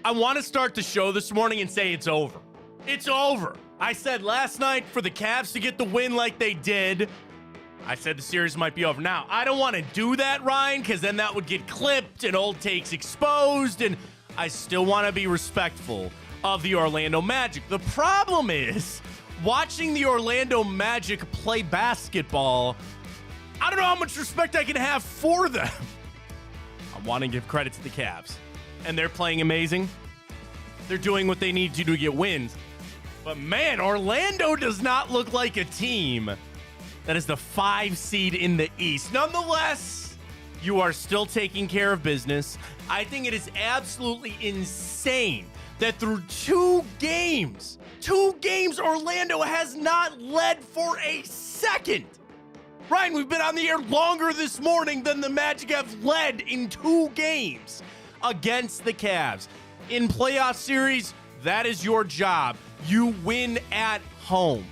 I want to start the show this morning and say it's over. It's over. I said last night for the Cavs to get the win like they did, I said the series might be over. Now, I don't want to do that, Ryan, because then that would get clipped and old takes exposed, and I still want to be respectful of the Orlando Magic. The problem is, watching the Orlando Magic play basketball, I don't know how much respect I can have for them. I want to give credit to the Cavs, and they're playing amazing. They're doing what they need to get wins. But man, Orlando does not look like a team that is the 5 seed in the East. Nonetheless, you are still taking care of business. I think it is absolutely insane that through 2 games, Orlando has not led for a second. Ryan, we've been on the air longer this morning than the Magic have led in 2 games against the Cavs. In playoff series, that is your job. You win at home.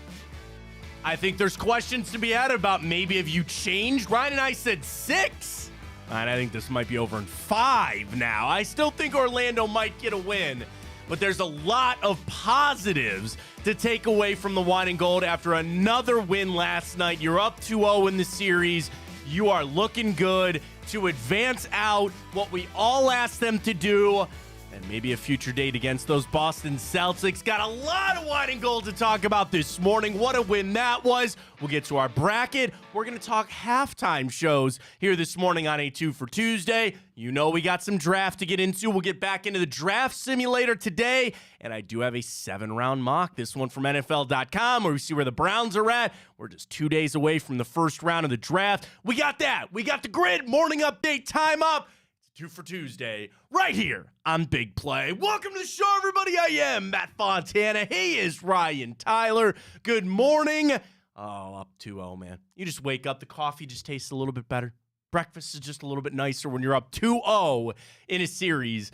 I think there's questions to be had about maybe have you changed. Ryan and I said 6. And I think this might be over in 5 now. I still think Orlando might get a win. But there's a lot of positives to take away from the Wine and Gold after another win last night. You're up 2-0 in the series. You are looking good to advance out what we all asked them to do. And maybe a future date against those Boston Celtics. Got a lot of Wine and Gold to talk about this morning. What a win that was. We'll get to our bracket. We're going to talk halftime shows here this morning on a 2 for Tuesday. You know we got some draft to get into. We'll get back into the draft simulator today. And I do have a 7-round mock. This one from NFL.com where we see where the Browns are at. We're just 2 days away from the first round of the draft. We got that. We got the grid. Morning update. Time up. 2 for Tuesday, right here on Big Play. Welcome to the show, everybody. I am Matt Fontana. He is Ryan Tyler. Good morning. Oh, up 2-0, man. You just wake up. The coffee just tastes a little bit better. Breakfast is just a little bit nicer when you're up 2-0 in a series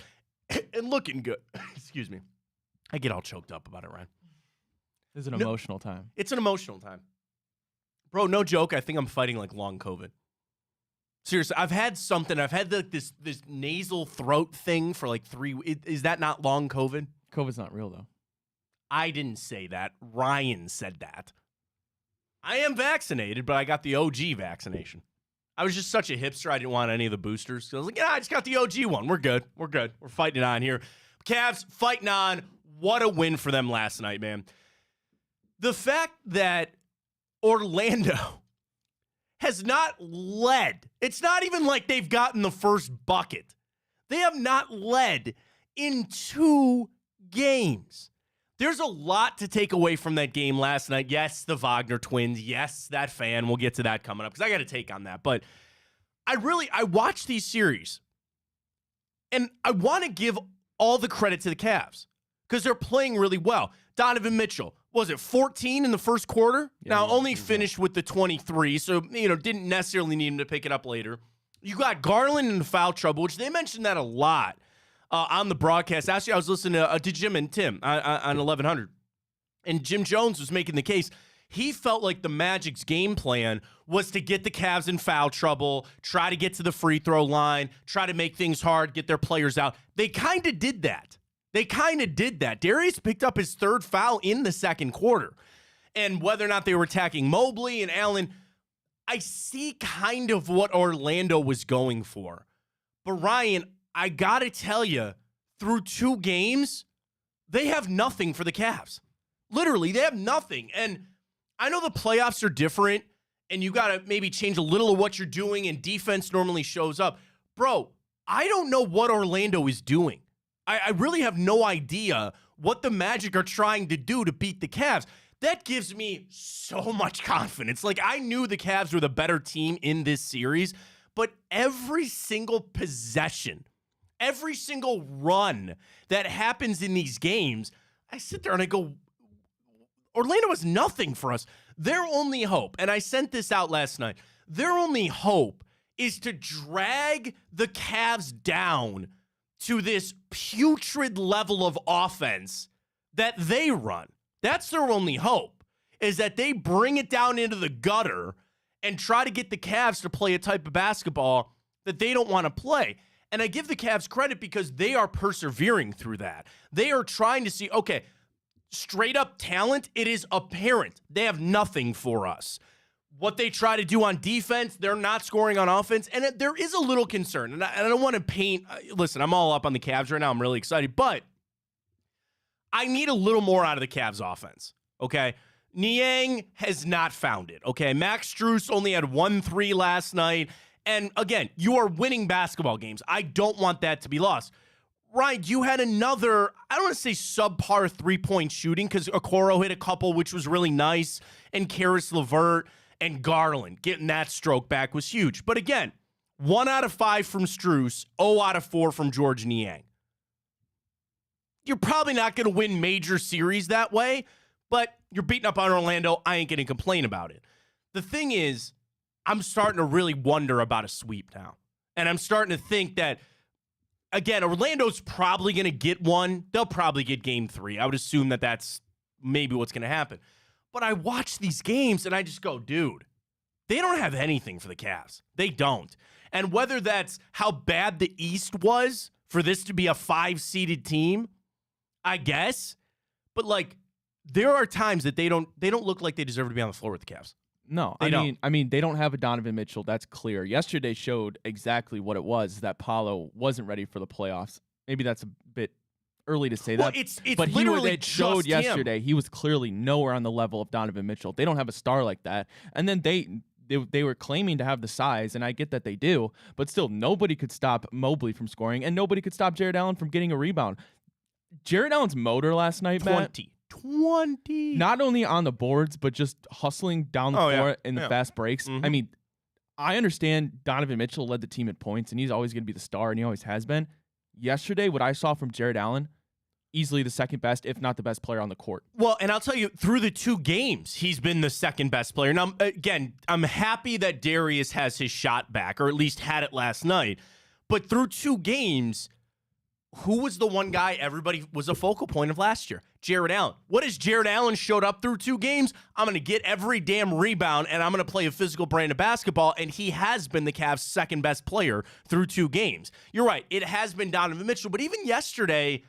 and looking good. Excuse me. I get all choked up about it, Ryan. It's an emotional time. It's an emotional time. Bro, no joke. I think I'm fighting like long COVID. Seriously, I've had something. I've had this nasal throat thing for like 3 weeks. Is that not long COVID? COVID's not real, though. I didn't say that. Ryan said that. I am vaccinated, but I got the OG vaccination. I was just such a hipster. I didn't want any of the boosters. So I was like, yeah, I just got the OG one. We're good. We're good. We're fighting it on here. Cavs fighting on. What a win for them last night, man. The fact that Orlando has not led. It's not even like they've gotten the first bucket. They have not led in 2 games. There's a lot to take away from that game last night. Yes, the Wagner twins. Yes, that fan. We'll get to that coming up because I got to take on that. But I watch these series, and I want to give all the credit to the Cavs because they're playing really well. Donovan Mitchell, was it 14 in the first quarter? Yeah, now, only finished with the 23, so, didn't necessarily need him to pick it up later. You got Garland in foul trouble, which they mentioned that a lot on the broadcast. Actually, I was listening to Jim and Tim on 1100, and Jim Jones was making the case. He felt like the Magic's game plan was to get the Cavs in foul trouble, try to get to the free throw line, try to make things hard, get their players out. They kind of did that. Darius picked up his 3rd foul in the second quarter. And whether or not they were attacking Mobley and Allen, I see kind of what Orlando was going for. But Ryan, I got to tell you, through 2 games, they have nothing for the Cavs. Literally, they have nothing. And I know the playoffs are different, and you got to maybe change a little of what you're doing, and defense normally shows up. Bro, I don't know what Orlando is doing. I really have no idea what the Magic are trying to do to beat the Cavs. That gives me so much confidence. Like, I knew the Cavs were the better team in this series, but every single possession, every single run that happens in these games, I sit there and I go, Orlando has nothing for us. Their only hope, and I sent this out last night, their only hope is to drag the Cavs down to this putrid level of offense that they run. That's their only hope, is that they bring it down into the gutter and try to get the Cavs to play a type of basketball that they don't want to play. And I give the Cavs credit because they are persevering through that. They are trying to see, okay, straight up talent, it is apparent. They have nothing for us. What they try to do on defense, they're not scoring on offense. And there is a little concern. And I don't want to paint, listen, I'm all up on the Cavs right now. I'm really excited. But I need a little more out of the Cavs offense, okay? Niang has not found it, okay? Max Strus only had 1-3 last night. And again, you are winning basketball games. I don't want that to be lost. Ryan, you had another, I don't want to say subpar three-point shooting because Okoro hit a couple, which was really nice, and Karis LeVert and Garland getting that stroke back was huge. But again, 1 out of 5 from Strus, 0 out of 4 from George Niang. You're probably not going to win major series that way, but you're beating up on Orlando. I ain't going to complain about it. The thing is, I'm starting to really wonder about a sweep now. And I'm starting to think that, again, Orlando's probably going to get one. They'll probably get game 3. I would assume that that's maybe what's going to happen. But I watch these games and I just go, dude, they don't have anything for the Cavs. They don't. And whether that's how bad the East was for this to be a 5-seeded team, I guess. But, like, there are times that they don't look like they deserve to be on the floor with the Cavs. No, I mean, they don't have a Donovan Mitchell. That's clear. Yesterday showed exactly what it was, that Paolo wasn't ready for the playoffs. Maybe that's a bit early to say that. It's but literally it showed just him. yesterday. He was clearly nowhere on the level of Donovan Mitchell. They don't have a star like that. And then they were claiming to have the size, and I get that they do, but still nobody could stop Mobley from scoring, and nobody could stop Jared Allen from getting a rebound. Jared Allen's motor last night, 20. Not only on the boards, but just hustling down the floor in the fast breaks. Mm-hmm. I mean, I understand Donovan Mitchell led the team in points, and he's always going to be the star, and he always has been. Yesterday, what I saw from Jared Allen, easily the second best, if not the best player on the court. Well, and I'll tell you, through the 2 games, he's been the second best player. Now, again, I'm happy that Darius has his shot back, or at least had it last night. But through 2 games, who was the one guy everybody was a focal point of last year? Jared Allen. What has Jared Allen showed up through 2 games? I'm going to get every damn rebound, and I'm going to play a physical brand of basketball, and he has been the Cavs' second best player through 2 games. You're right. It has been Donovan Mitchell, but even yesterday,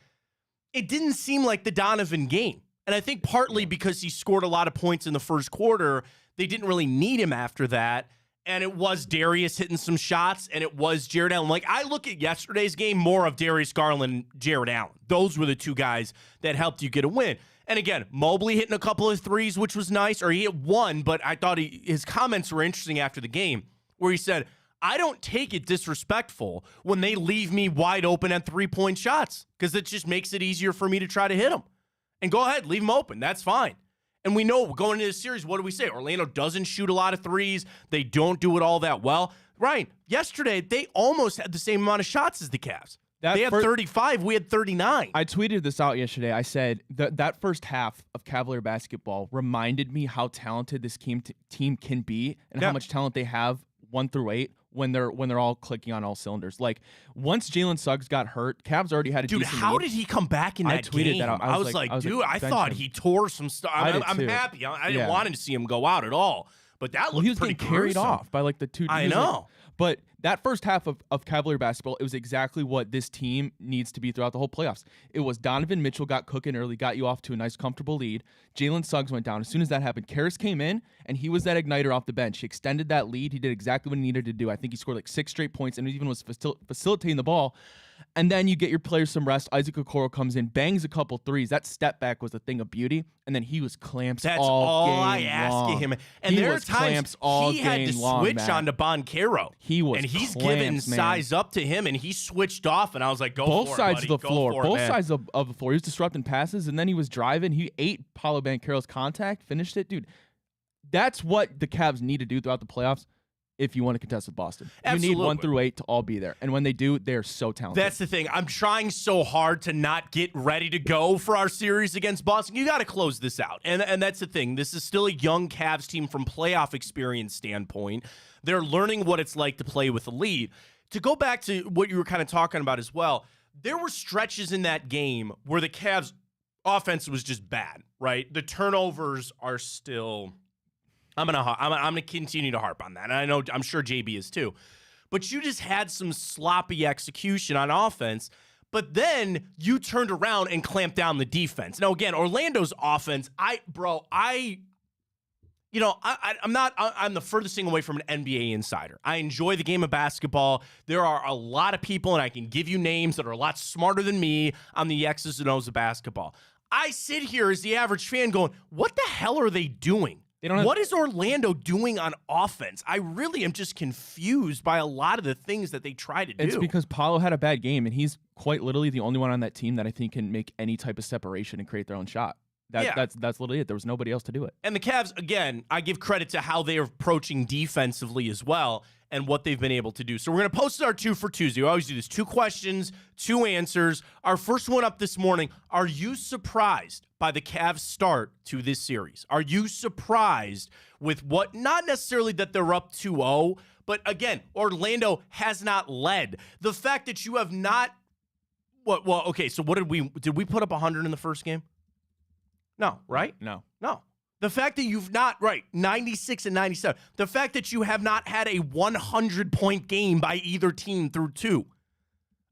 it didn't seem like the Donovan game. And I think partly because he scored a lot of points in the first quarter, they didn't really need him after that. And it was Darius hitting some shots, and it was Jared Allen. Like, I look at yesterday's game more of Darius Garland, Jared Allen. Those were the 2 guys that helped you get a win. And again, Mobley hitting a couple of threes, which was nice, or he hit 1, but I thought his comments were interesting after the game, where he said, I don't take it disrespectful when they leave me wide open at 3-point shots, because it just makes it easier for me to try to hit them. And go ahead, leave them open. That's fine. And we know going into this series, what do we say? Orlando doesn't shoot a lot of threes. They don't do it all that well. Ryan, yesterday, they almost had the same amount of shots as the Cavs. They had 35. We had 39. I tweeted this out yesterday. I said that first half of Cavalier basketball reminded me how talented this team can be and how much talent they have 1 through 8 when they're all clicking on all cylinders. Like, once Jalen Suggs got hurt, Cavs already had a decent how lead. did he come back in that I tweeted game? that. I was like, I thought he tore some stuff. I'm happy. I didn't want to see him go out at all. But that looked he was pretty getting carried off by like the 2 I know. But that first half of Cavalier basketball, it was exactly what this team needs to be throughout the whole playoffs. It was Donovan Mitchell got cooking early, got you off to a nice, comfortable lead. Jalen Suggs went down. As soon as that happened, Karis came in, and he was that igniter off the bench. He extended that lead. He did exactly what he needed to do. I think he scored like 6 straight points, and he even was facilitating the ball. And then you get your players some rest. Isaac Okoro comes in, bangs a couple threes. That step back was a thing of beauty. And then he was clamps That's all game I ask long. him. And he there are was times clamps all he had to game long, switch Matt. on to Boncaro. He was and he's clamps, given man. size up to him, and he switched off. And I was like, go both for sides it, of the buddy. floor. Go for it, Both man. sides of the floor. He was disrupting passes, and then he was driving. He ate Paolo Banchero's contact, finished it. Dude, that's what the Cavs need to do throughout the playoffs if you want to contest with Boston. Absolutely. You need 1 through 8 to all be there. And when they do, they're so talented. That's the thing. I'm trying so hard to not get ready to go for our series against Boston. You got to close this out. And that's the thing. This is still a young Cavs team from playoff experience standpoint. They're learning what it's like to play with a lead. To go back to what you were kind of talking about as well, there were stretches in that game where the Cavs offense was just bad, right? The turnovers are still... I'm gonna continue to harp on that. And I'm sure JB is too. but you just had some sloppy execution on offense. But then you turned around and clamped down the defense. Now, again, Orlando's offense, I'm the furthest thing away from an NBA insider. I enjoy the game of basketball. There are a lot of people, and I can give you names that are a lot smarter than me on the X's and O's of basketball. I sit here as the average fan going, what the hell are they doing? What is Orlando doing on offense? I really am just confused by a lot of the things that they try to do. It's because Paolo had a bad game, and he's quite literally the only one on that team that I think can make any type of separation and create their own shot. That's literally it. There was nobody else to do it. And the Cavs, again, I give credit to how they are approaching defensively as well and what they've been able to do. So we're going to post our 2 for Tuesday. We always do this. 2 questions, 2 answers. Our first one up this morning. Are you surprised by the Cavs' start to this series? Are you surprised with what, not necessarily that they're up 2-0, but again, Orlando has not led. The fact that you have not, so what did we put up 100 in the first game? No, right? No. The fact that you've not, 96 and 97. The fact that you have not had a 100-point game by either team through 2.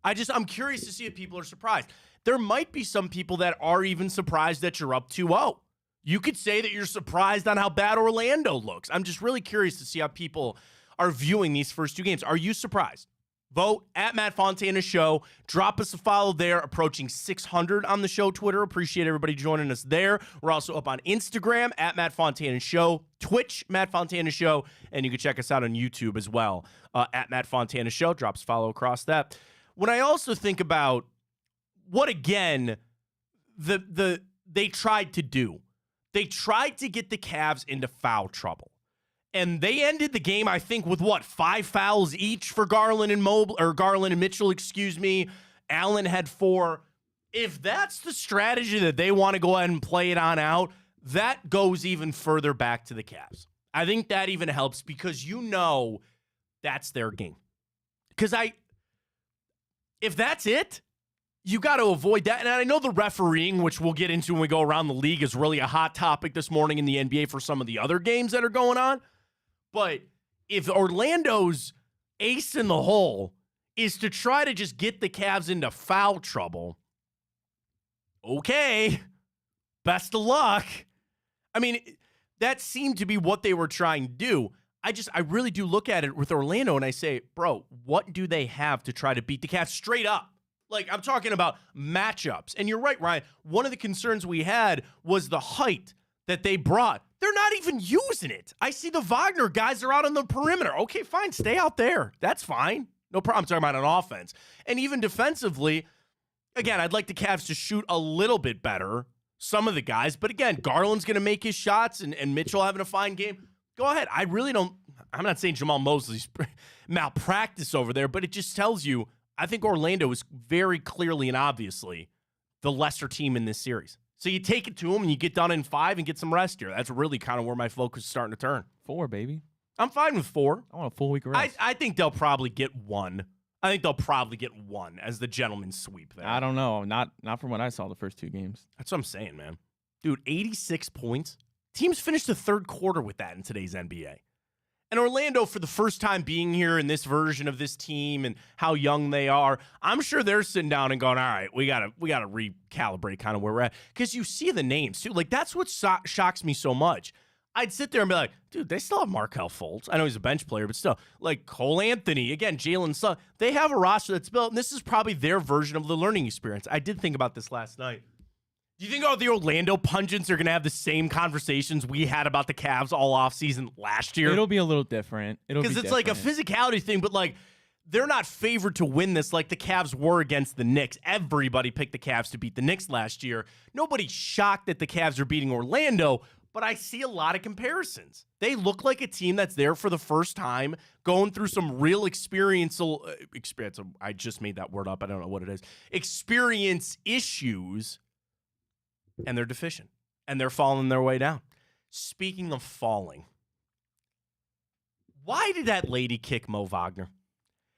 I'm curious to see if people are surprised. There might be some people that are even surprised that you're up 2-0. You could say that you're surprised on how bad Orlando looks. I'm just really curious to see how people are viewing these first 2 games. Are you surprised? Vote at Matt Fontana Show. Drop us a follow there. Approaching 600 on the show Twitter. Appreciate everybody joining us there. We're also up on Instagram at Matt Fontana Show, Twitch Matt Fontana Show, and you can check us out on YouTube as well at Matt Fontana Show. Drop us a follow across that. When I also think about what again they tried to do, they tried to get the Cavs into foul trouble. And they ended the game, I think, with 5 fouls each for Garland and Mitchell, Allen had 4. If that's the strategy that they want to go ahead and play it on out, that goes even further back to the Cavs. I think that even helps because that's their game. Because if that's it, you got to avoid that. And I know the refereeing, which we'll get into when we go around the league, is really a hot topic this morning in the NBA for some of the other games that are going on. But if Orlando's ace in the hole is to try to just get the Cavs into foul trouble, okay, best of luck. I mean, that seemed to be what they were trying to do. I really do look at it with Orlando and I say, bro, what do they have to try to beat the Cavs straight up? Like, I'm talking about matchups. And you're right, Ryan. One of the concerns we had was the height that they brought. They're not even using it. I see the Wagner guys are out on the perimeter. Okay, fine. Stay out there. That's fine. No problem. I'm talking about on offense. And even defensively, again, I'd like the Cavs to shoot a little bit better, some of the guys. But again, Garland's going to make his shots and Mitchell having a fine game. Go ahead. I'm not saying Jamal Mosley's malpractice over there, but it just tells you, I think Orlando is very clearly and obviously the lesser team in this series. So you take it to them and you get done in 5 and get some rest here. That's really kind of where my focus is starting to turn. 4, baby. I'm fine with 4. I want a full week of rest. I think they'll probably get 1. I think they'll probably get 1 as the gentleman's sweep there. I don't know. Not from what I saw the first 2 games. That's what I'm saying, man. Dude, 86 points. Teams finished the third quarter with that in today's NBA. And Orlando, for the first time being here in this version of this team and how young they are, I'm sure they're sitting down and going, all right, we gotta recalibrate kind of where we're at. Because you see the names, too. Like, that's what shocks me so much. I'd sit there and be like, dude, they still have Markelle Fultz. I know he's a bench player, but still. Like, Cole Anthony, again, Jalen Suggs. They have a roster that's built, and this is probably their version of the learning experience. I did think about this last night. Do you think the Orlando pundits are going to have the same conversations we had about the Cavs all offseason last year? It'll be a little different. Because it's like a physicality thing, but like they're not favored to win this like the Cavs were against the Knicks. Everybody picked the Cavs to beat the Knicks last year. Nobody's shocked that the Cavs are beating Orlando, but I see a lot of comparisons. They look like a team that's there for the first time, going through some real experience. I just made that word up. I don't know what it is. Experience issues. And they're deficient. And they're falling their way down. Speaking of falling, why did that lady kick Mo Wagner?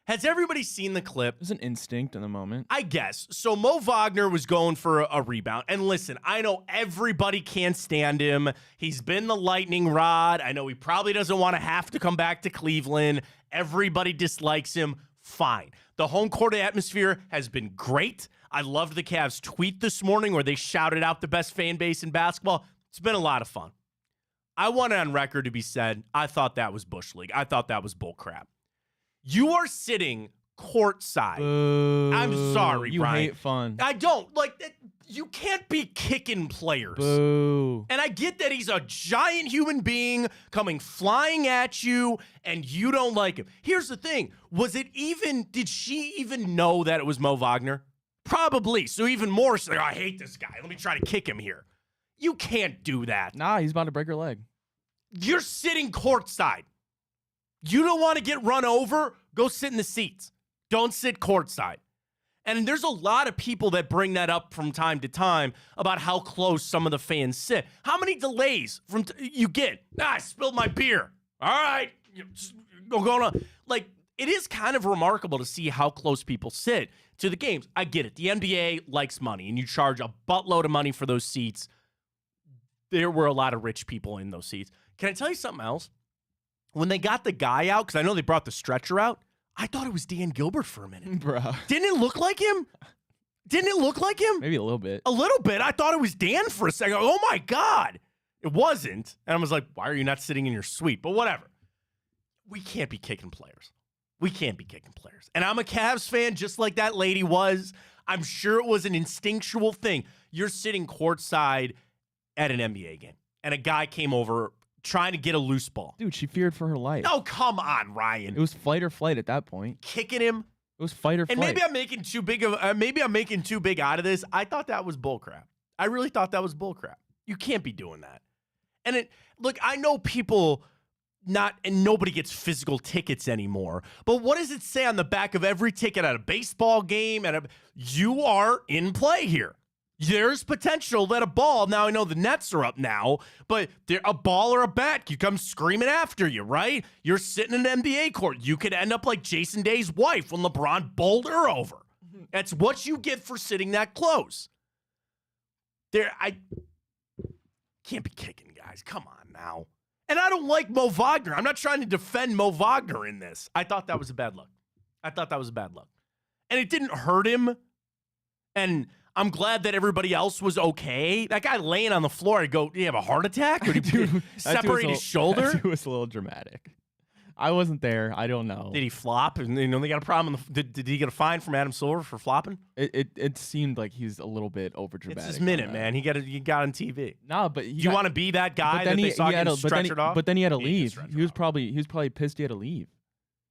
Has everybody seen the clip? There's an instinct in the moment. I guess. So Mo Wagner was going for a rebound. And listen, I know everybody can't stand him. He's been the lightning rod. I know he probably doesn't want to have to come back to Cleveland. Everybody dislikes him. Fine. The home court atmosphere has been great. I loved the Cavs tweet this morning where they shouted out the best fan base in basketball. It's been a lot of fun. I want it on record to be said, I thought that was Bush League. I thought that was bullcrap. You are sitting courtside. Boo. I'm sorry, you Brian. hate fun. I don't. You can't be kicking players. Boo. And I get that he's a giant human being coming flying at you and you don't like him. Here's the thing. Did she even know that it was Mo Wagner? Probably. So even more, she's like, I hate this guy. Let me try to kick him here. You can't do that. Nah, he's about to break her leg. You're sitting courtside. You don't want to get run over? Go sit in the seats. Don't sit courtside. And there's a lot of people that bring that up from time to time about how close some of the fans sit. How many delays you get? I spilled my beer. All right. Going on. It is kind of remarkable to see how close people sit to the games. I get it. The NBA likes money, and you charge a buttload of money for those seats. There were a lot of rich people in those seats. Can I tell you something else? When they got the guy out, because I know they brought the stretcher out, I thought it was Dan Gilbert for a minute. Bro. Didn't it look like him? Maybe a little bit. A little bit. I thought it was Dan for a second. Oh, my God. It wasn't. And I was like, why are you not sitting in your suite? But whatever. We can't be kicking players. And I'm a Cavs fan just like that lady was. I'm sure it was an instinctual thing. You're sitting courtside at an NBA game, and a guy came over trying to get a loose ball. Dude, she feared for her life. Oh, come on, Ryan. It was fight or flight at that point. Kicking him. It was fight or flight. And maybe I'm making too big out of this. I thought that was bullcrap. I really thought that was bullcrap. You can't be doing that. And look, I know people and nobody gets physical tickets anymore. But what does it say on the back of every ticket at a baseball game? You are in play here. There's potential that a ball, now I know the Nets are up now, but a ball or a bat could come screaming after you, right? You're sitting in an NBA court. You could end up like Jason Day's wife when LeBron bowled her over. That's what you get for sitting that close. I can't be kicking guys. Come on now. And I don't like Mo Wagner. I'm not trying to defend Mo Wagner in this. I thought that was a bad look. And it didn't hurt him. And I'm glad that everybody else was okay. That guy laying on the floor, I go, do you have a heart attack? Or did he separate his shoulder? It was a little dramatic. I wasn't there. I don't know. Did he flop? And they got a problem. Did he get a fine from Adam Silver for flopping? It seemed like he's a little bit over dramatic. It's his minute, man. He got on TV. No, but do you want to be that guy that they saw getting stretchered off? But then he had to leave. He was probably pissed he had to leave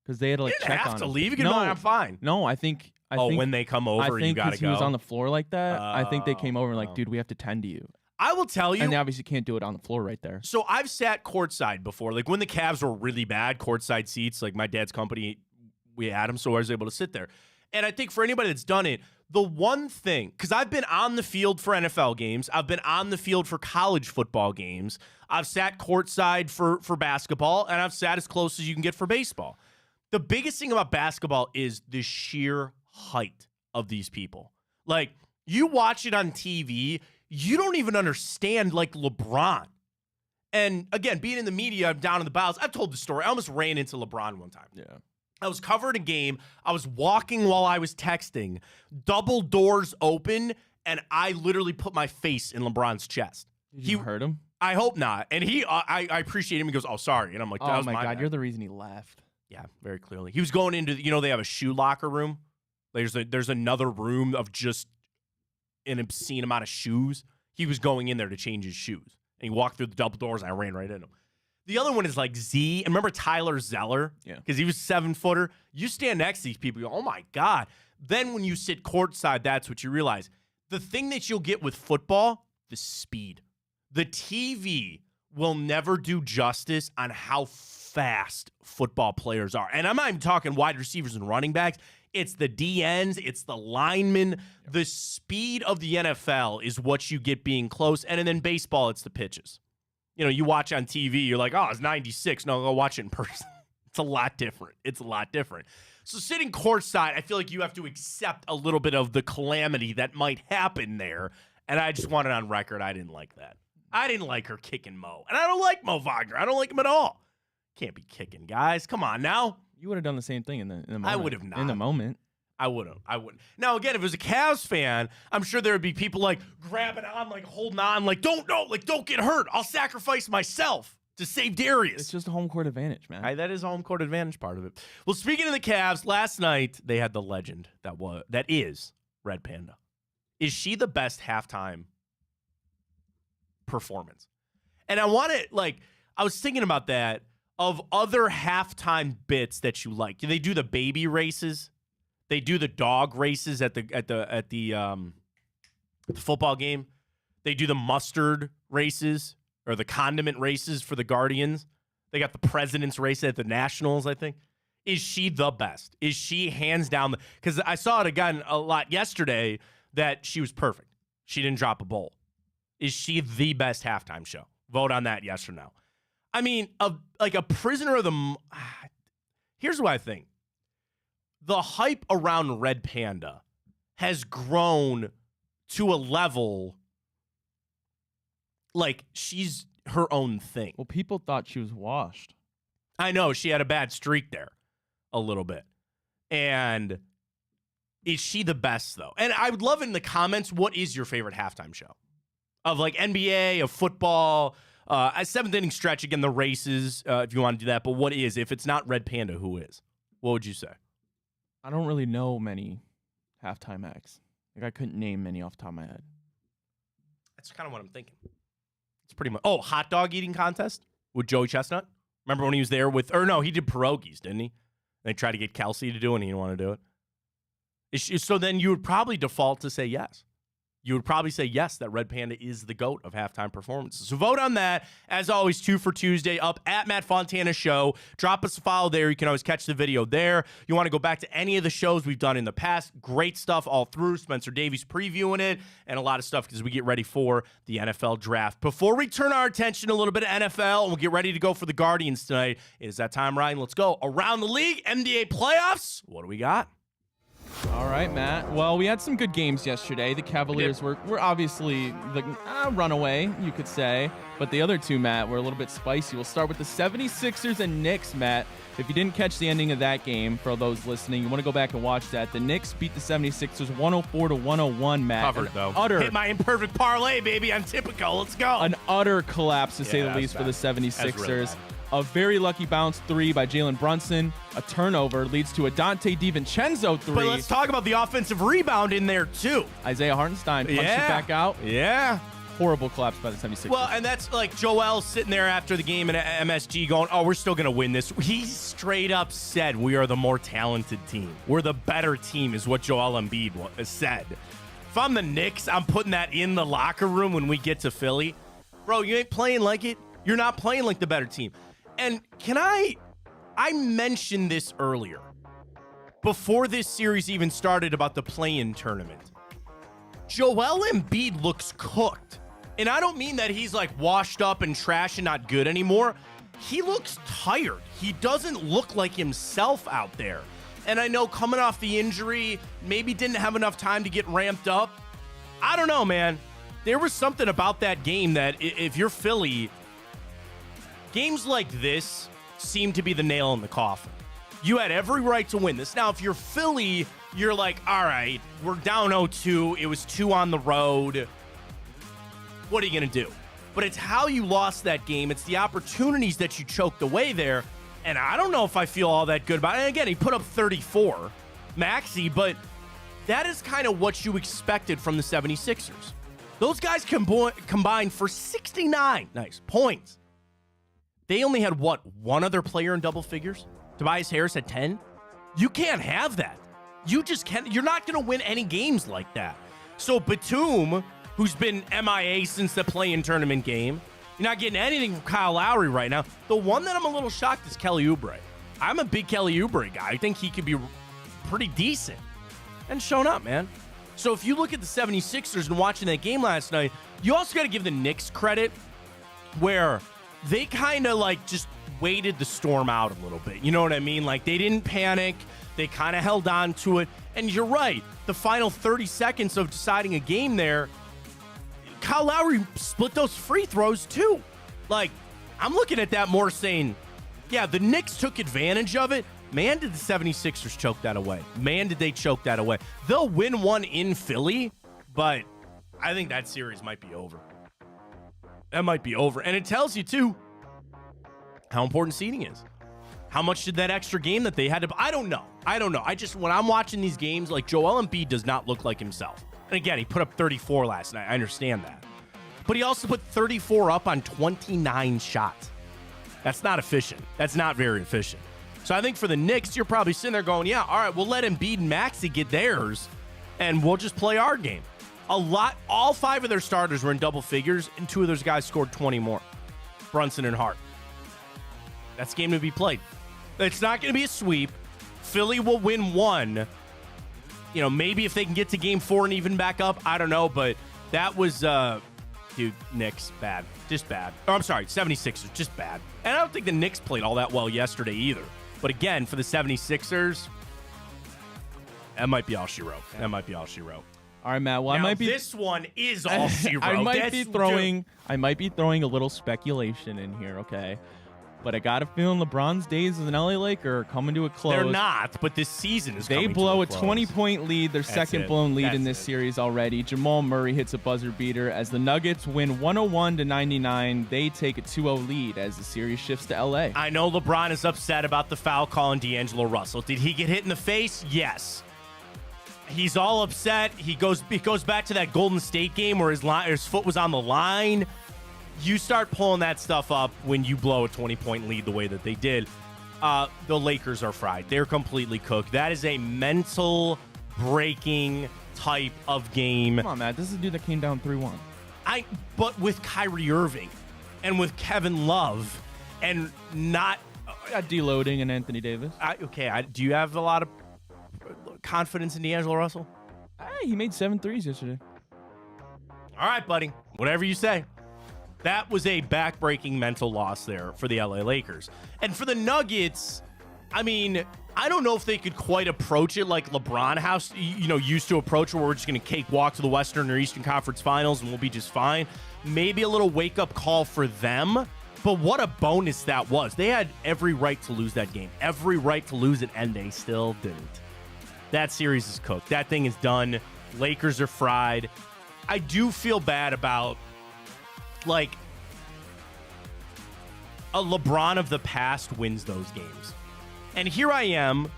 because they had to check on him. He didn't have to leave. You can I'm fine. No, I think when they come over, you got to go. He was on the floor like that. I think they came over and like, dude, we have to tend to you. I will tell you. And they obviously can't do it on the floor right there. So I've sat courtside before. Like when the Cavs were really bad, courtside seats, like my dad's company, we had them, so I was able to sit there. And I think for anybody that's done it, the one thing, because I've been on the field for NFL games, I've been on the field for college football games, I've sat courtside for basketball, and I've sat as close as you can get for baseball. The biggest thing about basketball is the sheer height of these people. Like, you watch it on TV, you don't even understand, like, LeBron. And, again, being in the media, I'm down in the bowels. I've told the story. I almost ran into LeBron one time. Yeah. I was covering a game. I was walking while I was texting. Double doors open, and I literally put my face in LeBron's chest. Did you hurt him? I hope not. And I appreciate him. He goes, oh, sorry. And I'm like, that was my God, bad. You're the reason he left. Yeah, very clearly. He was going into, they have a shoe locker room. There's another room of just an obscene amount of shoes. He was going in there to change his shoes. And he walked through the double doors, and I ran right into him. The other one is like Z. And remember Tyler Zeller? Yeah. Because he was 7-footer. You stand next to these people, you go, oh, my God. Then when you sit courtside, that's what you realize. The thing that you'll get with football, the speed. The TV will never do justice on how fast football players are. And I'm not even talking wide receivers and running backs. It's the DNs. It's the linemen. Yep. The speed of the NFL is what you get being close. And then baseball, it's the pitches. You watch on TV, you're like, oh, it's 96. No, go watch it in person. It's a lot different. It's a lot different. So sitting courtside, I feel like you have to accept a little bit of the calamity that might happen there. And I just want it on record. I didn't like that. I didn't like her kicking Mo. And I don't like Mo Wagner. I don't like him at all. Can't be kicking, guys. Come on now. You would have done the same thing in the moment. I would have not. In the moment. I wouldn't. Now, again, if it was a Cavs fan, I'm sure there would be people like grabbing on, like holding on, like don't get hurt. I'll sacrifice myself to save Darius. It's just a home court advantage, man. That is a home court advantage part of it. Well, speaking of the Cavs, last night they had the legend that is Red Panda. Is she the best halftime performance? And I was thinking about that of other halftime bits that you like. They do the baby races. They do the dog races at the football game. They do the mustard races or the condiment races for the Guardians. They got the president's race at the Nationals, I think. Is she the best? Is she hands down? Because I saw it again a lot yesterday that she was perfect. She didn't drop a bowl. Is she the best halftime show? Vote on that, yes or no. I mean, like a prisoner of the... Here's what I think. The hype around Red Panda has grown to a level like she's her own thing. Well, people thought she was washed. I know. She had a bad streak there a little bit. And is she the best, though? And I would love in the comments, what is your favorite halftime show? Of like NBA, of football, a seventh inning stretch, again, the races, if you want to do that. But what is? If it's not Red Panda, who is? What would you say? I don't really know many halftime acts. Like, I couldn't name many off the top of my head. That's kind of what I'm thinking. It's pretty much... Oh, hot dog eating contest with Joey Chestnut? Remember when he was there with... Or no, he did pierogies, didn't he? They tried to get Kelsey to do it, and he didn't want to do it. So then you would probably default to say yes. You would probably say yes, that Red Panda is the GOAT of halftime performances. So vote on that. As always, 2 for Tuesday up at Matt Fontana Show. Drop us a follow there. You can always catch the video there. You want to go back to any of the shows we've done in the past. Great stuff all through. Spencer Davies previewing it and a lot of stuff because we get ready for the NFL draft. Before we turn our attention a little bit of NFL and we'll get ready to go for the Guardians tonight, it is that time, Ryan. Let's go. Around the league, NBA playoffs. What do we got? All right, Matt. Well, we had some good games yesterday. The Cavaliers were obviously the runaway, you could say. But the other two, Matt, were a little bit spicy. We'll start with the 76ers and Knicks, Matt. If you didn't catch the ending of that game, for those listening, you want to go back and watch that. The Knicks beat the 76ers 104-101, Matt. Covered, though. Hit my imperfect parlay, baby. I'm typical. Let's go. An utter collapse, to say the least, for the 76ers. Really a very lucky bounce three by Jalen Brunson. A turnover leads to a Dante DiVincenzo three. But let's talk about the offensive rebound in there, too. Isaiah Hartenstein punched it back out. Yeah. Horrible collapse by the 76ers. Well, and that's like Joel sitting there after the game at MSG going, oh, we're still going to win this. He straight up said we are the more talented team. We're the better team is what Joel Embiid said. If I'm the Knicks, I'm putting that in the locker room when we get to Philly. Bro, you ain't playing like it. You're not playing like the better team. And I mentioned this earlier, before this series even started about the play-in tournament. Joel Embiid looks cooked. And I don't mean that he's like washed up and trash and not good anymore. He looks tired. He doesn't look like himself out there. And I know coming off the injury, maybe didn't have enough time to get ramped up. I don't know, man. There was something about that game that if you're Philly, games like this seem to be the nail in the coffin. You had every right to win this. Now, if you're Philly, you're like, all right, we're down 0-2. It was 2 on the road. What are you going to do? But it's how you lost that game. It's the opportunities that you choked away there. And I don't know if I feel all that good about it. And again, he put up 34, Maxey, but that is kind of what you expected from the 76ers. Those guys combined for 69 points. They only had, one other player in double figures? Tobias Harris had 10? You can't have that. You just can't. You're not going to win any games like that. So Batum, who's been MIA since the play-in tournament game, you're not getting anything from Kyle Lowry right now. The one that I'm a little shocked is Kelly Oubre. I'm a big Kelly Oubre guy. I think he could be pretty decent. And shown up, man. So if you look at the 76ers and watching that game last night, you also got to give the Knicks credit where they kind of like just waited the storm out a little bit. You know what I mean? Like, they didn't panic. They kind of held on to it. And you're right. The final 30 seconds of deciding a game there, Kyle Lowry split those free throws too. Like, I'm looking at that more saying, yeah, the Knicks took advantage of it. Man, did the 76ers choke that away. Man, did they choke that away. They'll win one in Philly, but I think that series might be over. That might be over. And it tells you, too, how important seeding is. How much did that extra game that they had to... I don't know. I just, when I'm watching these games, like, Joel Embiid does not look like himself. And again, he put up 34 last night. I understand that. But he also put 34 up on 29 shots. That's not efficient. That's not very efficient. So I think for the Knicks, you're probably sitting there going, yeah, all right, we'll let Embiid and Maxey get theirs, and we'll just play our game. All 5 of their starters were in double figures, and 2 of those guys scored 20 more. Brunson and Hart. That's a game to be played. It's not going to be a sweep. Philly will win one. You know, maybe if they can get to game 4 and even back up, I don't know, but that was, dude, Knicks, bad. Just bad. Oh, I'm sorry, 76ers, just bad. And I don't think the Knicks played all that well yesterday either. But again, for the 76ers, that might be all she wrote. That might be all she wrote. All right, Matt. Well, now, I might be. This one is all she wrote. I might be throwing a little speculation in here. Okay, but I got a feeling LeBron's days as an LA Laker are coming to a close. They're not, but this season is. They coming blow to a 20-point lead, their second blown lead in this it. series already. Jamal Murray hits a buzzer beater as the Nuggets win 101-99. They take a 2-0 lead as the series shifts to LA. I know LeBron is upset about the foul call on D'Angelo Russell. Did he get hit in the face? Yes. He's all upset. He goes back to that Golden State game where his foot was on the line. You start pulling that stuff up when you blow a 20-point lead the way that they did. The Lakers are fried. They're completely cooked. That is a mental breaking type of game. Come on, Matt. This is a dude that came down 3-1. But with Kyrie Irving and with Kevin Love and not Deloading and Anthony Davis. Do you have a lot of confidence in D'Angelo Russell? He made 7 threes yesterday. All right, buddy. Whatever you say. That was a back-breaking mental loss there for the LA Lakers. And for the Nuggets, I mean, I don't know if they could quite approach it like LeBron House, used to approach where we're just going to cakewalk to the Western or Eastern Conference Finals and we'll be just fine. Maybe a little wake-up call for them, but what a bonus that was. They had every right to lose that game, every right to lose it, and they still didn't. That series is cooked. That thing is done. Lakers are fried. I do feel bad about, like, a LeBron of the past wins those games. And here I am,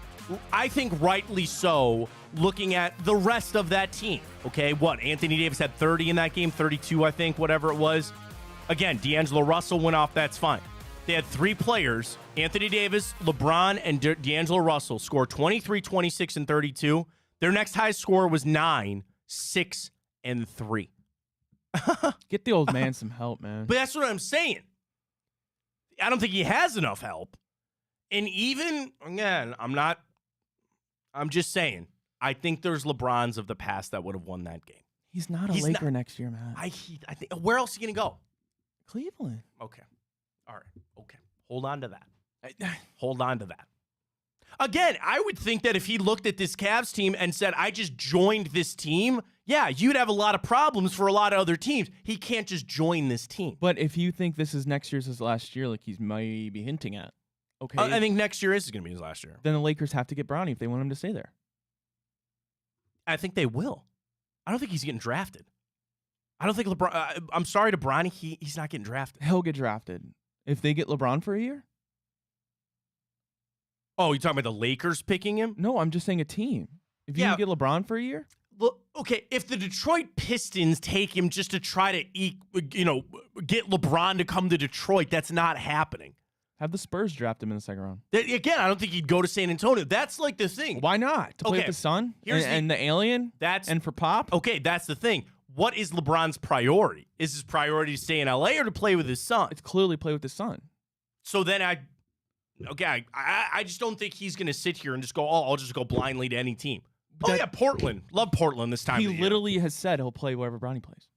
I think rightly so, looking at the rest of that team. Okay, what? Anthony Davis had 30 in that game, 32, I think, whatever it was. Again, D'Angelo Russell went off, that's fine. They had 3 players, Anthony Davis, LeBron, and D'Angelo Russell, score 23, 26, and 32. Their next highest score was 9, 6, and 3. Get the old man some help, man. But that's what I'm saying. I don't think he has enough help. And even, again, I'm just saying, I think there's LeBrons of the past that would have won that game. He's not a Laker next year, man. I think, where else is he going to go? Cleveland. Okay. All right. Okay. Hold on to that. Hold on to that. Again, I would think that if he looked at this Cavs team and said, I just joined this team, yeah, you'd have a lot of problems for a lot of other teams. He can't just join this team. But if you think this is next year's his last year, like he's maybe hinting at, okay. I think next year is going to be his last year. Then the Lakers have to get Bronny if they want him to stay there. I think they will. I don't think he's getting drafted. I don't think LeBron. I'm sorry to Bronny, he's not getting drafted. He'll get drafted if they get LeBron for a year. Oh, you're talking about the Lakers picking him? No, I'm just saying a team. If you can get LeBron for a year? Look, okay, if the Detroit Pistons take him just to try to get LeBron to come to Detroit, that's not happening. Have the Spurs draft him in the second round. Again, I don't think he'd go to San Antonio. That's like the thing. Why not? To play with the Sun and the Alien? And for Pop? Okay, that's the thing. What is LeBron's priority? Is his priority to stay in LA or to play with his son? It's clearly play with the Sun. So then I just don't think he's going to sit here and just go, I'll just go blindly to any team. Portland. Love Portland this time. He literally has said he'll play wherever Bronny plays.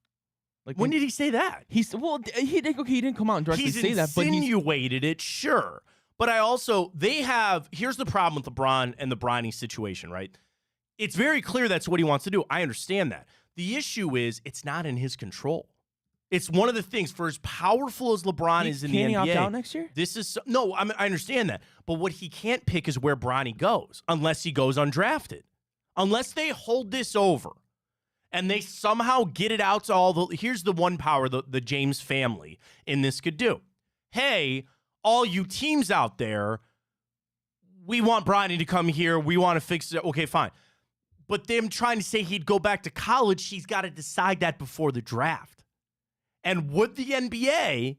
Like When did he say that? he didn't come out and directly He's say that, but insinuated it, sure. But here's the problem with LeBron and the Bronny situation, right? It's very clear that's what he wants to do. I understand that. The issue is it's not in his control. It's one of the things, for as powerful as LeBron is in the NBA. Can he opt out next year? I understand that. But what he can't pick is where Bronny goes, unless he goes undrafted. Unless they hold this over and they somehow get it out to here's the one power the James family in this could do. Hey, all you teams out there, we want Bronny to come here. We want to fix it. Okay, fine. But them trying to say he'd go back to college, he's got to decide that before the draft. And would the NBA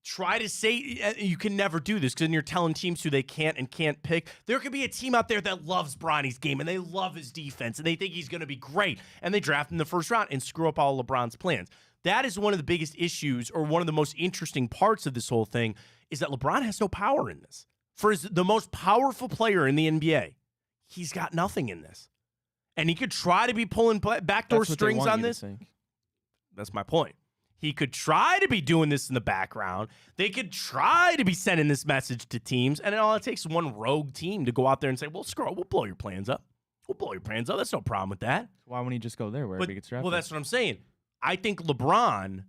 try to say, you can never do this because then you're telling teams who they can't and can't pick. There could be a team out there that loves Bronny's game and they love his defense and they think he's going to be great. And they draft him in the first round and screw up all LeBron's plans. That is one of the biggest issues, or one of the most interesting parts of this whole thing, is that LeBron has no power in this. For the most powerful player in the NBA, he's got nothing in this. And he could try to be pulling backdoor strings on this. That's my point. He could try to be doing this in the background. They could try to be sending this message to teams, and all it takes is one rogue team to go out there and say, well, screw it, we'll blow your plans up. We'll blow your plans up. That's no problem with that. Why wouldn't he just go there where he gets drafted? Well, that's what I'm saying. I think LeBron,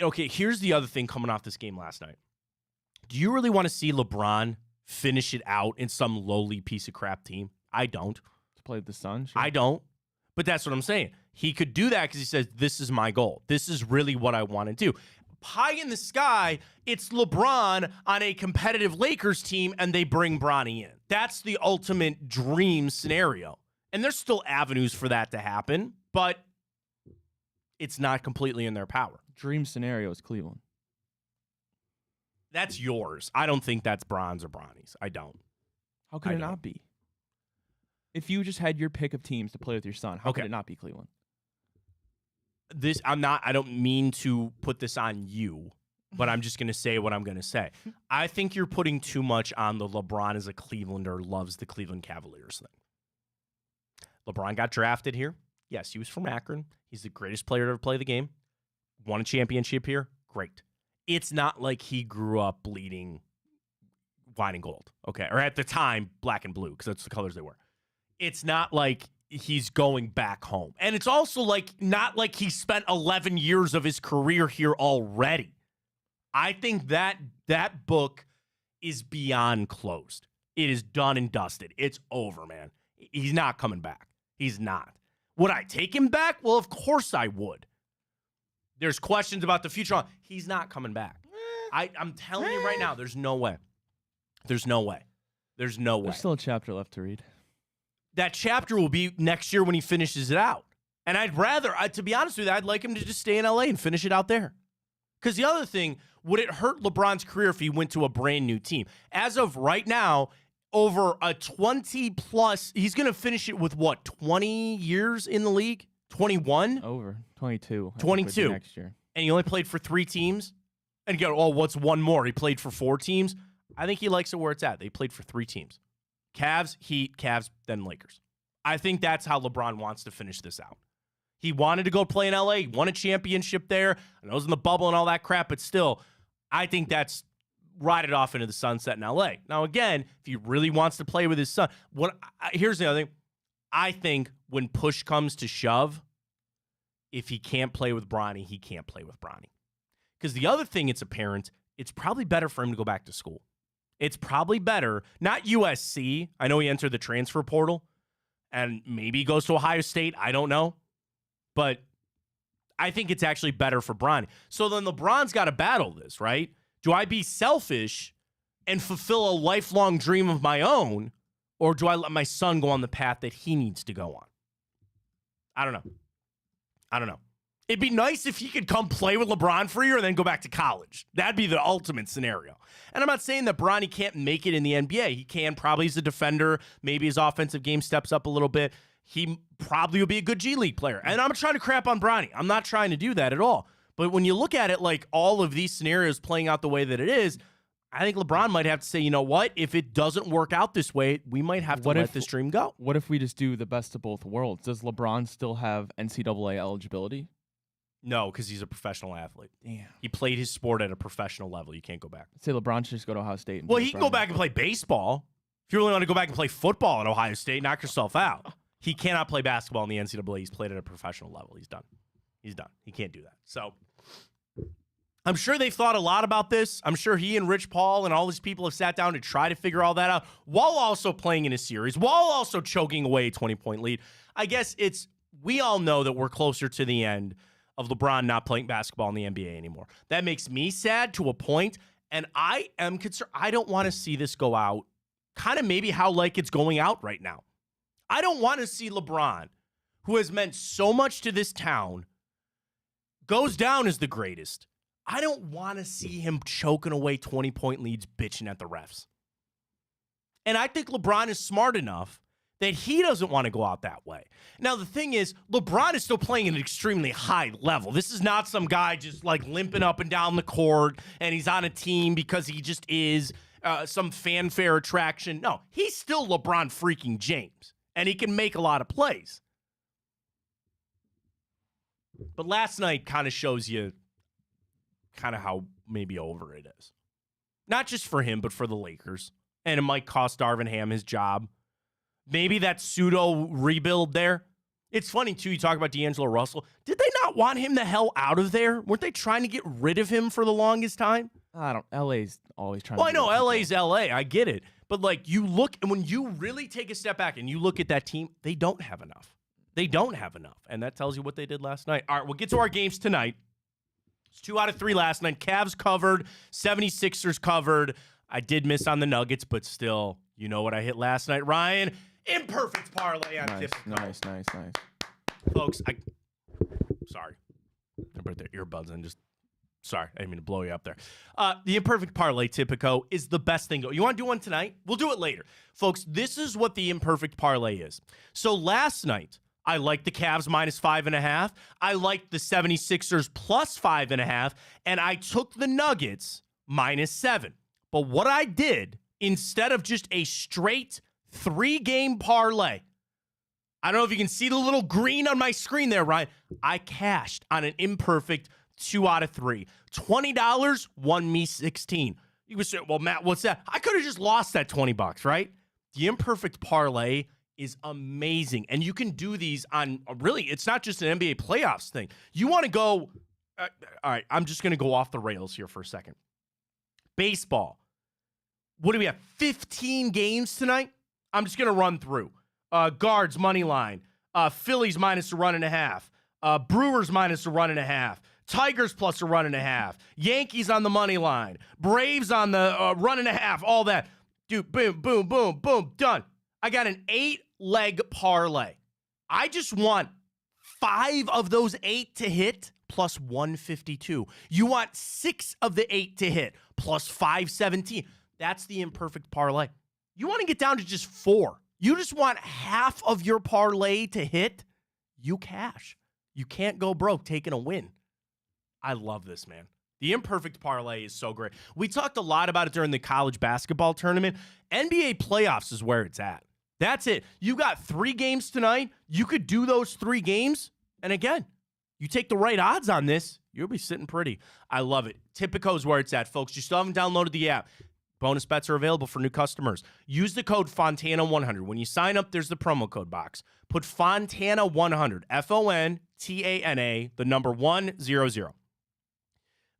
okay, here's the other thing coming off this game last night. Do you really want to see LeBron finish it out in some lowly piece of crap team? I don't. To play with the Sun? Sure. I don't. But that's what I'm saying. He could do that because he says, this is my goal. This is really what I want to do. Pie in the sky, it's LeBron on a competitive Lakers team, and they bring Bronny in. That's the ultimate dream scenario. And there's still avenues for that to happen, but it's not completely in their power. Dream scenario is Cleveland. That's yours. I don't think that's Bron's or Bronny's. I don't. How could it not be? If you just had your pick of teams to play with your son, how could it not be Cleveland? I don't mean to put this on you, but I'm just going to say what I'm going to say. I think you're putting too much on the LeBron as a Clevelander loves the Cleveland Cavaliers thing. LeBron got drafted here. Yes, he was from Akron. He's the greatest player to ever play the game. Won a championship here. Great. It's not like he grew up bleeding wine and gold, okay? Or at the time, black and blue, because that's the colors they were. It's not like he's going back home. And it's also not like he spent 11 years of his career here already. I think that book is beyond closed. It is done and dusted. It's over, man. He's not coming back. He's not. Would I take him back? Well, of course I would. There's questions about the future. He's not coming back. I'm telling you right now, there's no way. There's no way. There's no way. There's still a chapter left to read. That chapter will be next year when he finishes it out. And I'd rather, to be honest with you, I'd like him to just stay in LA and finish it out there. Because the other thing, would it hurt LeBron's career if he went to a brand new team? As of right now, over a 20-plus, he's going to finish it with what, 20 years in the league? 21? Over. 22. 22. Next year. And he only played for 3 teams? And you go, oh, what's one more? He played for 4 teams? I think he likes it where it's at. They played for 3 teams. Cavs, Heat, Cavs, then Lakers. I think that's how LeBron wants to finish this out. He wanted to go play in LA, won a championship there. I know it was in the bubble and all that crap, but still, I think that's ride it off into the sunset in LA. Now, again, if he really wants to play with his son, here's the other thing. I think when push comes to shove, if he can't play with Bronny, he can't play with Bronny. Because the other thing, it's apparent, it's probably better for him to go back to school. It's probably better, not USC. I know he entered the transfer portal, and maybe he goes to Ohio State. I don't know. But I think it's actually better for Bronny. So then LeBron's got to battle this, right? Do I be selfish and fulfill a lifelong dream of my own, or do I let my son go on the path that he needs to go on? I don't know. It'd be nice if he could come play with LeBron for a year and then go back to college. That'd be the ultimate scenario. And I'm not saying that Bronny can't make it in the NBA. He can. Probably as a defender. Maybe his offensive game steps up a little bit. He probably will be a good G League player. And I'm not trying to crap on Bronny. I'm not trying to do that at all. But when you look at it like all of these scenarios playing out the way that it is, I think LeBron might have to say, you know what? If it doesn't work out this way, we might have to let this dream go. What if we just do the best of both worlds? Does LeBron still have NCAA eligibility? No, because he's a professional athlete. Damn. He played his sport at a professional level. You can't go back. Say LeBron should just go to Ohio State. Well, he can go back and play baseball. If you really want to go back and play football at Ohio State, knock yourself out. He cannot play basketball in the NCAA. He's played at a professional level. He's done. He's done. He can't do that. So I'm sure they've thought a lot about this. I'm sure he and Rich Paul and all these people have sat down to try to figure all that out while also playing in a series, while also choking away a 20-point lead. I guess we all know that we're closer to the end of LeBron not playing basketball in the NBA anymore. That makes me sad to a point, and I am concerned. I don't want to see this go out kind of maybe how like it's going out right now. I don't want to see LeBron, who has meant so much to this town, goes down as the greatest. I don't want to see him choking away 20-point leads, bitching at the refs. And I think LeBron is smart enough that he doesn't want to go out that way. Now, the thing is, LeBron is still playing at an extremely high level. This is not some guy just like limping up and down the court and he's on a team because he just is some fanfare attraction. No, he's still LeBron freaking James, and he can make a lot of plays. But last night kind of shows you kind of how maybe over it is. Not just for him, but for the Lakers. And it might cost Darvin Ham his job. Maybe that pseudo rebuild there. It's funny, too, you talk about D'Angelo Russell. Did they not want him the hell out of there? Weren't they trying to get rid of him for the longest time? LA's always trying to. Well, I know LA's LA. I get it. But, like, you look, and when you really take a step back and you look at that team, they don't have enough. They don't have enough. And that tells you what they did last night. All right, we'll get to our games tonight. It's 2 out of 3 last night. Cavs covered. 76ers covered. I did miss on the Nuggets, but still, you know what I hit last night, Ryan? Imperfect parlay on nice. Folks, sorry. I put their earbuds in. Sorry, I didn't mean to blow you up there. The imperfect parlay, Tipico, is the best thing. You want to do one tonight? We'll do it later. Folks, this is what the imperfect parlay is. So last night, I liked the Cavs -5.5. I liked the 76ers +5.5. And I took the Nuggets -7. But what I did, instead of just a straight 3-game parlay, I don't know if you can see the little green on my screen there, Ryan. I cashed on an imperfect 2 out of 3. $20 won me 16. You would say, well, Matt, what's that? I could have just lost that $20, right? The imperfect parlay is amazing. And you can do these on, really, it's not just an NBA playoffs thing. You want to go, all right, I'm just going to go off the rails here for a second. Baseball. What do we have? 15 games tonight? I'm just going to run through. Guards, money line. Phillies -1.5. Brewers -1.5. Tigers +1.5. Yankees on the money line. Braves on the 1.5. All that. Dude, boom, boom, boom, boom. Done. I got an 8-leg parlay. I just want 5 of those 8 to hit plus 152. You want 6 of the 8 to hit plus 517. That's the imperfect parlay. You want to get down to just 4. You just want half of your parlay to hit, you cash. You can't go broke taking a win. I love this, man. The imperfect parlay is so great. We talked a lot about it during the college basketball tournament. NBA playoffs is where it's at. That's it. You got 3 games tonight. You could do those 3 games. And again, you take the right odds on this, you'll be sitting pretty. I love it. Tipico is where it's at, folks. You still haven't downloaded the app. Bonus bets are available for new customers. Use the code Fontana100. When you sign up, there's the promo code box. Put Fontana100, Fontana, the number 100.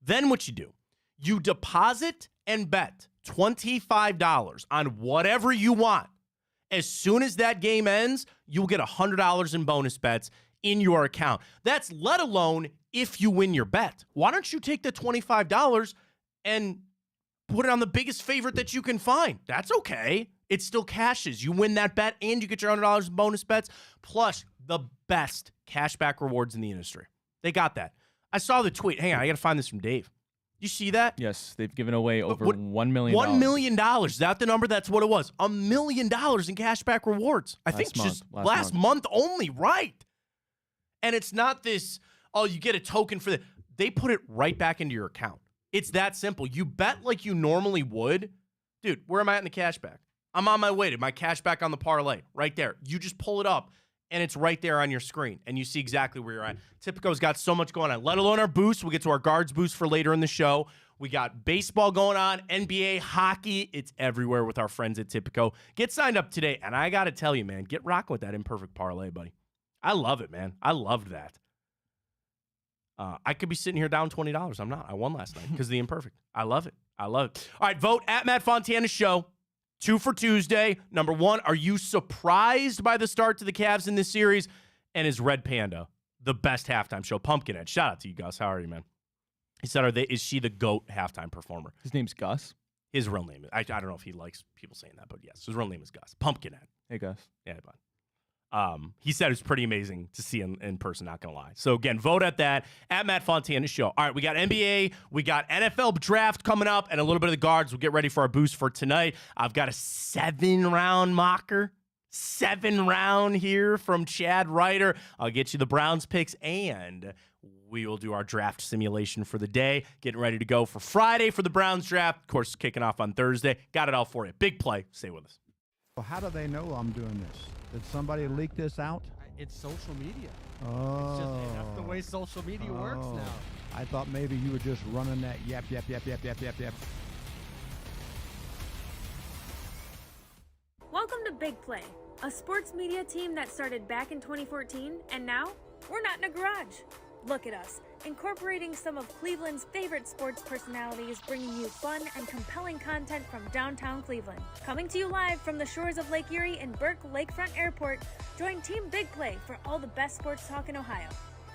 Then what you do, you deposit and bet $25 on whatever you want. As soon as that game ends, you'll get $100 in bonus bets in your account. That's let alone if you win your bet. Why don't you take the $25 and put it on the biggest favorite that you can find? That's okay. It still cashes. You win that bet and you get your $100 in bonus bets, plus the best cashback rewards in the industry. They got that. I saw the tweet. Hang on, I got to find this from Dave. You see that? Yes, they've given away over $1 million. $1 million. Is that the number? That's what it was. $1 million in cashback rewards. I think just last month only, right? And it's not this, oh, you get a token for that. They put it right back into your account. It's that simple. You bet like you normally would. Dude, where am I at in the cashback? I'm on my way to my cashback on the parlay right there. You just pull it up, and it's right there on your screen, and you see exactly where you're at. Tipico's got so much going on, let alone our boost. We'll get to our guards boost for later in the show. We got baseball going on, NBA, hockey. It's everywhere with our friends at Tipico. Get signed up today, and I got to tell you, man, get rocking with that imperfect parlay, buddy. I love it, man. I loved that. I could be sitting here down $20. I'm not. I won last night because of the imperfect. I love it. I love it. All right, vote at Matt Fontana Show. 2 for Tuesday. Number 1, are you surprised by the start to the Cavs in this series? And is Red Panda the best halftime show? Pumpkinhead. Shout out to you, Gus. How are you, man? He said, is she the GOAT halftime performer? His name's Gus. His real name. I don't know if he likes people saying that, but yes, his real name is Gus. Pumpkinhead. Hey, Gus. Yeah, bud. He said it was pretty amazing to see in person, not going to lie. So, again, vote at that, at Matt Fontana Show. All right, we got NBA, we got NFL draft coming up, and a little bit of the guards. We'll get ready for our boost for tonight. I've got a 7-round mocker. 7-round here from Chad Ryder. I'll get you the Browns picks, and we will do our draft simulation for the day. Getting ready to go for Friday for the Browns draft. Of course, kicking off on Thursday. Got it all for you. Big play. Stay with us. Well, how do they know I'm doing this? Did somebody leak this out? It's social media. Oh. It's just, that's the way social media works now. I thought maybe you were just running that yap. Welcome to Big Play, a sports media team that started back in 2014, and now we're not in a garage. Look at us, incorporating some of Cleveland's favorite sports personalities, bringing you fun and compelling content from downtown Cleveland. Coming to you live from the shores of Lake Erie and Burke Lakefront Airport, join Team Big Play for all the best sports talk in Ohio.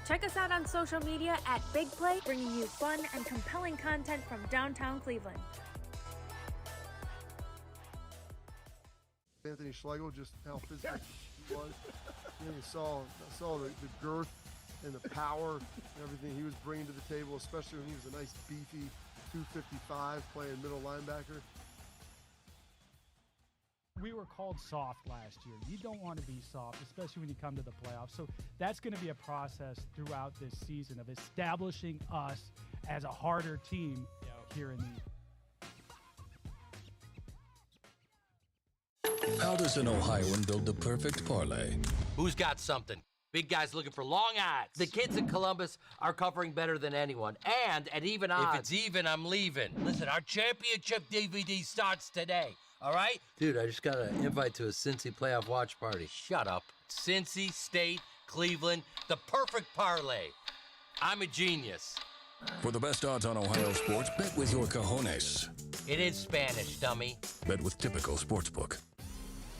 Check us out on social media at Big Play, bringing you fun and compelling content from downtown Cleveland. Anthony Schlegel, just how physical he was. You saw the girth and the power and everything he was bringing to the table, especially when he was a nice beefy 255 playing middle linebacker. We were called soft last year. You don't want to be soft, especially when you come to the playoffs. So that's going to be a process throughout this season of establishing us as a harder team here in the How does an Ohioan build the perfect parlay? Who's got something? Big guys looking for long odds. The kids in Columbus are covering better than anyone, and at even odds. If it's even, I'm leaving. Listen, our championship DVD starts today, all right? Dude, I just got an invite to a Cincy playoff watch party. Shut up. Cincy, State, Cleveland, the perfect parlay. I'm a genius. For the best odds on Ohio sports, bet with your cojones. It is Spanish, dummy. Bet with Typical Sportsbook.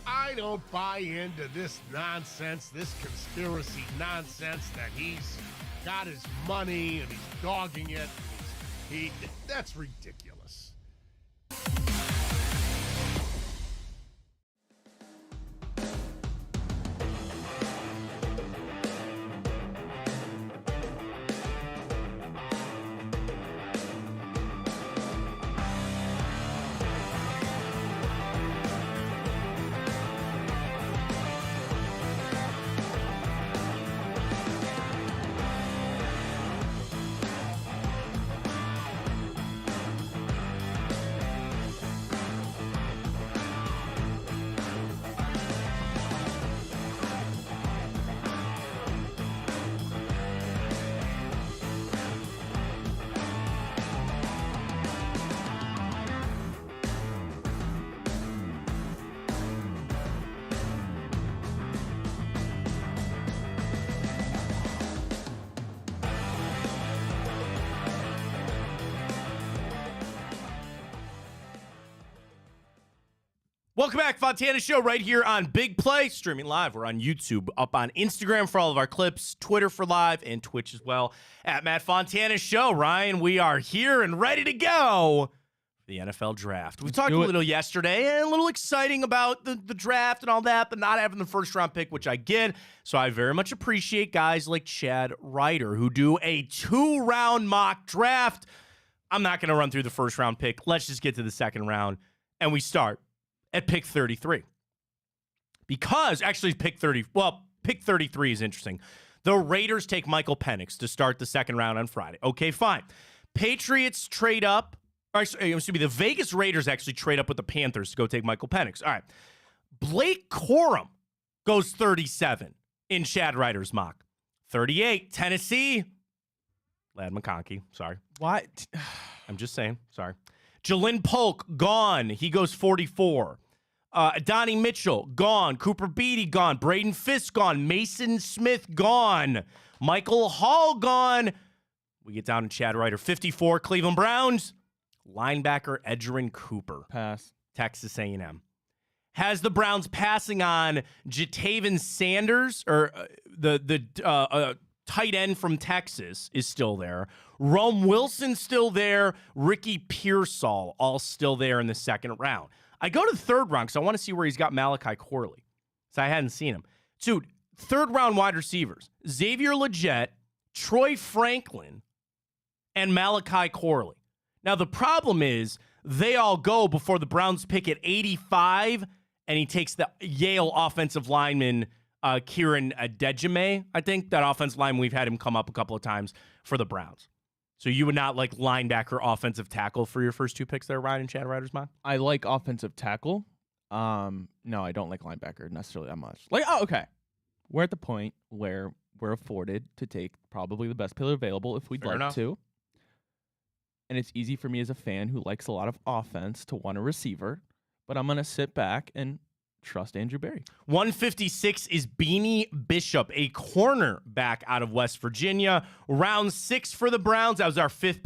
I don't buy into this nonsense, this conspiracy nonsense that he's got his money and he's dogging it. That's ridiculous. Welcome back, Fontana Show, right here on Big Play, streaming live. We're on YouTube, up on Instagram for all of our clips, Twitter for live, and Twitch as well, at Matt Fontana Show. Ryan, we are here and ready to go for the NFL draft. We talked a little yesterday, and a little exciting about the draft and all that, but not having the first-round pick, which I get. So I very much appreciate guys like Chad Ryder, who do a 2-round mock draft. I'm not going to run through the first-round pick. Let's just get to the second round, and we start at pick 33. Because, actually, pick 33 is interesting. The Raiders take Michael Penix to start the second round on Friday. Okay, fine. Patriots trade up. Or, excuse me, the Vegas Raiders actually trade up with the Panthers to go take Michael Penix. All right. Blake Corum goes 37 in Chad Ryder's mock. 38, Tennessee. Lad McConkey. Sorry. What? I'm just saying. Sorry. Jalen Polk, gone. He goes 44. Donnie Mitchell, gone. Cooper Beatty, gone. Braden Fisk, gone. Mason Smith, gone. Michael Hall, gone. We get down to Chad Ryder. 54, Cleveland Browns. Linebacker Edgerrin Cooper. Pass. Texas A&M. Has the Browns passing on Jataven Sanders, or the tight end from Texas is still there. Rome Wilson still there. Ricky Pearsall all still there in the second round. I go to the third round because I want to see where he's got Malachi Corley. So I hadn't seen him. Dude, third round wide receivers. Xavier Legette, Troy Franklin, and Malachi Corley. Now, the problem is they all go before the Browns pick at 85, and he takes the Yale offensive lineman, Kieran Dejime, I think. That offensive lineman, we've had him come up a couple of times for the Browns. So you would not like linebacker, offensive tackle for your first two picks there, Ryan and Chad Ryder's mock? I like offensive tackle. No, I don't like linebacker necessarily that much. Okay. We're at the point where we're afforded to take probably the best player available if we'd like to. And it's easy for me as a fan who likes a lot of offense to want a receiver, but I'm going to sit back and trust Andrew Berry. 156 is Beanie Bishop, a cornerback out of West Virginia. Round 6 for the Browns. That was our fifth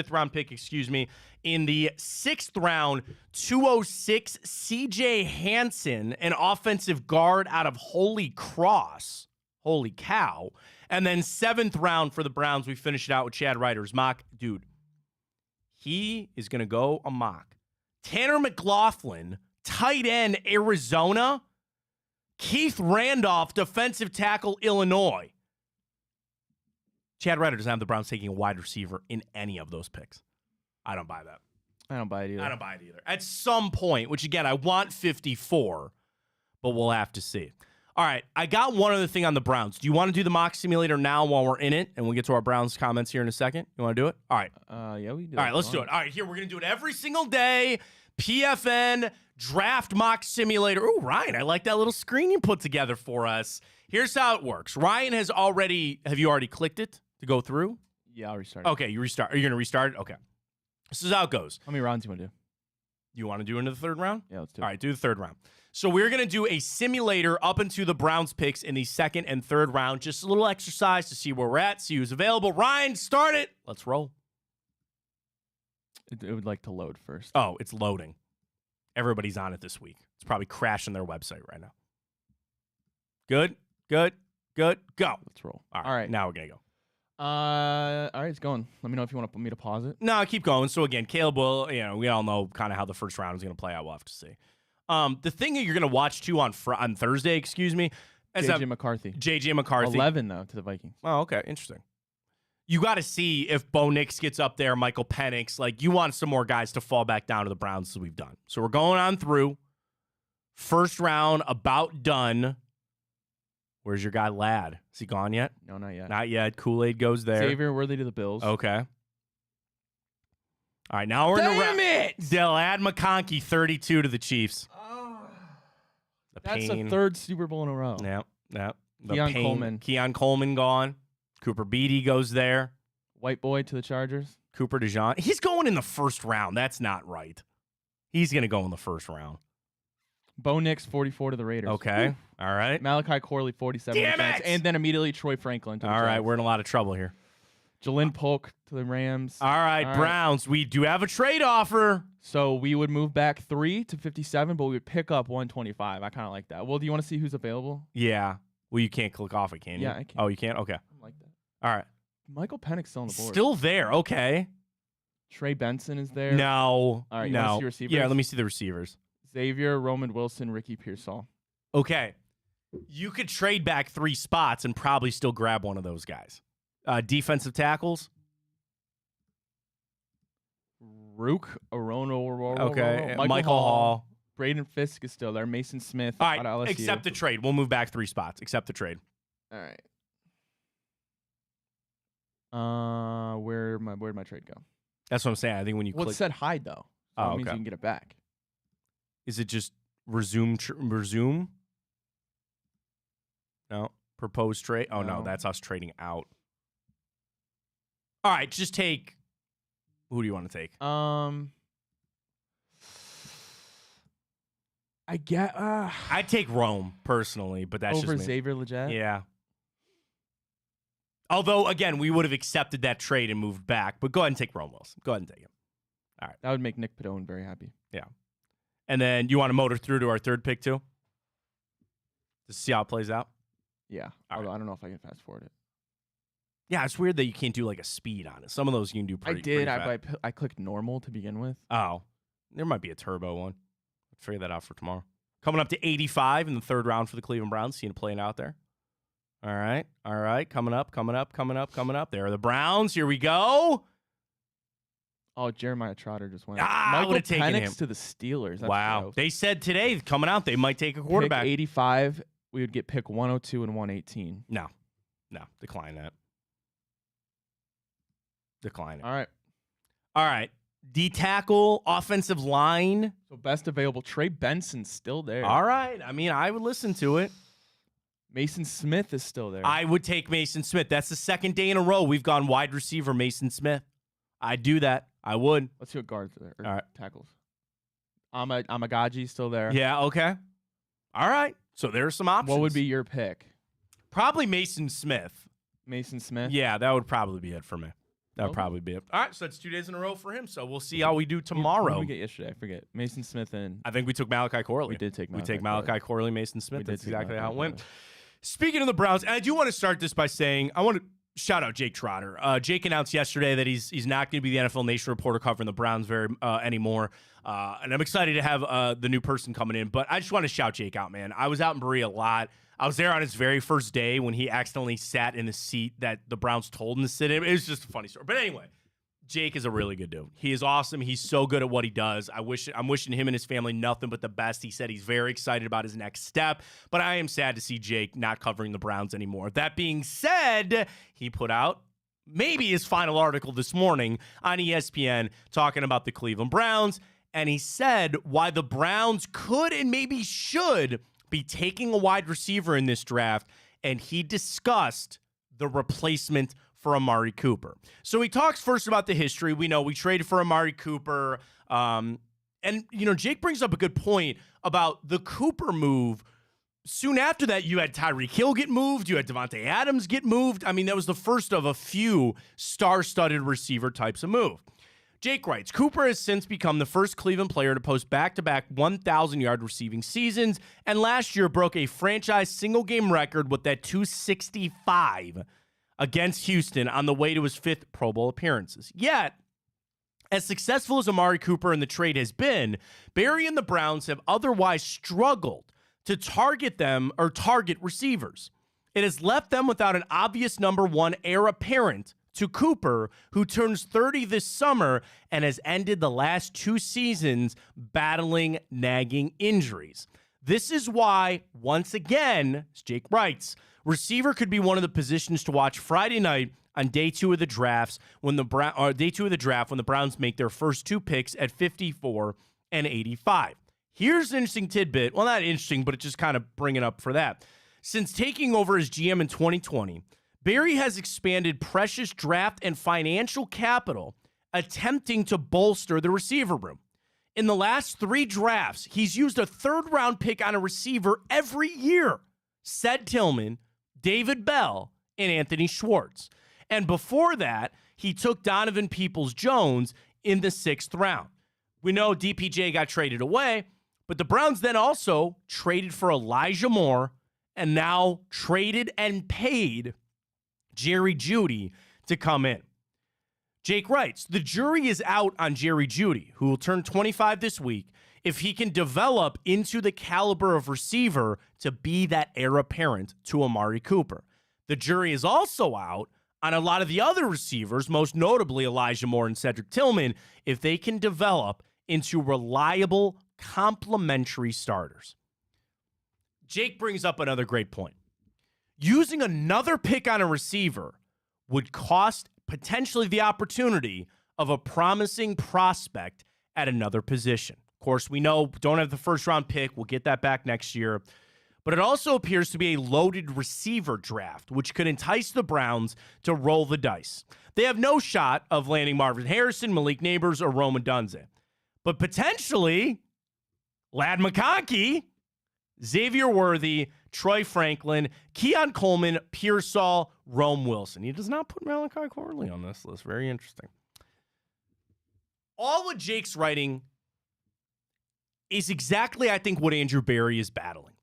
round pick, In the 6th round, 206, CJ Hansen, an offensive guard out of Holy Cross. Holy cow. And then 7th round for the Browns, we finish it out with Chad Ryder's mock. Dude, he is going to go a mock. Tanner McLaughlin, tight end, Arizona. Keith Randolph, defensive tackle, Illinois. Chad Ryder doesn't have the Browns taking a wide receiver in any of those picks. I don't buy that. I don't buy it either. I don't buy it either. At some point, which again, I want 54, but we'll have to see. All right, I got one other thing on the Browns. Do you want to do the mock simulator now while we're in it, and we'll get to our Browns comments here in a second? You want to do it? All right. Yeah, we can do it. All right, let's do it. All right, here, we're going to do it every single day. PFN Draft Mock Simulator. Ooh, Ryan, I like that little screen you put together for us. Here's how it works. Ryan have you already clicked it to go through? Yeah, I'll restart it. Okay, you restart. Are you going to restart it? Okay. This is how it goes. How many rounds do you want to do? You want to do into the third round? Yeah, let's do it. All right, do the third round. So we're going to do a simulator up into the Browns picks in the second and third round. Just a little exercise to see where we're at, see who's available. Ryan, start it. Let's roll. It would like to load first. Oh, it's loading. Everybody's on it this week. It's probably crashing their website right now. Good. Go. Let's roll. All right. Now we're going to go. All right, it's going. Let me know if you want me to pause it. No, keep going. So again, Caleb will, we all know kind of how the first round is going to play out. We'll have to see. The thing that you're going to watch too on Thursday, JJ McCarthy. JJ McCarthy. 11 though to the Vikings. Oh, okay, interesting. You got to see if Bo Nix gets up there, Michael Penix. Like, you want some more guys to fall back down to the Browns as we've done. So we're going on through. First round about done. Where's your guy, Ladd? Is he gone yet? No, not yet. Not yet. Kool-Aid goes there. Xavier Worthy to the Bills. Okay. All right, now we're in the Damn it! Lad McConkey, 32 to the Chiefs. That's the third Super Bowl in a row. Yep. Keon Coleman gone. Cooper Beatty goes there. White boy to the Chargers. Cooper DeJean. He's going in the first round. That's not right. He's going to go in the first round. Bo Nix, 44 to the Raiders. Okay. Oof. All right. Malachi Corley, 47 Damn defense. it! And then immediately Troy Franklin to the All right. Giants. We're in a lot of trouble here. Jalen Polk to the Rams. All right, Browns. We do have a trade offer. So we would move back 3 to 57, but we would pick up 125. I kind of like that. Well, do you want to see who's available? Yeah. Well, you can't click off it, can you? Yeah, I can. Oh, you can't? Okay. I like that. All right. Michael Penix still on the board. Still there. Okay. Trey Benson is there. No. All right, you no. want to see receivers? Yeah, let me see the receivers. Xavier, Roman Wilson, Ricky Pearsall. Okay. You could trade back 3 spots and probably still grab one of those guys. Defensive tackles. Rook, Arono, okay. Michael Hall. Braden Fisk is still there. Mason Smith. All right. Accept the trade. We'll move back 3 spots. Accept the trade. All right. Where'd my trade go? That's what I'm saying. I think when you Well, click, it said hide though. So that means you can get it back. Is it just resume? Resume? No. Proposed trade? Oh, no. That's us trading out. All right. Just take. Who do you want to take? I'd take Rome personally, but that's over just me. Xavier Legette. Yeah. Although, again, we would have accepted that trade and moved back. But go ahead and take Rome Wilson. Go ahead and take him. All right. That would make Nick Padone very happy. Yeah. And then you want to motor through to our third pick, too? To see how it plays out? Yeah. Although I don't know if I can fast forward it. Yeah, it's weird that you can't do like a speed on it. Some of those you can do pretty I did. fast. I clicked normal to begin with. Oh. There might be a turbo one. I'll figure that out for tomorrow. Coming up to 85 in the third round for the Cleveland Browns. Seeing it playing out there. All right. All right. Coming up. There are the Browns. Here we go. Oh, Jeremiah Trotter just went. I would have taken him to the Steelers. That's wow. gross. They said today, coming out, they might take a quarterback. Pick 85, we would get pick 102 and 118. No. Decline that. Decline it. All right. D tackle, offensive line. So best available. Trey Benson's still there. All right. I mean, I would listen to it. Mason Smith is still there. I would take Mason Smith. That's the second day in a row we've gone wide receiver Mason Smith. I'd do that. I would. Let's see what guards are there. All right. Tackles. Amagaji's still there. Yeah, okay. All right. So there's some options. What would be your pick? Probably Mason Smith. Mason Smith? Yeah, that would probably be it for me. That would probably be it. All right, so that's 2 days in a row for him. So we'll see how we do tomorrow. What did we get yesterday? I forget. Mason Smith and... I think we took Malachi Corley. We did take Malachi We take Malachi Corley, Mason Smith. That's exactly how it went. Corley. Speaking of the Browns, and I do want to start this by saying I want to shout out Jake Trotter. Jake announced yesterday that he's not going to be the NFL Nation reporter covering the Browns anymore. And I'm excited to have the new person coming in. But I just want to shout Jake out, man. I was out in Berea a lot. I was there on his very first day when he accidentally sat in the seat that the Browns told him to sit in. It was just a funny story. But anyway, Jake is a really good dude. He is awesome. He's so good at what he does. I'm wishing him and his family nothing but the best. He said he's very excited about his next step, but I am sad to see Jake not covering the Browns anymore. That being said, he put out maybe his final article this morning on ESPN talking about the Cleveland Browns, and he said why the Browns could and maybe should be taking a wide receiver in this draft, and he discussed the replacement for Amari Cooper. So he talks first about the history. We know we traded for Amari Cooper. And, Jake brings up a good point about the Cooper move. Soon after that, you had Tyreek Hill get moved. You had Devontae Adams get moved. I mean, that was the first of a few star-studded receiver types of move. Jake writes, Cooper has since become the first Cleveland player to post back-to-back 1,000-yard receiving seasons, and last year broke a franchise single-game record with that 265 against Houston on the way to his 5th Pro Bowl appearances. Yet, as successful as Amari Cooper in the trade has been, Barry and the Browns have otherwise struggled to target receivers. It has left them without an obvious number one heir apparent to Cooper, who turns 30 this summer and has ended the last 2 seasons battling nagging injuries. This is why, once again, as Jake writes, receiver could be one of the positions to watch Friday night on day 2 of the draft when the Browns make their first 2 picks at 54 and 85. Here's an interesting tidbit. Well, not interesting, but it just kind of bring it up for that. Since taking over as GM in 2020, Barry has expanded precious draft and financial capital, attempting to bolster the receiver room. In the last 3 drafts, he's used a 3rd-round pick on a receiver every year. Ced Tillman, David Bell, and Anthony Schwartz. And before that, he took Donovan Peoples-Jones in the 6th round. We know DPJ got traded away, but the Browns then also traded for Elijah Moore and now traded and paid Jerry Jeudy to come in. Jake writes, the jury is out on Jerry Jeudy, who will turn 25 this week, if he can develop into the caliber of receiver to be that heir apparent to Amari Cooper. The jury is also out on a lot of the other receivers, most notably Elijah Moore and Cedric Tillman, if they can develop into reliable complementary starters. Jake brings up another great point. Using another pick on a receiver would cost potentially the opportunity of a promising prospect at another position. Of course, we know don't have the first-round pick. We'll get that back next year. But it also appears to be a loaded receiver draft, which could entice the Browns to roll the dice. They have no shot of landing Marvin Harrison, Malik Neighbors, or Rome Odunze. But potentially, Ladd McConkey, Xavier Worthy, Troy Franklin, Keon Coleman, Pearsall, Rome Wilson. He does not put Malachi Corley on this list. Very interesting. All of Jake's writing is exactly, I think, what Andrew Berry is battling.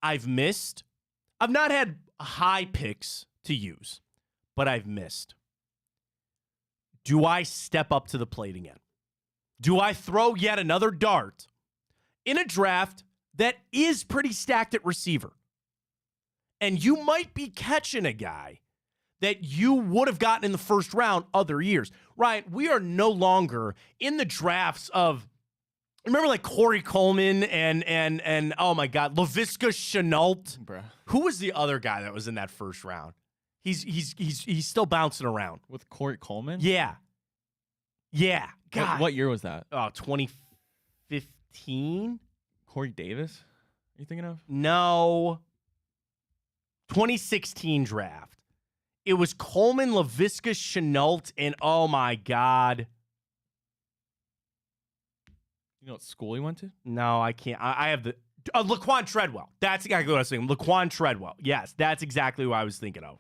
I've not had high picks to use, but I've missed. Do I step up to the plate again? Do I throw yet another dart in a draft that is pretty stacked at receiver? And you might be catching a guy that you would have gotten in the first round other years. Ryan, we are no longer in the drafts of, remember like Corey Coleman and oh my God, Laviska Shenault? Bruh. Who was the other guy that was in that first round? He's still bouncing around. With Corey Coleman? Yeah. Yeah. God. What year was that? Oh, 2015? Corey Davis? Are you thinking of? No. 2016 draft. It was Coleman, Laviska Shenault, and oh my God. You know what school he went to? No, I can't. I have the Laquan Treadwell. That's exactly what I was thinking. Laquan Treadwell. Yes, that's exactly what I was thinking of.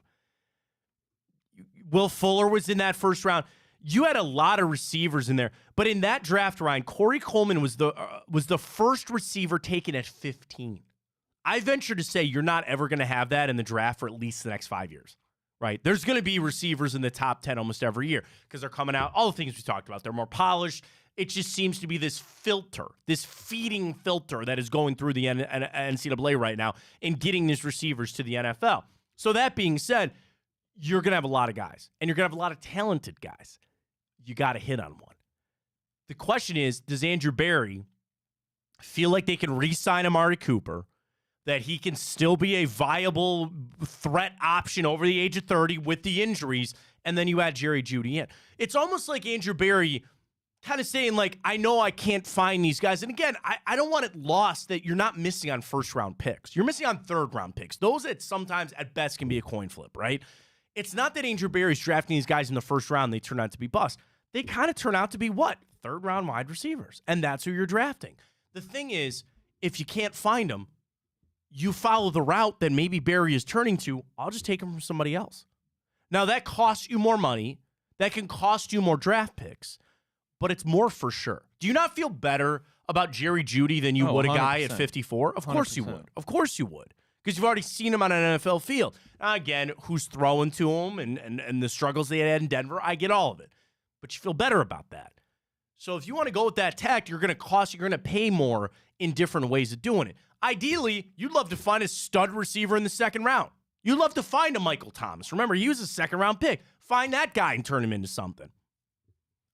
Will Fuller was in that first round. You had a lot of receivers in there, but in that draft, Ryan, Corey Coleman was the first receiver taken at 15. I venture to say you're not ever going to have that in the draft for at least the next 5 years, right? There's going to be receivers in the top 10 almost every year because they're coming out. All the things we talked about, they're more polished. It just seems to be this filter, this feeding filter that is going through the NCAA right now and getting these receivers to the NFL. So that being said, you're going to have a lot of guys, and you're going to have a lot of talented guys. You got to hit on one. The question is, does Andrew Berry feel like they can re-sign Amari Cooper, that he can still be a viable threat option over the age of 30 with the injuries, and then you add Jerry Jeudy in? It's almost like Andrew Berry kind of saying, like, I know I can't find these guys. And again, I don't want it lost that you're not missing on first-round picks. You're missing on third-round picks. Those that sometimes at best can be a coin flip, right? It's not that Andrew Berry's drafting these guys in the first round, they turn out to be busts. They kind of turn out to be what? Third-round wide receivers. And that's who you're drafting. The thing is, if you can't find them, you follow the route that maybe Berry is turning to. I'll just take them from somebody else. Now, that costs you more money. That can cost you more draft picks. But it's more for sure. Do you not feel better about Jerry Jeudy than you would a guy at 54? Of course you would. Of course you would. Because you've already seen him on an NFL field. Now, again, who's throwing to him and the struggles they had in Denver, I get all of it. But you feel better about that. So if you want to go with that tact, you're going to pay more in different ways of doing it. Ideally, you'd love to find a stud receiver in the second round. You'd love to find a Michael Thomas. Remember, he was a second-round pick. Find that guy and turn him into something.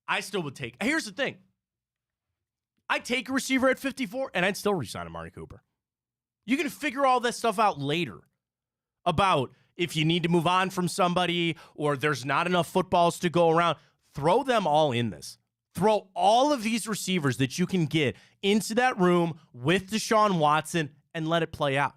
I still would take. Here's the thing. I'd take a receiver at 54, and I'd still re-sign Amari Cooper. You can figure all that stuff out later about if you need to move on from somebody or there's not enough footballs to go around. Throw them all in this. Throw all of these receivers that you can get into that room with Deshaun Watson and let it play out.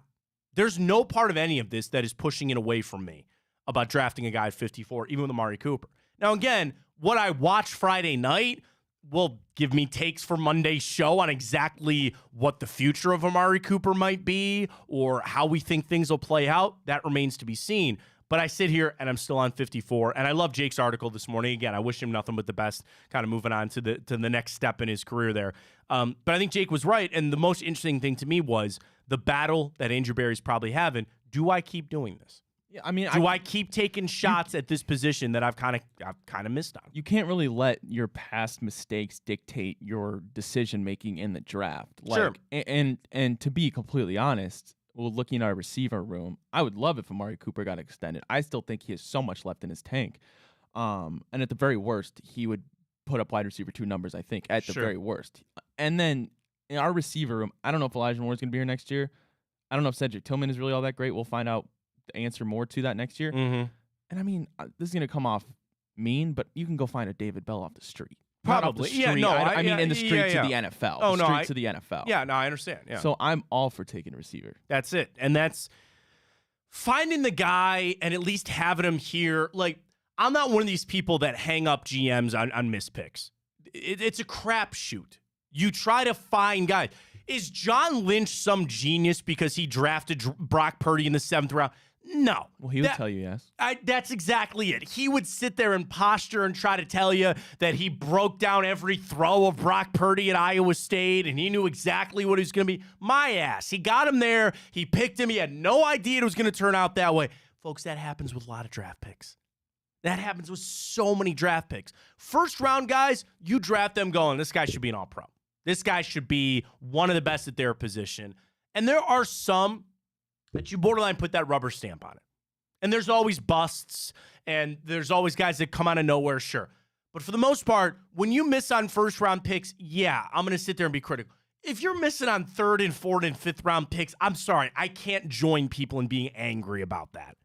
There's no part of any of this that is pushing it away from me about drafting a guy at 54, even with Amari Cooper. Now, again, what I watch Friday night will give me takes for Monday's show on exactly what the future of Amari Cooper might be or how we think things will play out. That remains to be seen. But I sit here and I'm still on 54. And I love Jake's article this morning. Again, I wish him nothing but the best, kind of moving on to the next step in his career there. But I think Jake was right. And the most interesting thing to me was the battle that Andrew Berry's probably having. Do I keep doing this? Yeah, I mean, do I keep taking shots at this position that I've kind of missed on? You can't really let your past mistakes dictate your decision making in the draft. Sure. And to be completely honest, looking at our receiver room, I would love if Amari Cooper got extended. I still think he has so much left in his tank. And at the very worst, he would put up wide receiver 2 numbers, I think, at the very worst. And then in our receiver room, I don't know if Elijah Moore is going to be here next year. I don't know if Cedric Tillman is really all that great. We'll find out the answer more to that next year. Mm-hmm. And I mean, this is going to come off mean, but you can go find a David Bell off the street. Not off the Probably. street. Yeah, no, I mean in the street yeah. to the NFL. Oh, the no, street to the NFL. Yeah, no, I understand. Yeah. So I'm all for taking receiver. That's it. And that's finding the guy and at least having him here. Like, I'm not one of these people that hang up GMs on missed picks. It's a crapshoot. You try to find guys. Is John Lynch some genius because he drafted Brock Purdy in the 7th round? No. Well, he would tell you yes. That's exactly it. He would sit there and posture and try to tell you that he broke down every throw of Brock Purdy at Iowa State and he knew exactly what he was going to be. My ass. He got him there. He picked him. He had no idea it was going to turn out that way. Folks, that happens with a lot of draft picks. That happens with so many draft picks. First round guys, you draft them going, this guy should be an all-pro. This guy should be one of the best at their position. And there are some that you borderline put that rubber stamp on it. And there's always busts, and there's always guys that come out of nowhere, sure. But for the most part, when you miss on first-round picks, yeah, I'm going to sit there and be critical. If you're missing on 3rd and 4th and 5th-round picks, I'm sorry. I can't join people in being angry about that.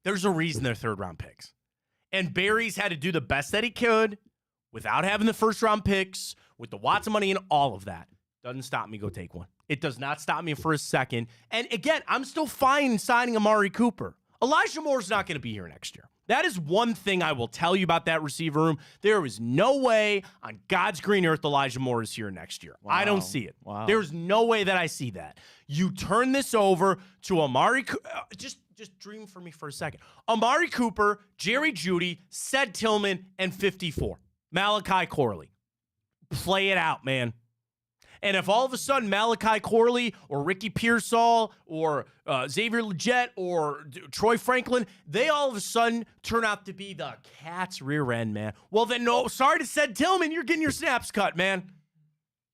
There's a reason they're 3rd-round picks. And Barry's had to do the best that he could without having the first-round picks, with the Watson money and all of that. Doesn't stop me, go take one. It does not stop me for a second. And again, I'm still fine signing Amari Cooper. Elijah Moore's not going to be here next year. That is one thing I will tell you about that receiver room. There is no way on God's green earth Elijah Moore is here next year. Wow. I don't see it. Wow. There's no way that I see that. You turn this over to Amari just dream for me for a second. Amari Cooper, Jerry Jeudy, Ced Tillman, and 54. Malachi Corley. Play it out, man. And if all of a sudden Malachi Corley or Ricky Pearsall or Xavier Legette or Troy Franklin, they all of a sudden turn out to be the cat's rear end, man. Well, then, no, sorry to Ced Tillman, you're getting your snaps cut, man.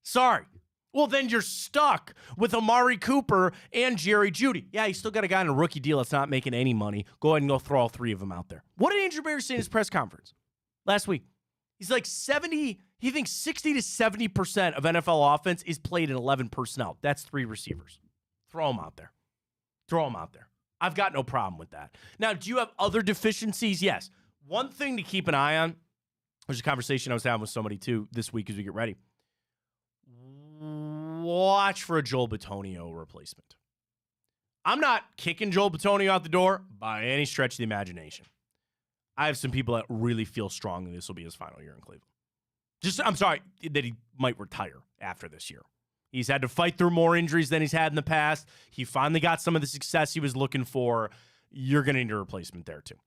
Sorry. Well, then you're stuck with Amari Cooper and Jerry Jeudy. Yeah, you still got a guy in a rookie deal that's not making any money. Go ahead and go throw all 3 of them out there. What did Andrew Barry say in his press conference last week? He's like 70, he thinks 60 to 70% of NFL offense is played in 11 personnel. That's 3 receivers. Throw them out there. Throw them out there. I've got no problem with that. Now, do you have other deficiencies? Yes. One thing to keep an eye on, there's a conversation I was having with somebody too this week as we get ready. Watch for a Joel Bitonio replacement. I'm not kicking Joel Bitonio out the door by any stretch of the imagination. I have some people that really feel strongly this will be his final year in Cleveland. I'm sorry that he might retire after this year. He's had to fight through more injuries than he's had in the past. He finally got some of the success he was looking for. You're going to need a replacement there too.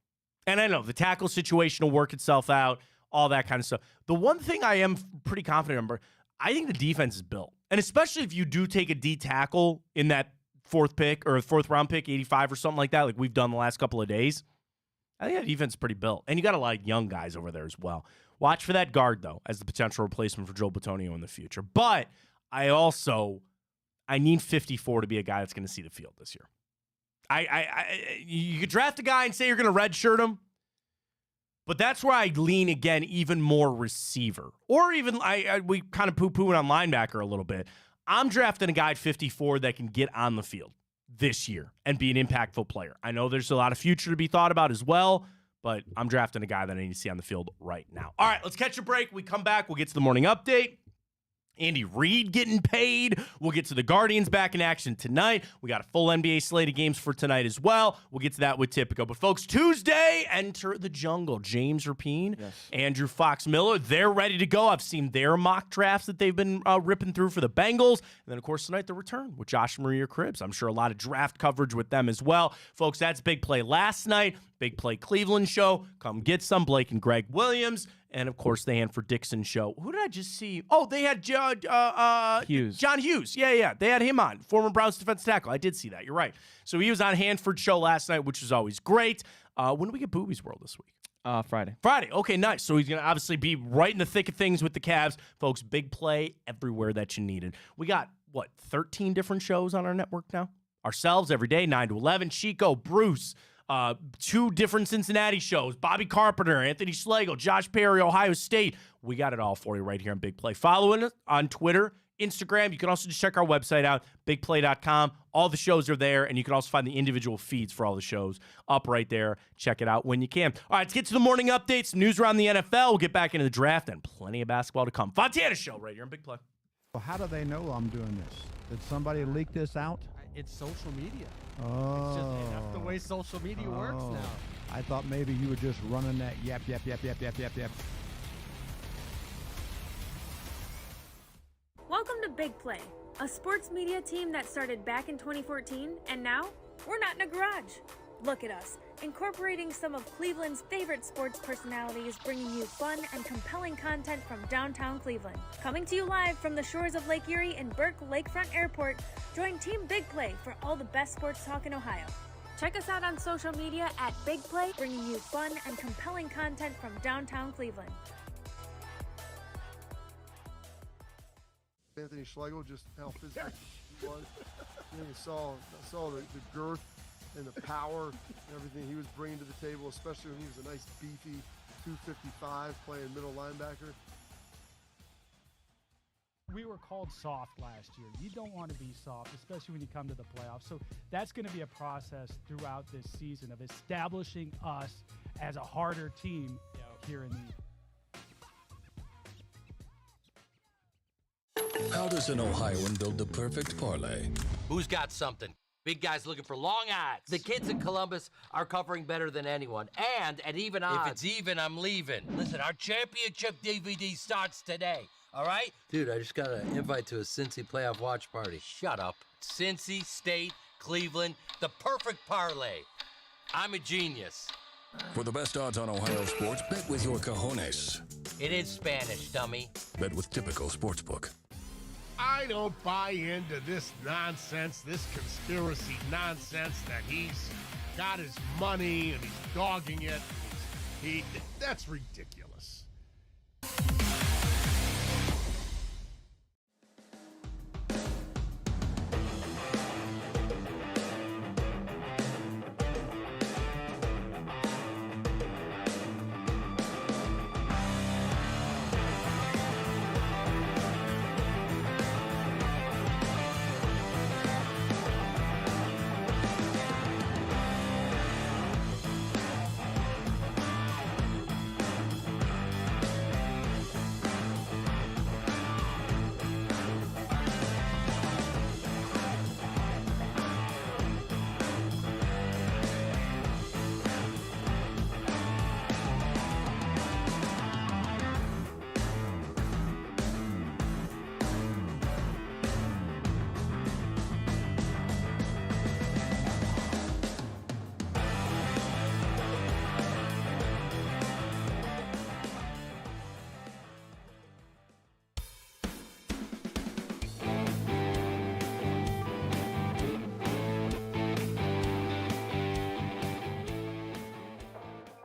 And I know the tackle situation will work itself out, all that kind of stuff. The one thing I am pretty confident in, I think the defense is built. And especially if you do take a D tackle in that 4th pick or 4th round pick, 85 or something like that, like we've done the last couple of days, I think that defense is pretty built. And you got a lot of young guys over there as well. Watch for that guard, though, as the potential replacement for Joel Bitonio in the future. But I need 54 to be a guy that's going to see the field this year. You could draft a guy and say you're going to redshirt him, but that's where I lean, again, even more receiver. Or even, we kind of poo-pooing on linebacker a little bit. I'm drafting a guy at 54 that can get on the field this year and be an impactful player. I know there's a lot of future to be thought about as well, but I'm drafting a guy that I need to see on the field right now. All right, let's catch a break. We come back. We'll get to the morning update. Andy Reid getting paid. We'll get to the Guardians back in action tonight. We got a full NBA slate of games for tonight as well. We'll get to that with Tipico. But, folks, Tuesday, enter the jungle. James Rapien, yes. Andrew Fox Miller, they're ready to go. I've seen their mock drafts that they've been ripping through for the Bengals. And then, of course, tonight, the return with Josh Maria Cribbs. I'm sure a lot of draft coverage with them as well. Folks, that's Big Play last night. Big Play Cleveland show. Come get some. Blake and Greg Williams. And, of course, the Hanford Dixon show. Who did I just see? Oh, they had Hughes. John Hughes. Yeah. They had him on. Former Browns defensive tackle. I did see that. You're right. So he was on Hanford show last night, which was always great. When do we get Boobies World this week? Friday. Friday. Okay, nice. So he's going to obviously be right in the thick of things with the Cavs. Folks, Big Play everywhere that you need it. We got, 13 different shows on our network now? Ourselves every day, 9 to 11. Chico, Bruce, 2 different Cincinnati shows. Bobby Carpenter, Anthony Schlegel, Josh Perry, Ohio State. We got it all for you right here on Big Play. Following us on Twitter, Instagram. You can also just check our website out, bigplay.com. All the shows are there, and you can also find the individual feeds for all the shows up right there. Check it out when you can. All right, let's get to the morning updates, news around the NFL. We'll get back into the draft and plenty of basketball to come. Fontana Show right here in Big Play. Well, how do they know I'm doing this? Did somebody leak this out? It's social media. Oh. It's just that's the way social media works now. I thought maybe you were just running that yap. Welcome to Big Play, a sports media team that started back in 2014, and now we're not in a garage. Look at us, incorporating some of Cleveland's favorite sports personalities, bringing you fun and compelling content from downtown Cleveland. Coming to you live from the shores of Lake Erie and Burke Lakefront Airport, join Team Big Play for all the best sports talk in Ohio. Check us out on social media at Big Play, bringing you fun and compelling content from downtown Cleveland. Anthony Schlegel, just how physical he was. You saw the girth and the power and everything he was bringing to the table, especially when he was a nice beefy 255 playing middle linebacker. We were called soft last year. You don't want to be soft, especially when you come to the playoffs. So that's going to be a process throughout this season of establishing us as a harder team here in the How does an Ohioan build the perfect parlay? Who's got something? Big guys looking for long odds. The kids in Columbus are covering better than anyone, and at even odds. If it's even, I'm leaving. Listen, our championship DVD starts today, all right? Dude, I just got an invite to a Cincy playoff watch party. Shut up. Cincy, State, Cleveland, the perfect parlay. I'm a genius. For the best odds on Ohio sports, bet with your cojones. It is Spanish, dummy. Bet with Typical Sportsbook. I don't buy into this nonsense, this conspiracy nonsense that he's got his money and he's dogging it. That's ridiculous.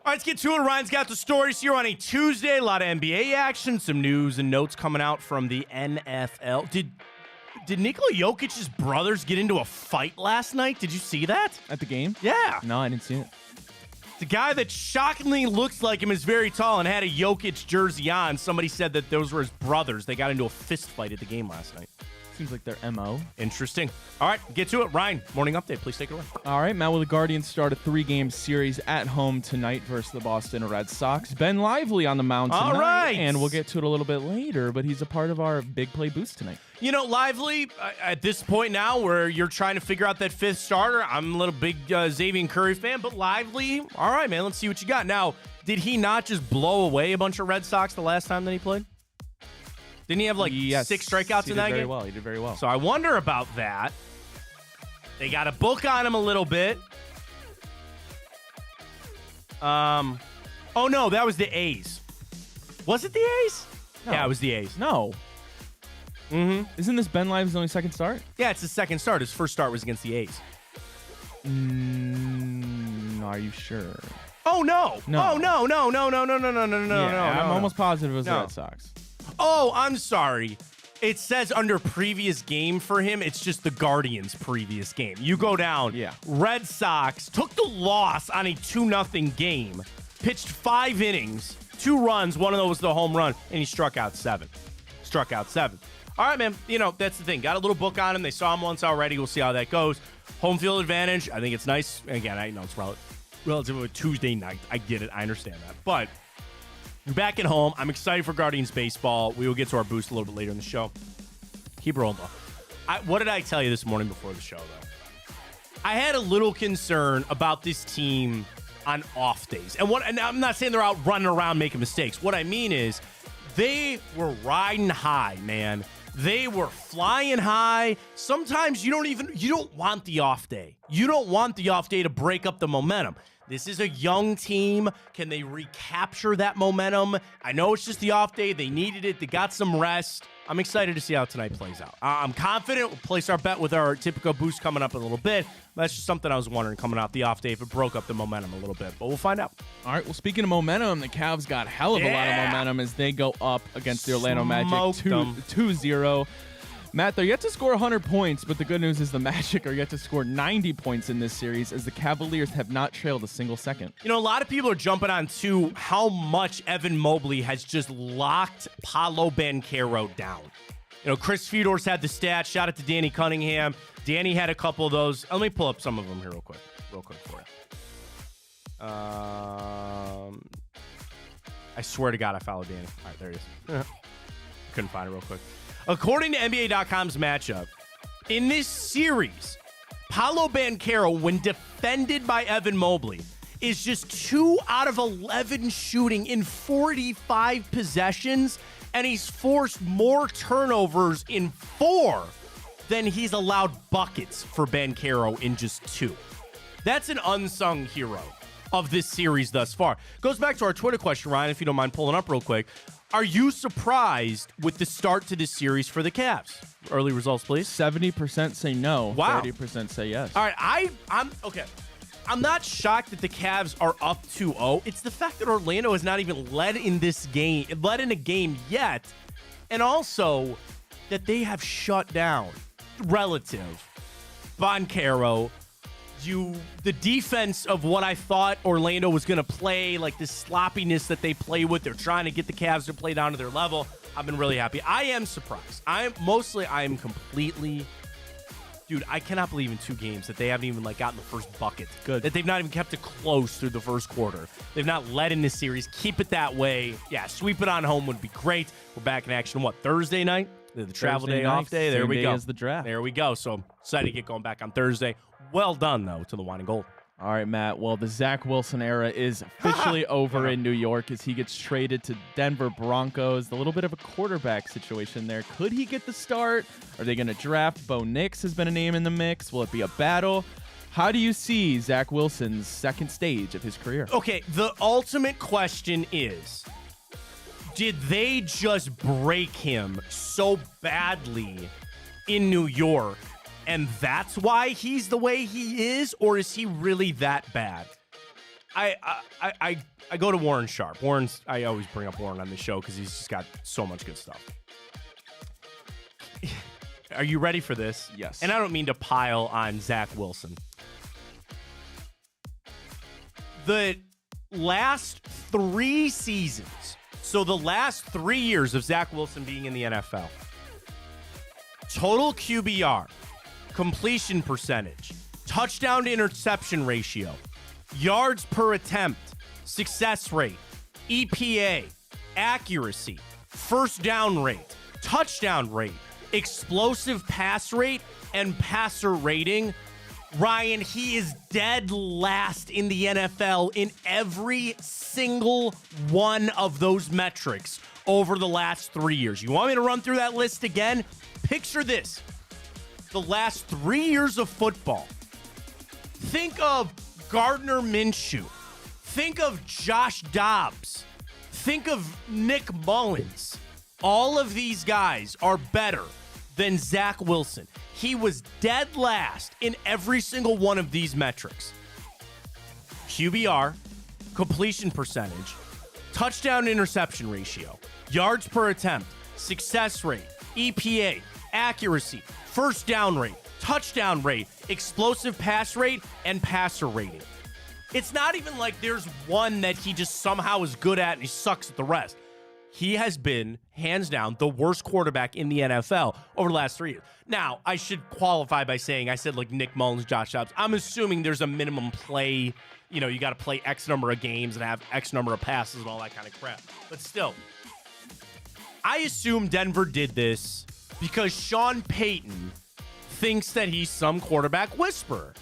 All right, let's get to it. Ryan's got the stories here on a Tuesday. A lot of NBA action, some news and notes coming out from the NFL. Did Nikola Jokic's brothers get into a fight last night? Did you see that? At the game? Yeah. No, I didn't see it. The guy that shockingly looks like him is very tall and had a Jokic jersey on. Somebody said that those were his brothers. They got into a fist fight at the game last night. Seems like their MO. Interesting. All right, get to it. Ryan, morning update. Please take it away. All right, Matt, will the Guardians start a 3-game series at home tonight versus the Boston Red Sox? Ben Lively on the mound tonight. All right. And we'll get to it a little bit later, but he's a part of our big play boost tonight. You know, Lively, at this point now where you're trying to figure out that fifth starter, I'm a little big Xavier Curry fan, but Lively, all right, man, let's see what you got. Now, did he not just blow away a bunch of Red Sox the last time that he played? Didn't he have like 6 strikeouts in that game? He did very well. So I wonder about that. They got a book on him a little bit. Oh, no, that was the A's. Was it the A's? No. Yeah, it was the A's. No. Mm-hmm. Isn't this Ben Lively's only second start? Yeah, it's his second start. His first start was against the A's. Are you sure? Oh, no. No. Oh, no. I'm almost positive it was the Red Sox. Oh, I'm sorry. It says under previous game for him, it's just the Guardians' previous game. You go down. Yeah. Red Sox took the loss on a 2-0 game, pitched 5 innings, 2 runs, one of those was the home run, and he struck out 7. All right, man. That's the thing. Got a little book on him. They saw him once already. We'll see how that goes. Home field advantage. I think it's nice. Again, I know it's relatively Tuesday night. I get it. I understand that. But you're back at home. I'm excited for Guardians baseball. We will get to our boost a little bit later in the show. Keep rolling, though. What did I tell you this morning before the show, though? I had a little concern about this team on off days. And I'm not saying they're out running around making mistakes. What I mean is they were riding high, man. They were flying high. Sometimes you don't want the off day. You don't want the off day to break up the momentum. This is a young team. Can they recapture that momentum? I know it's just the off day. They needed it. They got some rest. I'm excited to see how tonight plays out. I'm confident we'll place our bet with our typical boost coming up in a little bit. That's just something I was wondering coming out the off day if it broke up the momentum a little bit. But we'll find out. All right, well, speaking of momentum, the Cavs got hell of a lot of momentum as they go up against the Orlando Magic 2-0. Matt, they're yet to score 100 points, but the good news is the Magic are yet to score 90 points in this series as the Cavaliers have not trailed a single second. A lot of people are jumping on, too, how much Evan Mobley has just locked Paolo Banchero down. Chris Fedor's had the stats. Shout out to Danny Cunningham. Danny had a couple of those. Let me pull up some of them here real quick for you. I swear to God I followed Danny. All right, there he is. Couldn't find it real quick. According to NBA.com's matchup, in this series, Paolo Banchero, when defended by Evan Mobley, is just 2 out of 11 shooting in 45 possessions, and he's forced more turnovers in 4 than he's allowed buckets for Banchero in just 2. That's an unsung hero of this series thus far. Goes back to our Twitter question, Ryan, if you don't mind pulling up real quick. Are you surprised with the start to this series for the Cavs? Early results, please. 70% say no. Wow. 30% say yes. All right, I'm okay. I'm not shocked that the Cavs are up 2-0. It's the fact that Orlando has not even led in a game yet, and also that they have shut down relative Banchero. The defense of what I thought Orlando was going to play, like the sloppiness that they play with, they're trying to get the Cavs to play down to their level. I've been really happy. I am surprised. I am completely, dude, I cannot believe in 2 games that they haven't even gotten the first bucket. Good. That they've not even kept it close through the first quarter. They've not led in this series. Keep it that way. Yeah, sweep it on home would be great. We're back in action, Thursday night? The travel day, off day. There we go. As the draft. There we go. So excited to get going back on Thursday. Well done, though, to the Wine and Gold. All right, Matt. Well, the Zach Wilson era is officially over in New York as he gets traded to Denver Broncos. A little bit of a quarterback situation there. Could he get the start? Are they going to draft? Bo Nix has been a name in the mix. Will it be a battle? How do you see Zach Wilson's second stage of his career? Okay, the ultimate question is, did they just break him so badly in New York, and that's why he's the way he is, or is he really that bad? I go to Warren Sharp. I always bring up Warren on the show because he's just got so much good stuff. Are you ready for this? Yes. And I don't mean to pile on Zach Wilson. The last 3 seasons, so the last 3 years of Zach Wilson being in the NFL, total QBR, completion percentage, touchdown to interception ratio, yards per attempt, success rate, EPA, accuracy, first down rate, touchdown rate, explosive pass rate, and passer rating. Ryan, he is dead last in the NFL in every single one of those metrics over the last 3 years. You want me to run through that list again? Picture this. The last 3 years of football. Think of Gardner Minshew. Think of Josh Dobbs. Think of Nick Mullins. All of these guys are better than Zach Wilson. He was dead last in every single one of these metrics. QBR, completion percentage, touchdown interception ratio, yards per attempt, success rate, EPA, accuracy, first down rate, touchdown rate, explosive pass rate, and passer rating. It's not even like there's one that he just somehow is good at and he sucks at the rest. he has been, hands down, the worst quarterback in the NFL over the last 3 years. Now, I should qualify by saying I said like Nick Mullins, Josh Dobbs. I'm assuming there's a minimum play. You know, you got to play X number of games and have X number of passes and all that kind of crap. But still, I assume Denver did this because Sean Payton thinks that he's some quarterback whisperer.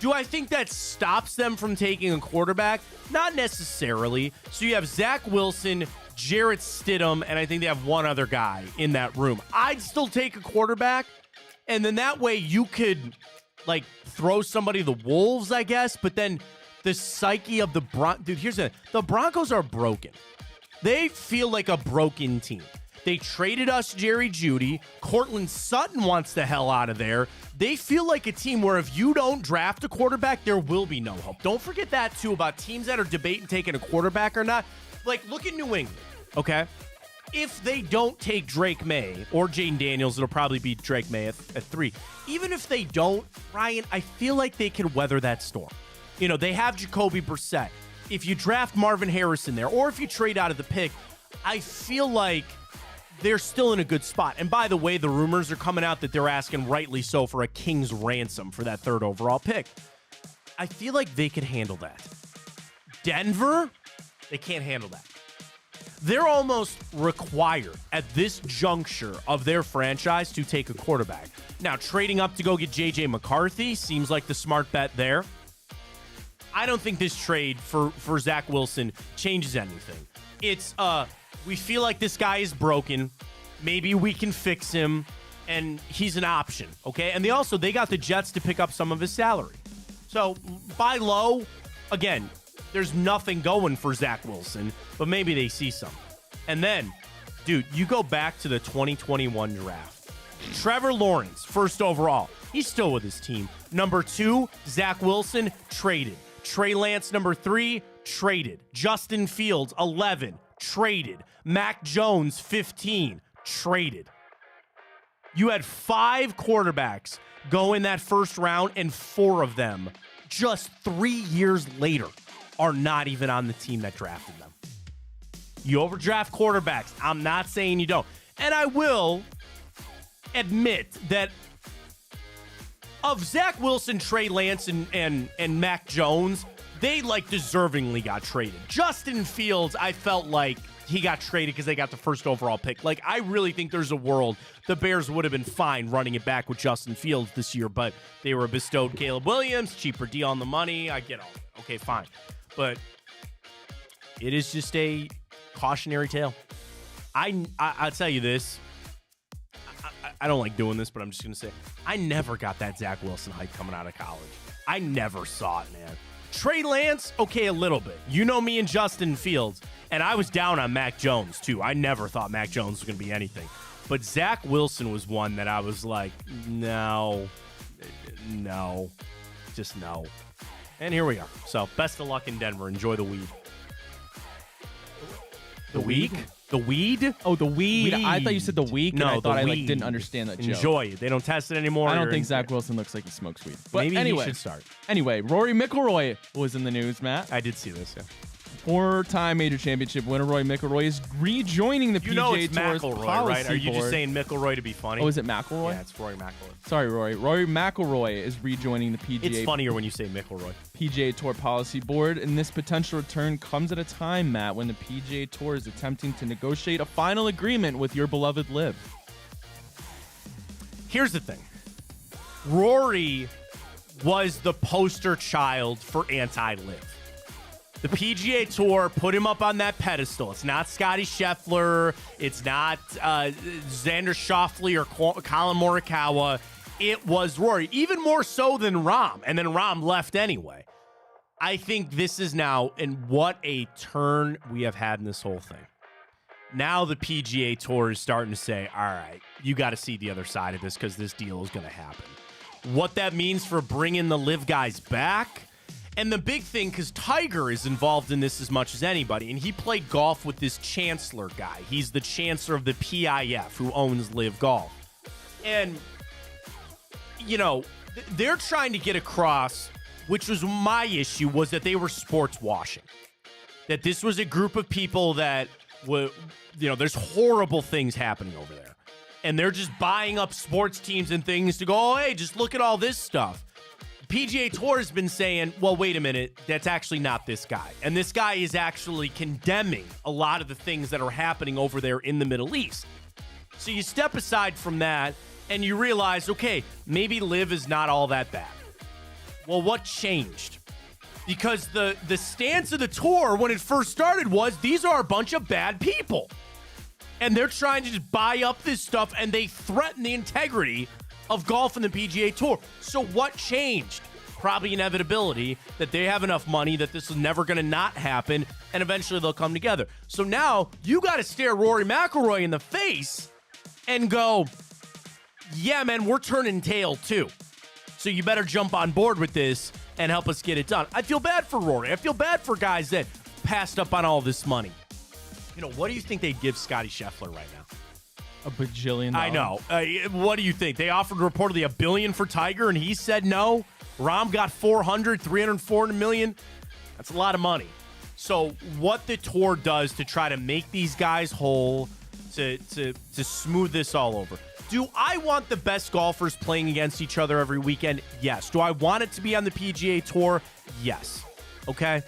Do I think that stops them from taking a quarterback? Not necessarily. So you have Zach Wilson, Jarrett Stidham, and I think they have one other guy in that room. I'd still take a quarterback, and then that way you could, like, throw somebody to the wolves, I guess, but then the psyche of the Broncos... Dude, here's the Broncos are broken. They feel like a broken team. They traded us Jerry Jeudy. Cortland Sutton wants the hell out of there. They feel like a team where if you don't draft a quarterback, there will be no hope. Don't forget that, too, about teams that are debating taking a quarterback or not. Like, look at New England, okay? If they don't take Drake May or Jaden Daniels, it'll probably be Drake May at 3. Even if they don't, Ryan, I feel like they can weather that storm. You know, they have Jacoby Brissett. If you draft Marvin Harrison there, or if you trade out of the pick, I feel like they're still in a good spot. And by the way, the rumors are coming out that they're asking, rightly so, for a king's ransom for that 3rd overall pick. I feel like they could handle that. Denver, they can't handle that. They're almost required at this juncture of their franchise to take a quarterback. Now, trading up to go get J.J. McCarthy seems like the smart bet there. I don't think this trade for Zach Wilson changes anything. It's, we feel like this guy is broken. Maybe we can fix him, and he's an option, okay? And they got the Jets to pick up some of his salary. So, buy low. Again, there's nothing going for Zach Wilson, but maybe they see some. And then, dude, you go back to the 2021 draft. Trevor Lawrence, 1st overall. He's still with his team. Number 2, Zach Wilson, traded. Trey Lance, number 3, traded. Justin Fields, 11, traded. Mac Jones, 15, traded. You had 5 quarterbacks go in that first round, and 4 of them, just 3 years later, are not even on the team that drafted them. You overdraft quarterbacks. I'm not saying you don't. And I will admit that of Zach Wilson, Trey Lance, and Mac Jones, they, like, deservingly got traded. Justin Fields, I felt like he got traded because they got the 1st overall pick. Like, I really think there's a world the Bears would have been fine running it back with Justin Fields this year, but they were bestowed Caleb Williams, cheaper deal on the money. I get all that. Okay, fine. But it is just a cautionary tale. I'll tell you this. I don't like doing this, but I'm just going to say, I never got that Zach Wilson hype coming out of college. I never saw it, man. Trey Lance, okay, a little bit. You know me and Justin Fields, and I was down on Mac Jones, too. I never thought Mac Jones was going to be anything. But Zach Wilson was one that I was like, no, just no. And here we are. So, best of luck in Denver. Enjoy the weed. The week? The weed? Oh, the weed. I thought you said the week, no, and I thought I weed. didn't understand that joke. Enjoy it. They don't test it anymore. I don't think Zach Wilson looks like he smokes weed. But maybe anyway, he should start. Anyway, Rory McIlroy was in the news, Matt. I did see this, yeah. 4-time major championship winner Rory McIlroy is rejoining the PGA it's Tour's McIlroy, policy right? Are you board. just saying McIlroy to be funny? Oh, is it McIlroy? Yeah, it's Rory McIlroy. Sorry, Rory. Rory McIlroy is rejoining the PGA. It's funnier when you say McIlroy. PGA Tour policy board, and this potential return comes at a time, Matt, when the PGA Tour is attempting to negotiate a final agreement with your beloved LIV. Here's the thing. Rory was the poster child for anti-LIV. The PGA Tour put him up on that pedestal. It's not Scotty Scheffler. It's not Xander Schauffele or Colin Morikawa. It was Rory, even more so than Rahm. And then Rahm left anyway. I think this is now, and what a turn we have had in this whole thing. Now the PGA Tour is starting to say, all right, you got to see the other side of this because this deal is going to happen. What that means for bringing the LIV guys back. And the big thing, because Tiger is involved in this as much as anybody, and he played golf with this Chancellor guy. He's the chancellor of the PIF who owns LIV Golf. And, you know, they're trying to get across, which was my issue, was that they were sports washing. That this was a group of people that there's horrible things happening over there. And they're just buying up sports teams and things to go, oh, hey, just look at all this stuff. PGA Tour has been saying, well, wait a minute, that's actually not this guy. And this guy is actually condemning a lot of the things that are happening over there in the Middle East. So you step aside from that and you realize, okay, maybe LIV is not all that bad. Well, what changed? Because the stance of the tour when it first started was these are a bunch of bad people. And they're trying to just buy up this stuff and they threaten the integrity of golf and the PGA Tour. So what changed? Probably inevitability that they have enough money that this is never going to not happen and eventually they'll come together. So now you got to stare Rory McIlroy in the face and go, yeah, man, we're turning tail too. So you better jump on board with this and help us get it done. I feel bad for Rory. I feel bad for guys that passed up on all this money. What do you think they'd give Scotty Scheffler right now? A bajillion dollars. I know. What do you think? They offered reportedly $1 billion for Tiger, and he said no. Rahm got 340 million. That's a lot of money. So what the tour does to try to make these guys whole, to smooth this all over. Do I want the best golfers playing against each other every weekend? Yes. Do I want it to be on the PGA Tour? Yes. Okay?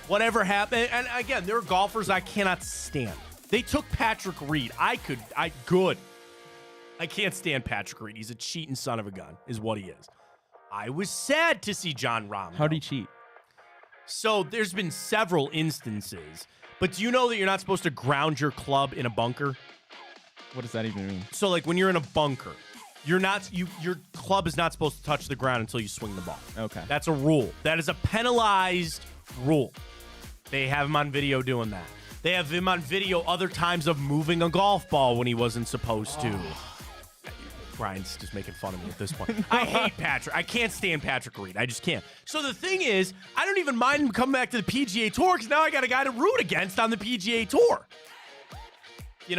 Whatever happened, and again, there are golfers I cannot stand. They took Patrick Reed. I can't stand Patrick Reed. He's a cheating son of a gun, is what he is. I was sad to see Jon Rahm. How'd he cheat? So there's been several instances, but do you know that you're not supposed to ground your club in a bunker? What does that even mean? So like when you're in a bunker, your club is not supposed to touch the ground until you swing the ball. Okay. That's a rule. That is a penalized rule. They have him on video doing that. They have him on video other times of moving a golf ball when he wasn't supposed to. Brian's just making fun of me at this point. I hate Patrick. I can't stand Patrick Reed. I just can't. So the thing is, I don't even mind him coming back to the PGA Tour because now I got a guy to root against on the PGA Tour.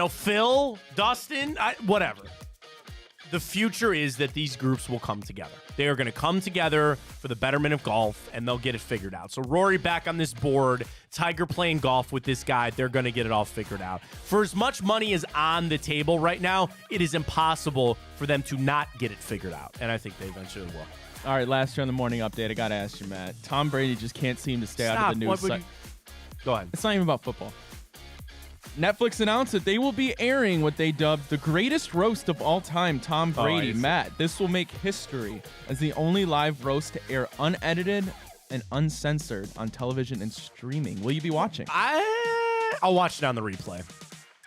Phil, Dustin, whatever. The future is that these groups will come together. They are going to come together for the betterment of golf, and they'll get it figured out. So Rory back on this board, Tiger playing golf with this guy, they're going to get it all figured out. For as much money as on the table right now, it is impossible for them to not get it figured out, and I think they eventually will. All right, last year on the morning update, I got to ask you, Matt. Tom Brady just can't seem to stay out of the news. Go ahead. It's not even about football. Netflix announced that they will be airing what they dubbed the greatest roast of all time, Tom Brady. Matt, this will make history as the only live roast to air unedited and uncensored on television and streaming. Will you be watching? I'll watch it on the replay.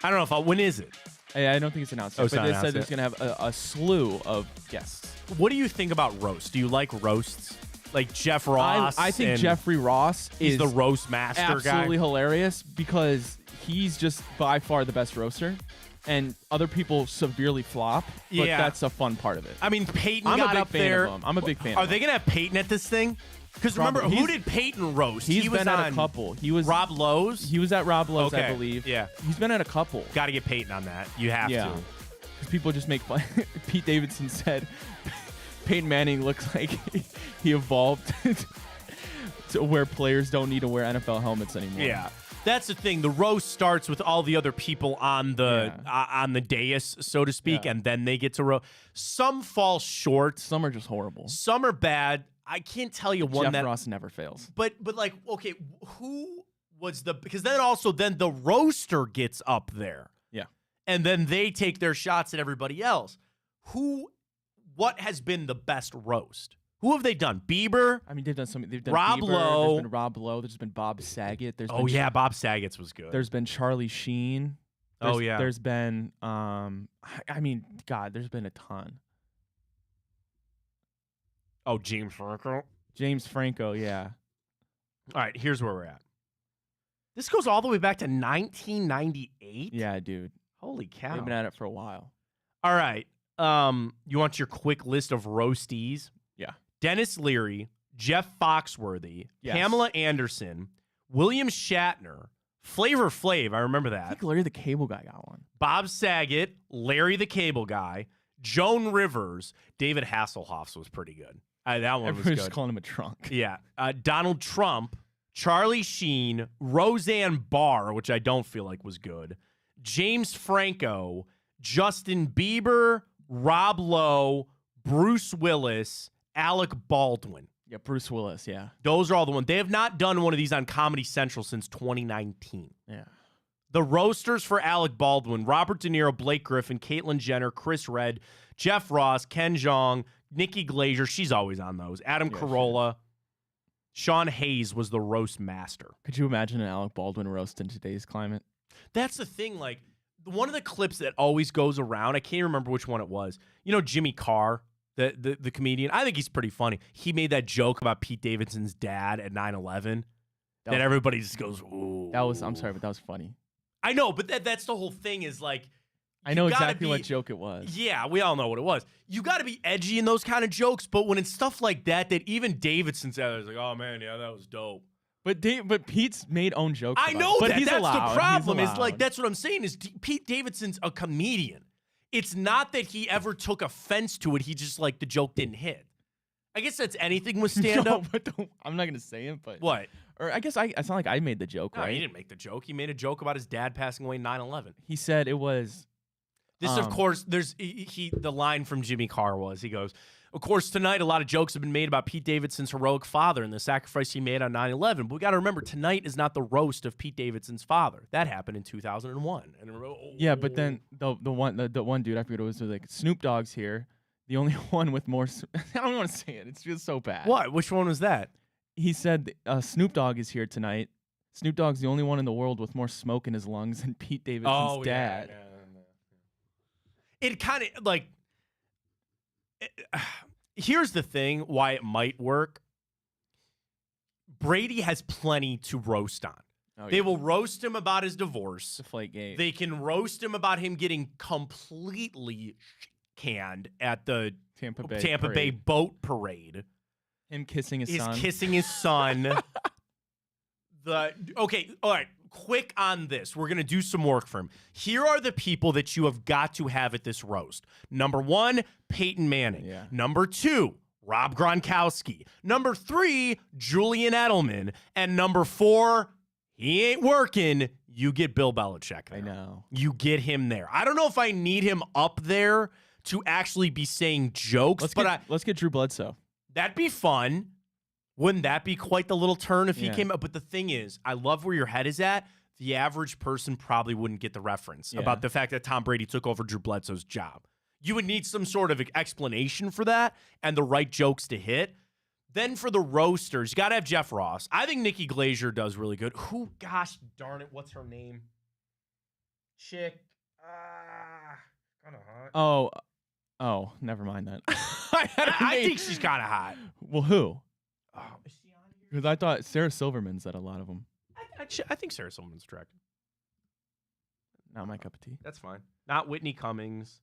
I don't know when is it? I don't think it's announced yet, but they said there's going to have a slew of guests. What do you think about roast? Do you like roasts? Like Jeff Ross? I think Jeffrey Ross is the roast master guy. Absolutely hilarious because he's just by far the best roaster, and other people severely flop, but that's a fun part of it. I mean, Peyton got up there. I'm a big fan of him. Are they going to have Peyton at this thing? Because remember, who did Peyton roast? He was at a couple. He was Rob Lowe's? He was at Rob Lowe's, I believe. Yeah. He's been at a couple. Got to get Peyton on that. You have to. Because people just make fun. Pete Davidson said Peyton Manning looks like he evolved to where players don't need to wear NFL helmets anymore. Yeah. That's the thing. The roast starts with all the other people on the dais, so to speak, and then they get to roast. Some fall short. Some are just horrible. Some are bad. I can't tell you one Jeff Ross never fails. But like, okay, who was because then the roaster gets up there. Yeah. And then they take their shots at everybody else. What has been the best roast? Who have they done? Bieber? I mean, they've done something. They've done Rob Bieber, Lowe. There's been Rob Lowe. There's been Bob Saget. Bob Saget's was good. There's been Charlie Sheen. There's been, I mean, God, there's been a ton. Oh, James Franco? James Franco, yeah. All right, here's where we're at. This goes all the way back to 1998? Yeah, dude. Holy cow. They've been at it for a while. All right. You want your quick list of roasties? Yeah. Dennis Leary, Jeff Foxworthy, Pamela Anderson, William Shatner, Flavor Flav, I remember that. I think Larry the Cable Guy got one. Bob Saget, Larry the Cable Guy, Joan Rivers, David Hasselhoff's was pretty good. That one was good. Just calling him a trunk. Yeah. Donald Trump, Charlie Sheen, Roseanne Barr, which I don't feel like was good, James Franco, Justin Bieber, Rob Lowe, Bruce Willis, Alec Baldwin. Yeah, Bruce Willis, yeah. Those are all the ones. They have not done one of these on Comedy Central since 2019. Yeah. The roasters for Alec Baldwin, Robert De Niro, Blake Griffin, Caitlyn Jenner, Chris Redd, Jeff Ross, Ken Jeong, Nikki Glazer. She's always on those. Adam Carolla. Sure. Sean Hayes was the roast master. Could you imagine an Alec Baldwin roast in today's climate? That's the thing. Like, one of the clips that always goes around, I can't remember which one it was. You know Jimmy Carr, the comedian? I think he's pretty funny. He made that joke about Pete Davidson's dad at 9/11 that everybody just goes, ooh. I'm sorry, but that was funny. I know, but that's the whole thing is like, I know exactly what joke it was. Yeah, we all know what it was. You got to be edgy in those kind of jokes, but when it's stuff like that even Davidson said, like, oh man, yeah, that was dope. But Pete's made own jokes. I know but that. That's allowed. the problem. Is like that's what I'm saying. Is Pete Davidson's a comedian. It's not that he ever took offense to it. He just like the joke didn't hit. I guess that's anything with stand-up. No, but I'm not gonna say it. But what? Or I guess it's not like I made the joke, no, right? He didn't make the joke. He made a joke about his dad passing away in 9/11. He said it was. This, of course, the line from Jimmy Carr was, he goes, of course, tonight a lot of jokes have been made about Pete Davidson's heroic father and the sacrifice he made on 9/11. But we got to remember, tonight is not the roast of Pete Davidson's father. That happened in 2001. And yeah, but then the one dude, I forget what it was like, Snoop Dogg's here. The only one with more. I don't want to say it. It's just so bad. What? Which one was that? He said Snoop Dogg is here tonight. Snoop Dogg's the only one in the world with more smoke in his lungs than Pete Davidson's dad. Yeah. It kind of like, here's the thing why it might work. Brady has plenty to roast on. They will roast him about his divorce. Deflategate. They can roast him about him getting completely canned at the Tampa Bay boat parade. Him kissing his son. He's kissing his son. Okay, all right. Quick on this. We're going to do some work for him. Here are the people that you have got to have at this roast. Number 1, Peyton Manning. Yeah. Number 2, Rob Gronkowski. Number 3, Julian Edelman. And number 4, he ain't working. You get Bill Belichick there. I know. You get him there. I don't know if I need him up there to actually be saying jokes. Let's get Drew Bledsoe. That'd be fun. Wouldn't that be quite the little turn if he came up? But the thing is, I love where your head is at. The average person probably wouldn't get the reference about the fact that Tom Brady took over Drew Bledsoe's job. You would need some sort of explanation for that and the right jokes to hit. Then for the roasters, you got to have Jeff Ross. I think Nikki Glazer does really good. Who, gosh darn it, what's her name? Chick. Kind of hot. Oh, never mind that. I think she's kind of hot. Well, who? Oh, is she on here? Because I thought Sarah Silverman's at a lot of them. I think Sarah Silverman's attractive. Not my cup of tea. That's fine. Not Whitney Cummings.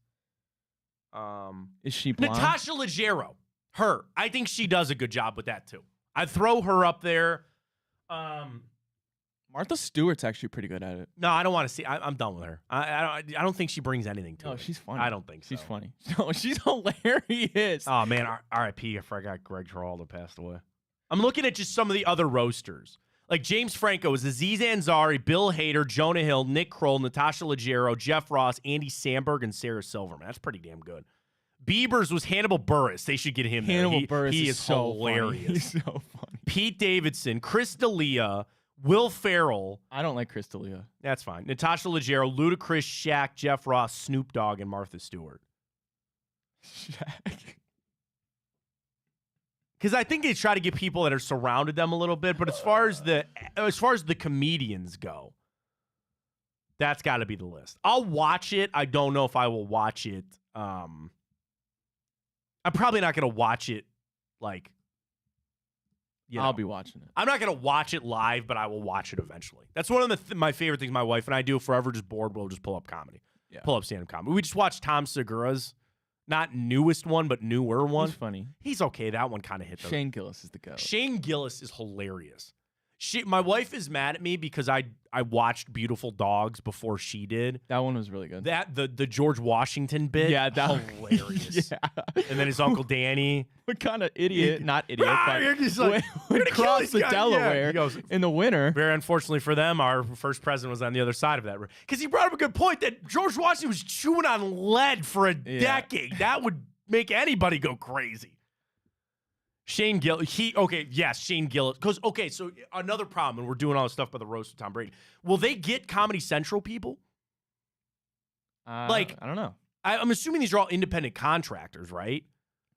Is she blonde? Natasha Leggero. Her. I think she does a good job with that, too. I'd throw her up there. Martha Stewart's actually pretty good at it. No, I don't want to see. I'm done with her. I don't think she brings anything to it. No, she's funny. I don't think so. She's funny. No, she's hilarious. Oh, man. R.I.P. I forgot Greg Giraldo passed away. I'm looking at just some of the other roasters. Like James Franco is Aziz Ansari, Bill Hader, Jonah Hill, Nick Kroll, Natasha Leggero, Jeff Ross, Andy Samberg, and Sarah Silverman. That's pretty damn good. Bieber's was Hannibal Buress. They should get him there. Hannibal Buress he is so hilarious. Funny. He's so funny. Pete Davidson, Chris D'Elia, Will Ferrell. I don't like Chris D'Elia. That's fine. Natasha Leggero, Ludacris, Shaq, Jeff Ross, Snoop Dogg, and Martha Stewart. Shaq. Because I think they try to get people that are surrounded them a little bit, but as far as the comedians go, that's got to be the list. I'll watch it. I don't know if I will watch it. I'm probably not going to watch it like. I'll be watching it. I'm not going to watch it live, but I will watch it eventually. That's one of my favorite things. My wife and I do. Forever just bored, we'll just pull up comedy. Yeah. Pull up stand-up comedy. We just watched Tom Segura's. Not newest one, but newer one. He's funny. He's okay. That one kind of hit. Shane Gillis is the goat. Shane Gillis is hilarious. My wife is mad at me because I watched Beautiful Dogs before she did. That one was really good. The George Washington bit. Yeah, that hilarious. Yeah. And then his Uncle Danny. What kind of idiot? Not idiot, but he's like, would cross the guy. Delaware Yeah. He goes, in the winter. very unfortunately for them, our first president was on the other side of that. Because he brought up a good point that George Washington was chewing on lead for a decade. That would make anybody go crazy. Shane Gillett, Shane Gillett. Because, so another problem, and we're doing all this stuff by the roast of Tom Brady. Will they get Comedy Central people? I don't know. I'm assuming these are all independent contractors, right?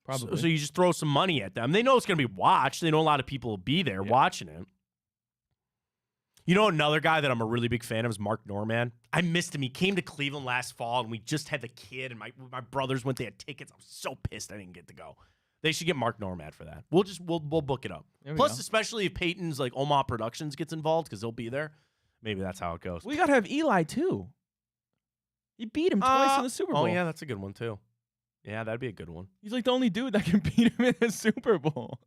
Probably. So you just throw some money at them. They know it's going to be watched. They know a lot of people will be there watching it. You know, another guy that I'm a really big fan of is Mark Norman. I missed him. He came to Cleveland last fall, and we just had the kid, and my brothers went. They had tickets. I was so pissed I didn't get to go. They should get Mark Norman for that. We'll book it up. Plus, especially if Peyton's like Omaha Productions gets involved because they'll be there. Maybe that's how it goes. We got to have Eli, too. He beat him twice in the Super Bowl. Oh, yeah, that's a good one, too. Yeah, that'd be a good one. He's like the only dude that can beat him in the Super Bowl.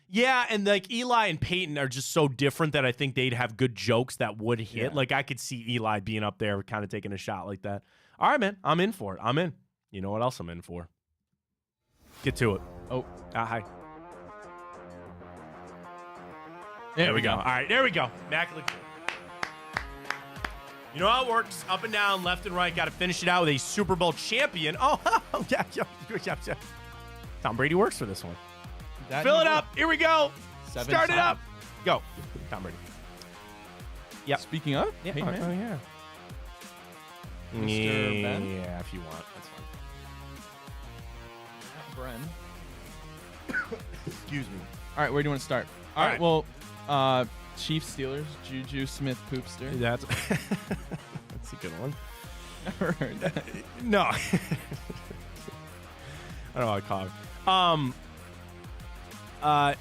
Yeah, and like Eli and Peyton are just so different that I think they'd have good jokes that would hit. Yeah. Like I could see Eli being up there kind of taking a shot like that. All right, man. I'm in for it. I'm in. You know what else I'm in for? Get to it. Oh. Hi. There we go. All right, there we go. Immaculate. You know how it works. Up and down, left and right. Got to finish it out with a Super Bowl champion. Oh, yeah. Tom Brady works for this one. Fill it up. Here we go. Start it up. Go. Tom Brady. Yep. Speaking of, yeah. Peyton Manning. Yeah. Mr. Ben? Yeah, if you want. That's fine. Bren. Excuse me. All right, where do you want to start? All right. Well, Chiefs Steelers, Juju Smith Poopster. That's a good one. Never heard that. No. I don't know how I call it. All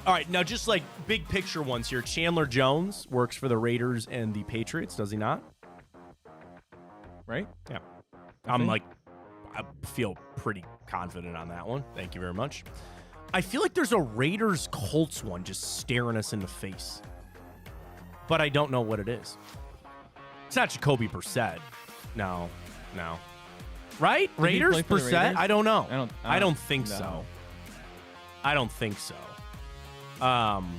right, now just like big picture ones here. Chandler Jones works for the Raiders and the Patriots, does he not? Right? Yeah. I feel pretty confident on that one. Thank you very much. I feel like there's a Raiders Colts one just staring us in the face, but I don't know what it is. It's not Jacoby Brissett. No. Right? Raiders Brissett? I don't know. I don't think so. I don't think so. Gardner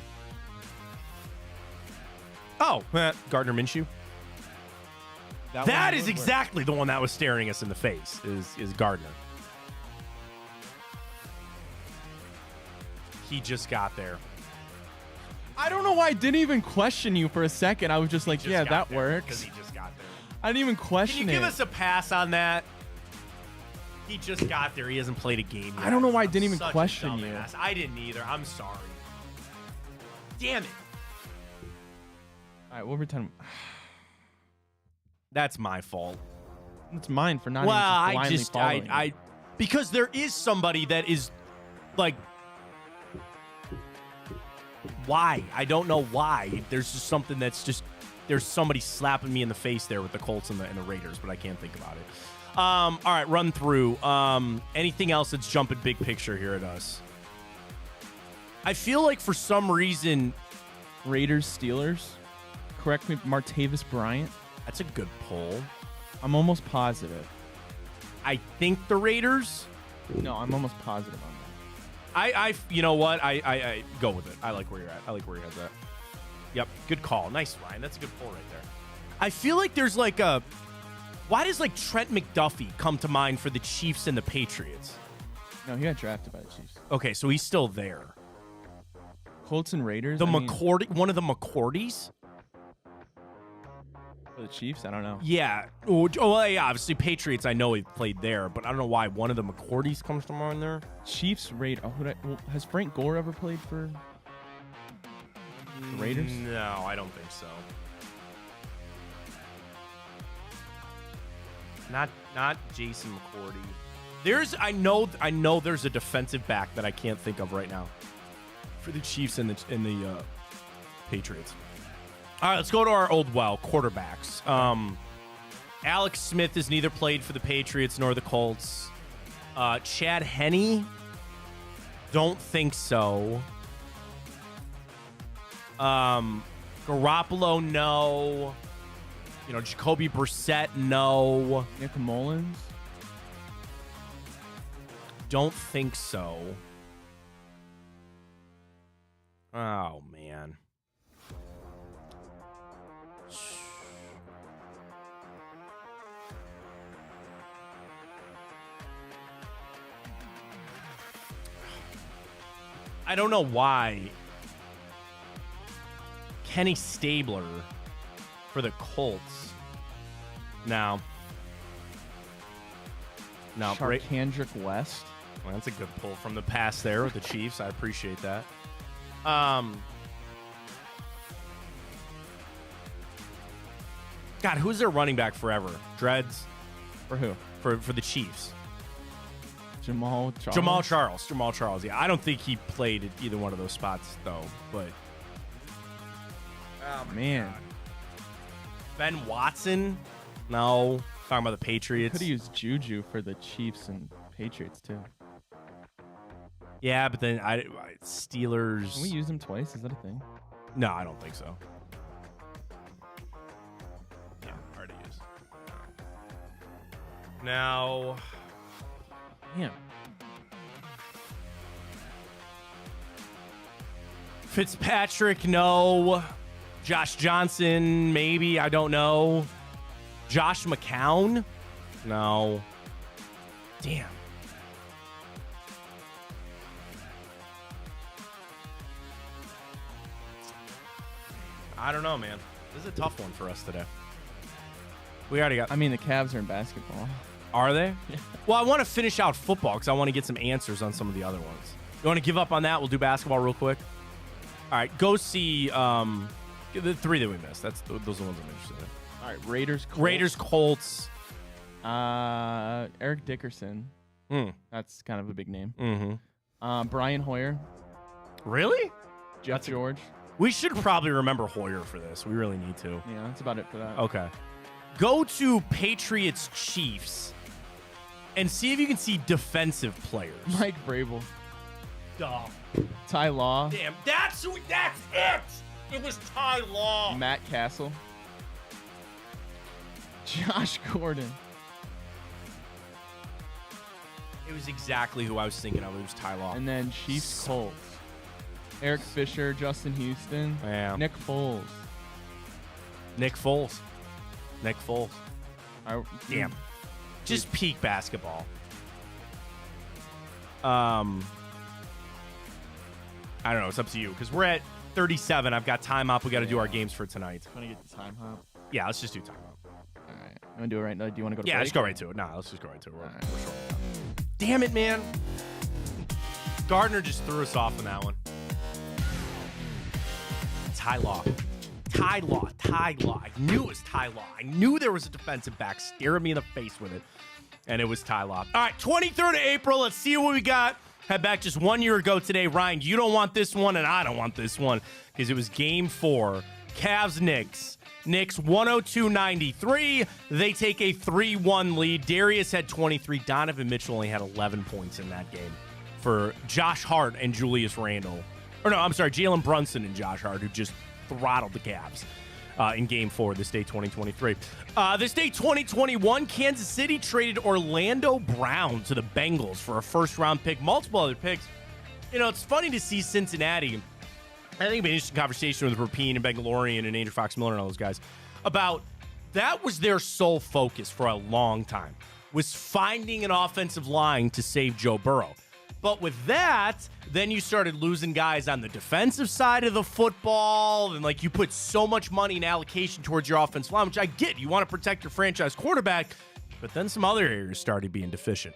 Minshew. That is exactly the one that was staring us in the face. Is Gardner. He just got there. I don't know why I didn't even question you for a second. I was just like, yeah, that works. Because he just got there. I didn't even question it. Can you give us a pass on that? He just got there. He hasn't played a game yet. I don't know why I didn't even Such a question you. dumbass. I didn't either. I'm sorry. Damn it. All right, we'll pretend. That's my fault. It's mine for not even just blindly following. I because there is somebody that is like, why? I don't know why. There's just something that's just, there's somebody slapping me in the face there with the Colts and the Raiders, but I can't think about it. All right, run through. Anything else that's jumping big picture here at us? I feel like for some reason, Raiders, Steelers. Correct me, Martavis Bryant. That's a good poll. I'm almost positive. I think the Raiders. No, I'm almost positive on that. You know what? I go with it. I like where you're at. I like where your head's at. Yep, good call. Nice, Ryan. That's a good poll right there. I feel like there's like a. Why does like Trent McDuffie come to mind for the Chiefs and the Patriots? No, he got drafted by the Chiefs. Okay, so he's still there. Colts and Raiders. One of the McCourties. For the Chiefs, I don't know. Yeah. Yeah. Obviously Patriots. I know he played there, but I don't know why one of the McCourties comes to mind there. Chiefs, Raiders. Has Frank Gore ever played for the Raiders? No, I don't think so. Not Jason McCourty. I know there's a defensive back that I can't think of right now for the Chiefs and the Patriots. All right, let's go to our old quarterbacks. Alex Smith has neither played for the Patriots nor the Colts. Chad Henne, don't think so. Garoppolo, no. You know, Jacoby Brissett, no. Nick Mullins? Don't think so. Oh, man. I don't know why Kenny Stabler for the Colts. No. Sharkhandrick West. Well, that's a good pull from the past there with the Chiefs. I appreciate that. God, who's their running back forever? Dreads? For who? For the Chiefs. Jamal Charles. Yeah, I don't think he played at either one of those spots, though. But man. God. Ben Watson? No. Talking about the Patriots. Could have used Juju for the Chiefs and Patriots, too. Yeah, but then Steelers. Can we use him twice? Is that a thing? No, I don't think so. Yeah, already used. Now. Damn. Fitzpatrick, no. Josh Johnson, maybe. I don't know. Josh McCown? No. Damn. I don't know, man. This is a tough one for us today. We already got... I mean, the Cavs are in basketball. Are they? Yeah. Well, I want to finish out football because I want to get some answers on some of the other ones. You want to give up on that? We'll do basketball real quick. All right, go see the three that we missed. Those are the ones I'm interested in. All right, Raiders, Colts. Eric Dickerson. That's kind of a big name. Mm-hmm. Brian Hoyer. Really? Jeff George. We should probably remember Hoyer for this. We really need to. Yeah, that's about it for that. Okay. Go to Patriots Chiefs and see if you can see defensive players. Mike Vrabel. Duh. Ty Law. Damn, that's it. It was Ty Law. Matt Castle. Josh Gordon. It was exactly who I was thinking of. It was Ty Law. And then Chiefs Colts. Eric Fisher, Justin Houston. Yeah. Nick Foles. Damn. Just peak basketball. I don't know. It's up to you because we're at 37. I've got time up. We got to do our games for tonight. Want to get the time hop? Yeah, let's just do time up. All right. You want to do it right now? Do you want to go to Yeah, break? let's go right to it. Nah, let's just go right to it. We're right. short. Damn it, man. Gardner just threw us off on that one. Ty Law. I knew it was Ty Law. I knew there was a defensive back staring me in the face with it. And it was Ty Law. All right, 23rd of April. Let's see what we got. Head back just 1 year ago today. Ryan, you don't want this one, and I don't want this one because it was Game 4. Cavs-Knicks. Knicks 102-93. They take a 3-1 lead. Darius had 23. Donovan Mitchell only had 11 points in that game for Josh Hart and Julius Randle. Or no, I'm sorry, Jalen Brunson and Josh Hart, who just throttled the Cavs in Game 4 this day 2023. This day 2021, Kansas City traded Orlando Brown to the Bengals for a first-round pick, multiple other picks. You know, it's funny to see Cincinnati. I think it'd be an interesting conversation with Rapine and Bengalorian and Andrew Fox Miller and all those guys about that was their sole focus for a long time, was finding an offensive line to save Joe Burrow. But with that, then you started losing guys on the defensive side of the football, and like you put so much money and allocation towards your offensive line, which I get. You want to protect your franchise quarterback, but then some other areas started being deficient.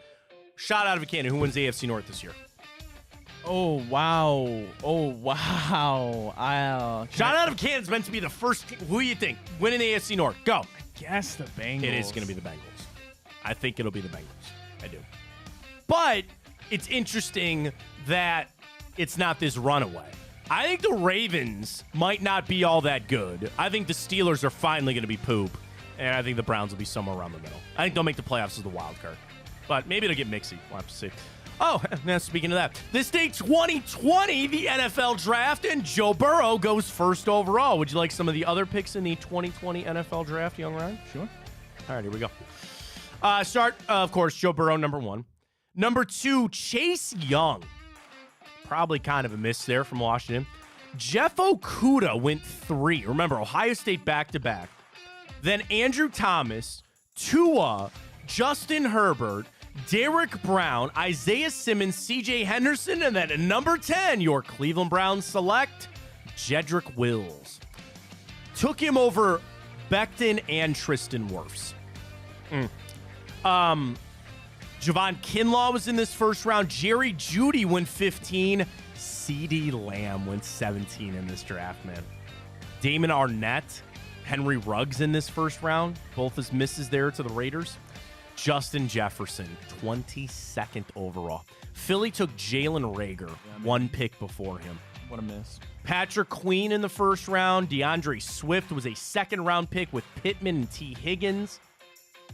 Shot out of a cannon. Who wins the AFC North this year? Oh, wow. Shot out of a cannon is meant to be the first team. Who do you think? Winning the AFC North. Go. Guess the Bengals. It is going to be the Bengals. I think it'll be the Bengals. I do. But it's interesting that it's not this runaway. I think the Ravens might not be all that good. I think the Steelers are finally going to be poop, and I think the Browns will be somewhere around the middle. I think they'll make the playoffs as the wild card. But maybe it'll get mixy. We'll have to see. Oh, now speaking of that, this day 2020, the NFL draft, and Joe Burrow goes first overall. Would you like some of the other picks in the 2020 NFL draft, young Ryan? Sure. All right, here we go. Start, of course, Joe Burrow, number 1. Number 2, Chase Young. Probably kind of a miss there from Washington. Jeff Okuda went 3. Remember, Ohio State back-to-back. Then Andrew Thomas, Tua, Justin Herbert, Derek Brown, Isaiah Simmons, C.J. Henderson, and then at number 10, your Cleveland Browns select, Jedrick Wills. Took him over Becton and Tristan Wirfs. Javon Kinlaw was in this first round. Jerry Jeudy went 15. CeeDee Lamb went 17 in this draft, man. Damon Arnett, Henry Ruggs in this first round. Both as misses there to the Raiders. Justin Jefferson, 22nd overall. Philly took Jalen Reagor, 1 pick before him. What a miss. Patrick Queen in the first round. DeAndre Swift was a second-round pick with Pittman and T. Higgins.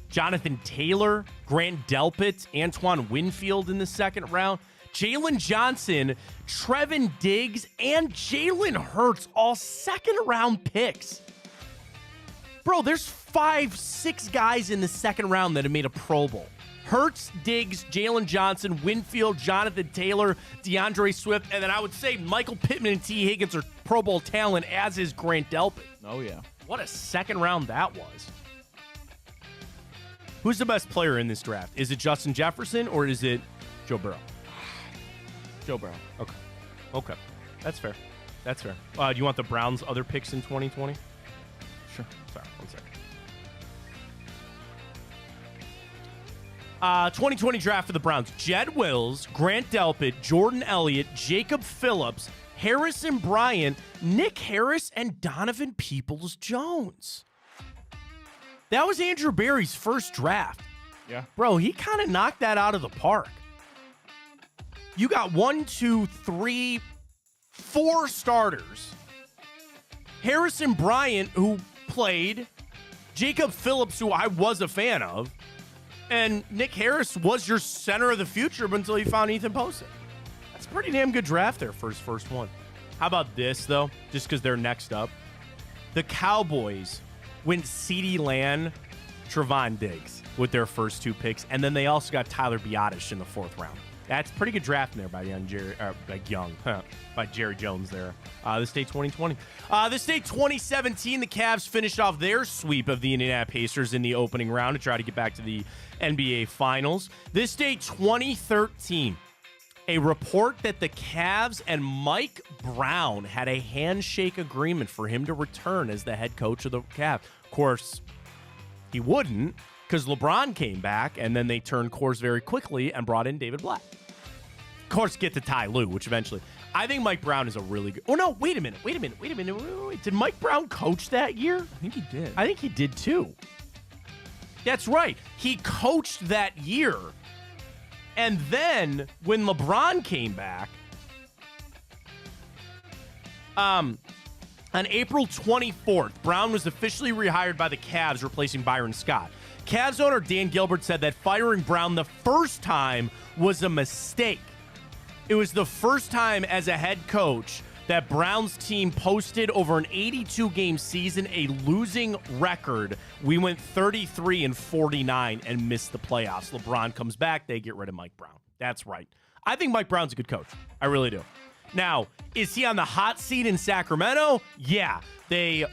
Jonathan Taylor, Grant Delpit, Antoine Winfield in the second round. Jalen Johnson, Trevin Diggs, and Jalen Hurts, all second-round picks. Bro, there's 5-6 guys in the second round that have made a Pro Bowl. Hurts, Diggs, Jalen Johnson, Winfield, Jonathan Taylor, DeAndre Swift, and then I would say Michael Pittman and T. Higgins are Pro Bowl talent, as is Grant Delpit. Oh, yeah. What a second round that was. Who's the best player in this draft? Is it Justin Jefferson or is it Joe Burrow? Joe Burrow. Okay. That's fair. Do you want the Browns' other picks in 2020? Sure. Sorry, 1 second. 2020 draft for the Browns. Jed Wills, Grant Delpit, Jordan Elliott, Jacob Phillips, Harrison Bryant, Nick Harris, and Donovan Peoples-Jones. That was Andrew Berry's first draft. Yeah. Bro, he kind of knocked that out of the park. You got 1, 2, 3, 4 starters. Harrison Bryant, who played, Jacob Phillips, who I was a fan of, and Nick Harris was your center of the future until you found Ethan Posey. That's a pretty damn good draft there for his first one. How about this, though, just because they're next up? The Cowboys went CeeDee Lamb, Trevon Diggs with their first 2 picks, and then they also got Tyler Biadasz in the 4th round. That's a pretty good draft there by by Jerry Jones there. This day 2020. This day 2017, the Cavs finished off their sweep of the Indiana Pacers in the opening round to try to get back to the NBA Finals. This day 2013, a report that the Cavs and Mike Brown had a handshake agreement for him to return as the head coach of the Cavs. Of course, he wouldn't, because LeBron came back, and then they turned course very quickly and brought in David Blatt. Of course, get to Ty Lue, which eventually... I think Mike Brown is a really good... Oh, no, wait a minute. Wait. Did Mike Brown coach that year? I think he did. I think he did, too. That's right. He coached that year. And then, when LeBron came back... on April 24th, Brown was officially rehired by the Cavs, replacing Byron Scott. Cavs owner Dan Gilbert said that firing Brown the first time was a mistake. It was the first time as a head coach that Brown's team posted over an 82-game season a losing record. We went 33-49 and missed the playoffs. LeBron comes back, they get rid of Mike Brown. That's right. I think Mike Brown's a good coach. I really do. Now, is he on the hot seat in Sacramento? Yeah. They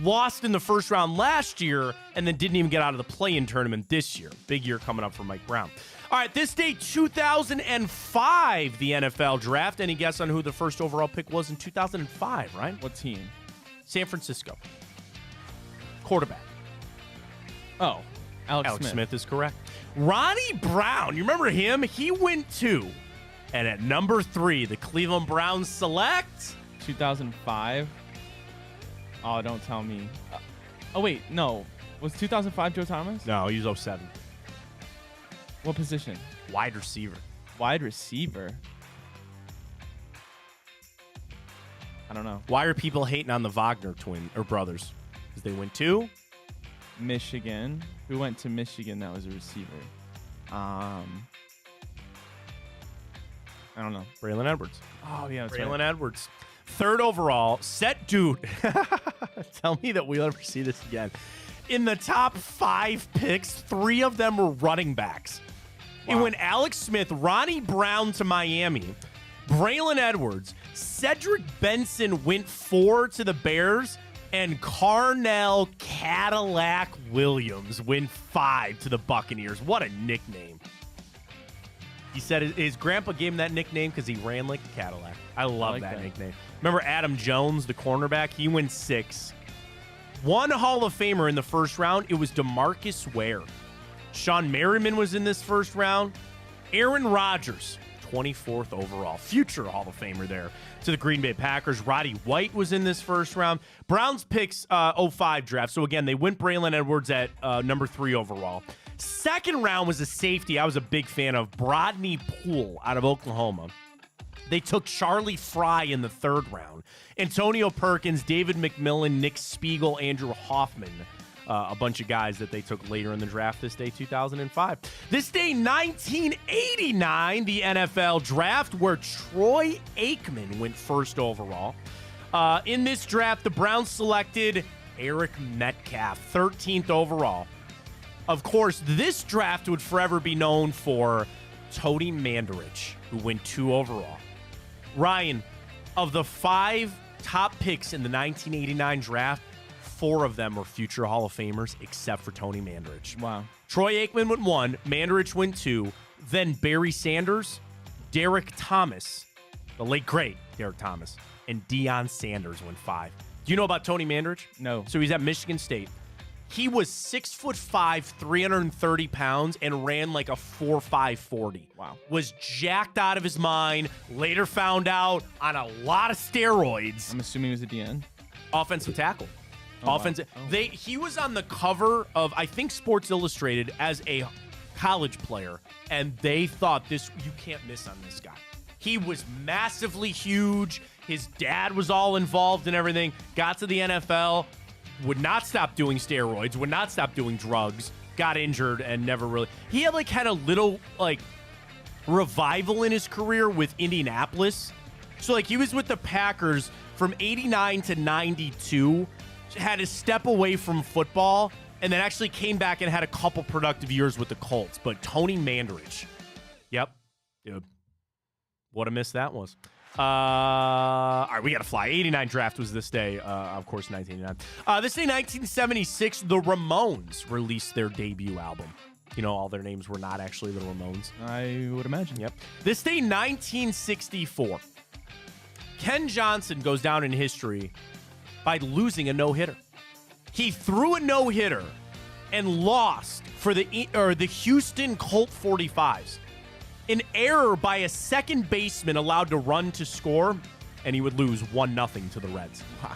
lost in the first round last year and then didn't even get out of the play-in tournament this year. Big year coming up for Mike Brown. All right, this day, 2005, the NFL draft. Any guess on who the first overall pick was in 2005, right? What team? San Francisco. Quarterback. Oh, Alex Smith is correct. Ronnie Brown, you remember him? He went 2. And at number 3, the Cleveland Browns select... 2005? Oh, don't tell me. Oh, wait, no. Was 2005 Joe Thomas? No, he was 07. What position? Wide receiver. Wide receiver? I don't know. Why are people hating on the Wagner brothers? Because they went 2? Michigan. Who went to Michigan that was a receiver? I don't know. Braylon Edwards. Oh, yeah, that's Braylon right. Edwards. 3rd overall. Dude. Tell me that we'll ever see this again. In the top 5 picks, 3 of them were running backs. Wow. It went Alex Smith, Ronnie Brown to Miami, Braylon Edwards, Cedric Benson went 4 to the Bears, and Carnell Cadillac Williams went 5 to the Buccaneers. What a nickname. He said his grandpa gave him that nickname because he ran like a Cadillac. I love that nickname. Remember Adam Jones, the cornerback? He went 6. One Hall of Famer in the first round, it was DeMarcus Ware. Sean Merriman was in this first round. Aaron Rodgers, 24th overall. Future Hall of Famer there to the Green Bay Packers. Roddy White was in this first round. Browns picks 05 draft. So, again, they went Braylon Edwards at number 3 overall. Second round was a safety I was a big fan of, Brodney Poole out of Oklahoma. They took Charlie Fry in the 3rd round. Antonio Perkins, David McMillan, Nick Spiegel, Andrew Hoffman. A bunch of guys that they took later in the draft this day, 2005. This day, 1989, the NFL draft, where Troy Aikman went 1st overall. In this draft, the Browns selected Eric Metcalf, 13th overall. Of course, this draft would forever be known for Tony Mandarich, who went 2 overall. Ryan, of the 5 top picks in the 1989 draft, 4 of them were future Hall of Famers, except for Tony Mandarich. Wow. Troy Aikman went 1, Mandarich went 2, then Barry Sanders, Derek Thomas, the late great Derek Thomas, and Deion Sanders went 5. Do you know about Tony Mandarich? No. So he's at Michigan State. He was 6'5", 330 pounds, and ran like a 4.5 40. Wow. Was jacked out of his mind. Later found out on a lot of steroids. I'm assuming he was a DN. Offensive tackle. Oh, Offensive. wow. Oh. He was on the cover of, I think, Sports Illustrated as a college player, and they thought you can't miss on this guy. He was massively huge. His dad was all involved in everything. Got to the NFL. Would not stop doing steroids, would not stop doing drugs, got injured, and never really. He had a little revival in his career with Indianapolis. So he was with the Packers from 89 to 92, had to step away from football, and then actually came back and had a couple productive years with the Colts. But Tony Mandarich, yep, dude, what a miss that was. All right, we got to fly. 89 draft was this day, of course, 1989. This day, 1976, the Ramones released their debut album. You know, all their names were not actually the Ramones. I would imagine. Yep. This day, 1964, Ken Johnson goes down in history by losing a no-hitter. He threw a no-hitter and lost for the Houston Colt 45s. An error by a second baseman allowed to run to score, and he would lose 1-0 to the Reds. Wow.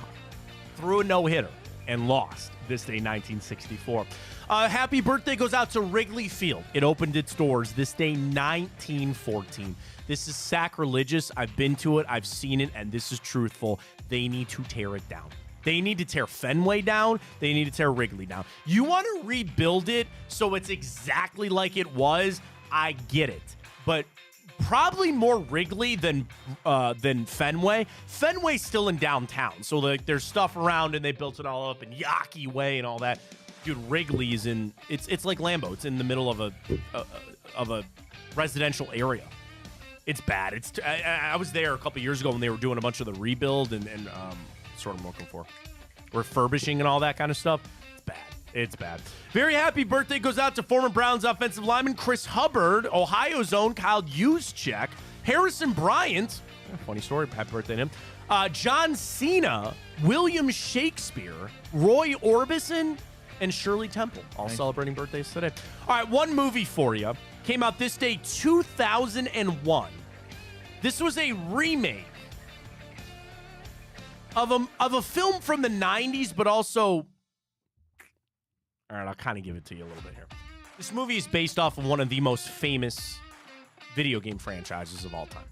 Threw a no-hitter and lost this day, 1964. Happy birthday goes out to Wrigley Field. It opened its doors this day, 1914. This is sacrilegious. I've been to it. I've seen it, and this is truthful. They need to tear it down. They need to tear Fenway down. They need to tear Wrigley down. You want to rebuild it so it's exactly like it was? I get it. But probably more Wrigley than Fenway. Fenway's still in downtown, so there's stuff around, and they built it all up in Yawkey Way and all that. Dude, Wrigley is in it's like Lambeau. It's in the middle of a residential area. It's bad. I was there a couple years ago when they were doing a bunch of the rebuild and sort of looking for refurbishing and all that kind of stuff. It's bad. It's bad. Very happy birthday goes out to former Browns offensive lineman Chris Hubbard, Ohio's own Kyle Juszczyk, Harrison Bryant. Funny story. Happy birthday to him. John Cena, William Shakespeare, Roy Orbison, and Shirley Temple, all celebrating birthdays today. All right, one movie for you. Came out this day, 2001. This was a remake of a film from the 90s, but also... All right, I'll kind of give it to you a little bit here. This movie is based off of one of the most famous video game franchises of all time.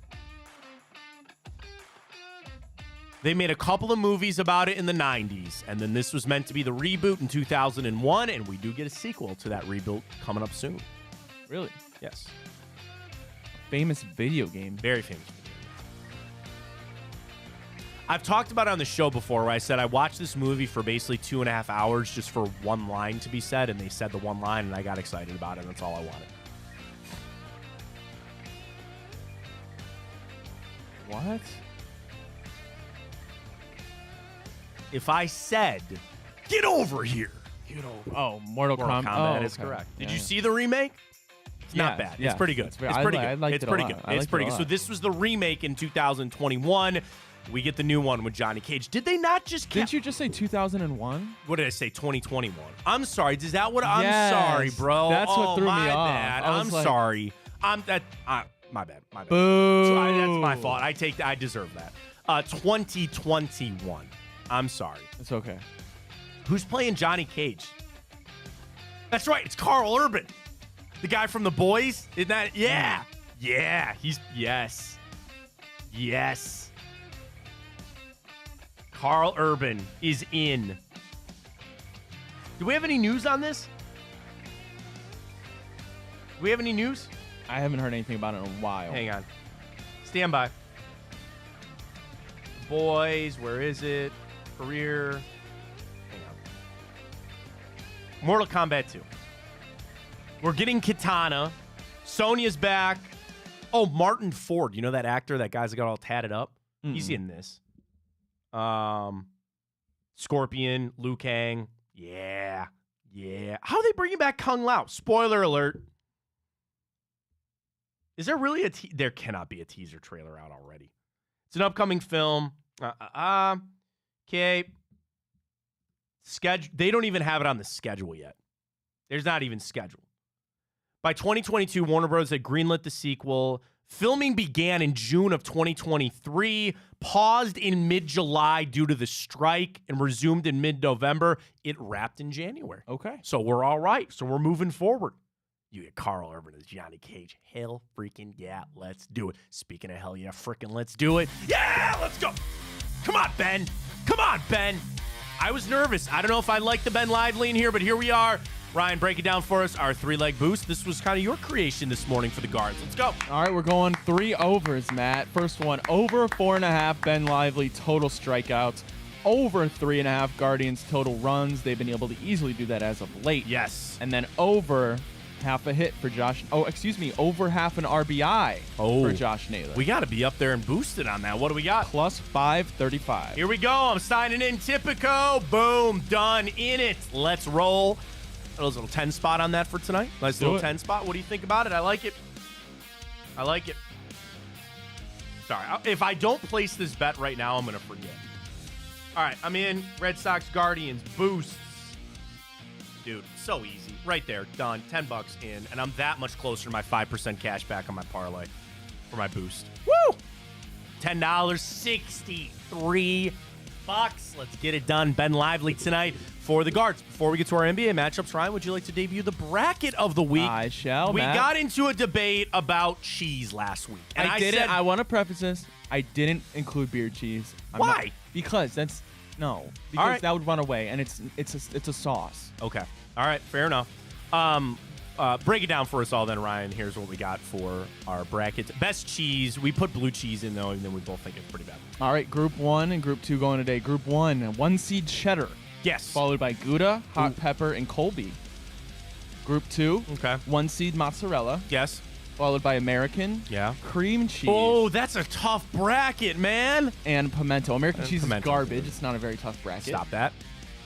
They made a couple of movies about it in the 90s, and then this was meant to be the reboot in 2001, and we do get a sequel to that reboot coming up soon. Really? Yes. famous video game. Very famous. I've talked about it on the show before where I said I watched this movie for basically 2.5 hours just for one line to be said, and they said the one line, and I got excited about it, and that's all I wanted. What? If I said, get over here. Oh, Mortal Kombat. Kombat Oh, is okay. correct. Did Yeah, you yeah. see the remake? It's not bad. yeah. It's pretty good. It's It's very- pretty I good. liked It's it a pretty lot. good. I It's liked pretty it a good. So lot. this was the remake in 2021. We get the new one with Johnny Cage. Did they not just Didn't you just say 2001? What did I say? 2021. I'm sorry. Is that what? I'm Yes. sorry, bro. That's what threw me my off. bad. I was I'm like- sorry. My bad. My bad. Boo. So that's my fault. I deserve that. 2021. I'm sorry. It's okay. Who's playing Johnny Cage? That's right. It's Carl Urban, the guy from The Boys. Isn't that? Yeah. Yeah. Yes. Carl Urban is in. Do we have any news on this? Do we have any news? I haven't heard anything about it in a while. Hang on. Stand by. Boys, where is it? Career. Hang on. Mortal Kombat 2. We're getting Katana. Sonya's back. Oh, Martin Ford. You know that actor? That guy's got all tatted up? He's in this. Scorpion, Liu Kang. Yeah. How are they bringing back Kung Lao? Spoiler alert. Is there really there cannot be a teaser trailer out already. It's an upcoming film. Okay. They don't even have it on the schedule yet. There's not even scheduled. By 2022, Warner Bros. Had greenlit the sequel. Filming began in June of 2023, paused in mid-July due to the strike, and resumed in mid-November. It wrapped in January. Okay. So we're all right. So we're moving forward. You get Carl Urban as Johnny Cage. Hell freaking yeah, let's do it. Speaking of hell yeah, freaking let's do it. Yeah, let's go. Come on, Ben. I was nervous. I don't know if I like the Ben Lively in here, but here we are. Ryan, break it down for us. Our 3-leg boost. This was kind of your creation this morning for the guards. Let's go. All right, we're going 3 overs, Matt. First one, over 4.5 Ben Lively total strikeouts. Over 3.5 Guardians total runs. They've been able to easily do that as of late. Yes. And then over half a hit for Josh. Oh, excuse me, over half an RBI for Josh Naylor. We got to be up there and boosted on that. What do we got? Plus 535. Here we go. I'm signing in Typico. Boom. Done. In it. Let's roll. A little 10 spot on that for tonight. Nice little 10 spot. What do you think about it? I like it. Sorry. If I don't place this bet right now, I'm going to forget. All right. I'm in. Red Sox Guardians. Boosts. Dude, so easy. Right there. Done. $10 in. And I'm that much closer to my 5% cash back on my parlay for my boost. Woo! $10. 63 bucks. Let's get it done. Ben Lively tonight for the guards. Before we get to our NBA matchups, Ryan, would you like to debut the bracket of the week? I shall, We Matt. got into a debate about cheese last week. And I didn't. said, I want to preface this. I didn't include beer cheese. Why? Because that's no. Because All right. that would run away, and it's a sauce. Okay. All right. Fair enough. Break it down for us all then, Ryan. Here's what we got for our bracket. Best cheese. We put blue cheese in, though, and then we both think it's pretty bad. All right, Group 1 and Group 2 going today. Group 1, 1 seed cheddar. Yes. Followed by Gouda, hot pepper, and Colby. Group 2, Okay. 1 seed mozzarella. Yes. Followed by American. Yeah. Cream cheese. Oh, that's a tough bracket, man. And pimento. American cheese pimento. is garbage. It's not a very tough bracket. Stop that.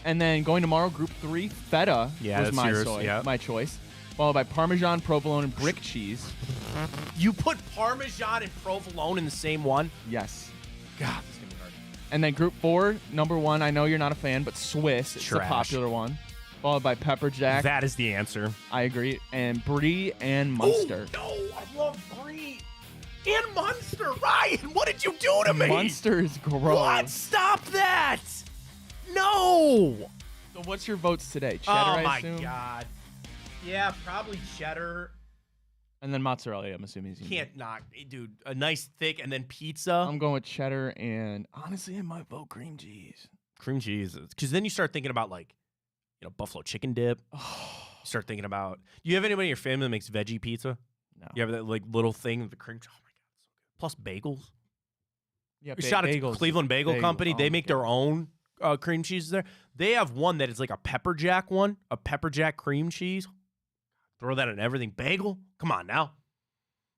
And then going tomorrow, Group 3, feta Yeah, was that's my yours, choice. yeah. My choice. Followed by Parmesan, provolone, and brick cheese. You put Parmesan and provolone in the same one? Yes. God, this is going to be hard. And then Group 4, number 1, I know you're not a fan, but Swiss. It's Trash. a popular one. Followed by pepper jack. That is the answer. I agree. And brie and Munster. Oh, no, I love brie. And Munster. Ryan, what did you do to me? Munster is gross. What? Stop that. No. So what's your votes today? Cheddar, Oh, I my assume? God. Yeah, probably cheddar. And then mozzarella, I'm assuming. Can't knock. Dude, a nice thick and then pizza. I'm going with cheddar and honestly, I might vote cream cheese. Cream cheese. Because then you start thinking about, like, buffalo chicken dip. You start thinking about, do you have anybody in your family that makes veggie pizza? No. You have that like little thing, the cream. Oh my god, so good. Plus bagels. Yeah, Shout out to Cleveland Bagel Company. They make their own cream cheeses there. They have one that is like a pepper jack one, a pepper jack cream cheese. Throw that on everything. Bagel? Come on now.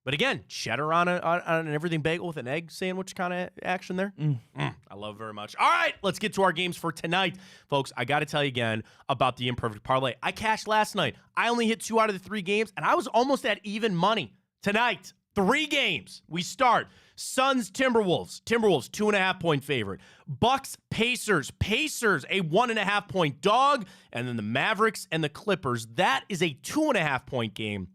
But again, cheddar on an everything bagel with an egg sandwich kind of action there. I love it very much. All right, let's get to our games for tonight. Folks, I got to tell you again about the imperfect parlay. I cashed last night. I only hit 2 out of the 3 games, and I was almost at even money. Tonight, 3 games. We start. Suns, Timberwolves. Timberwolves, 2.5-point favorite. Bucks, Pacers. Pacers, a 1.5-point dog. And then the Mavericks and the Clippers. That is a 2.5-point game,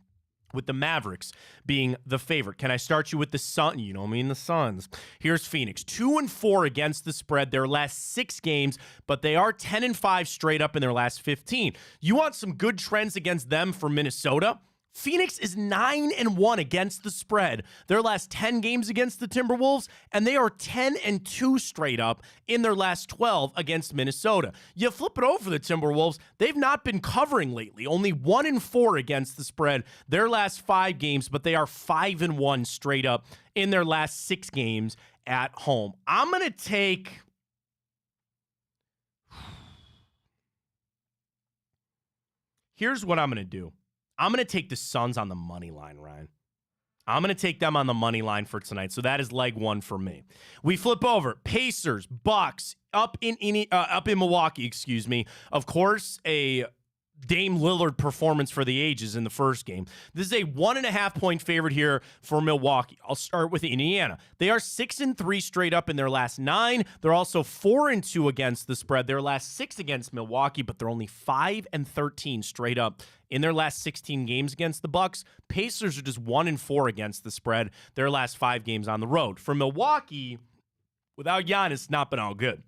with the Mavericks being the favorite. Can I start you with the Sun? You know me and the Suns. Here's Phoenix, 2-4 against the spread their last 6 games, but they are 10-5 straight up in their last 15. You want some good trends against them for Minnesota? Phoenix is 9-1 against the spread their last 10 games against the Timberwolves, and they are 10-2 straight up in their last 12 against Minnesota. You flip it over the Timberwolves, they've not been covering lately, only 1-4 against the spread their last 5 games, but they are 5-1 straight up in their last 6 games at home. I'm going to take... Here's what I'm going to do. I'm going to take the Suns on the money line, Ryan. I'm going to take them on the money line for tonight. So that is leg 1 for me. We flip over. Pacers, Bucks, up in Milwaukee, excuse me. Of course, a Dame Lillard performance for the ages in the first game. This is a 1.5-point favorite here for Milwaukee. I'll start with Indiana. They are 6-3 straight up in their last 9. They're also 4-2 against the spread. Their last 6 against Milwaukee, but they're only 5-13 straight up in their last 16 games against the Bucks. Pacers are just 1-4 against the spread their last 5 games on the road. For Milwaukee, without Giannis, not been all good.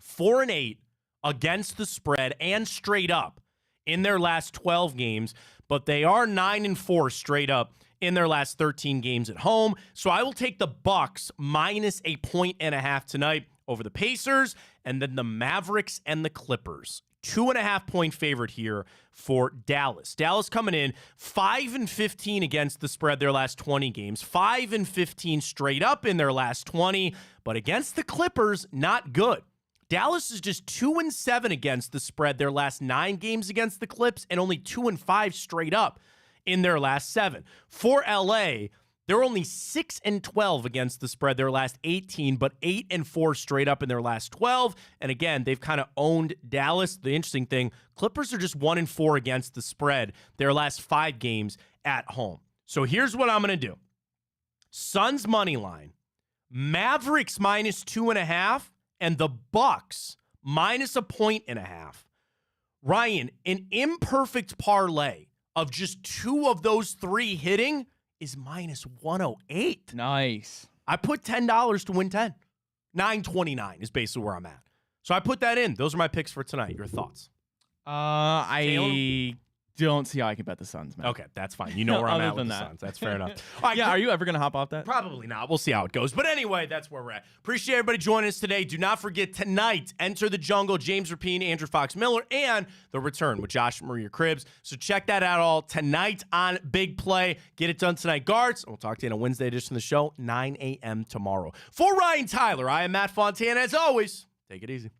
4-8 against the spread and straight up in their last 12 games, but they are 9-4 straight up in their last 13 games at home. So I will take the Bucks minus 1.5 points tonight over the Pacers, and then the Mavericks and the Clippers. 2.5-point favorite here for Dallas. Dallas coming in 5-15 against the spread their last 20 games, 5-15 straight up in their last 20, but against the Clippers, not good. Dallas is just 2-7 against the spread their last 9 games against the Clips, and only 2-5 straight up in their last 7. For LA, they're only 6-12 against the spread their last 18, but 8-4 straight up in their last 12. And again, they've kind of owned Dallas. The interesting thing, Clippers are just 1-4 against the spread their last 5 games at home. So here's what I'm going to do. Suns money line, Mavericks minus 2.5, and the Bucks minus 1.5 points. Ryan, an imperfect parlay of just 2 of those 3 hitting is minus 108. Nice. I put $10 to win 10. 929 is basically where I'm at. So I put that in. Those are my picks for tonight. Your thoughts? I don't see how I can bet the Suns, man. Okay, that's fine. You know where I'm at with the Suns. That's fair enough. All right, yeah, are you ever going to hop off that? Probably not. We'll see how it goes. But anyway, that's where we're at. Appreciate everybody joining us today. Do not forget tonight, Enter the Jungle, James Rapine, Andrew Fox Miller, and The Return with Josh Maria Cribbs. So check that out all tonight on Big Play. Get it done tonight, guards. We'll talk to you in a Wednesday edition of the show, 9 a.m. tomorrow. For Ryan Tyler, I am Matt Fontana. As always, take it easy.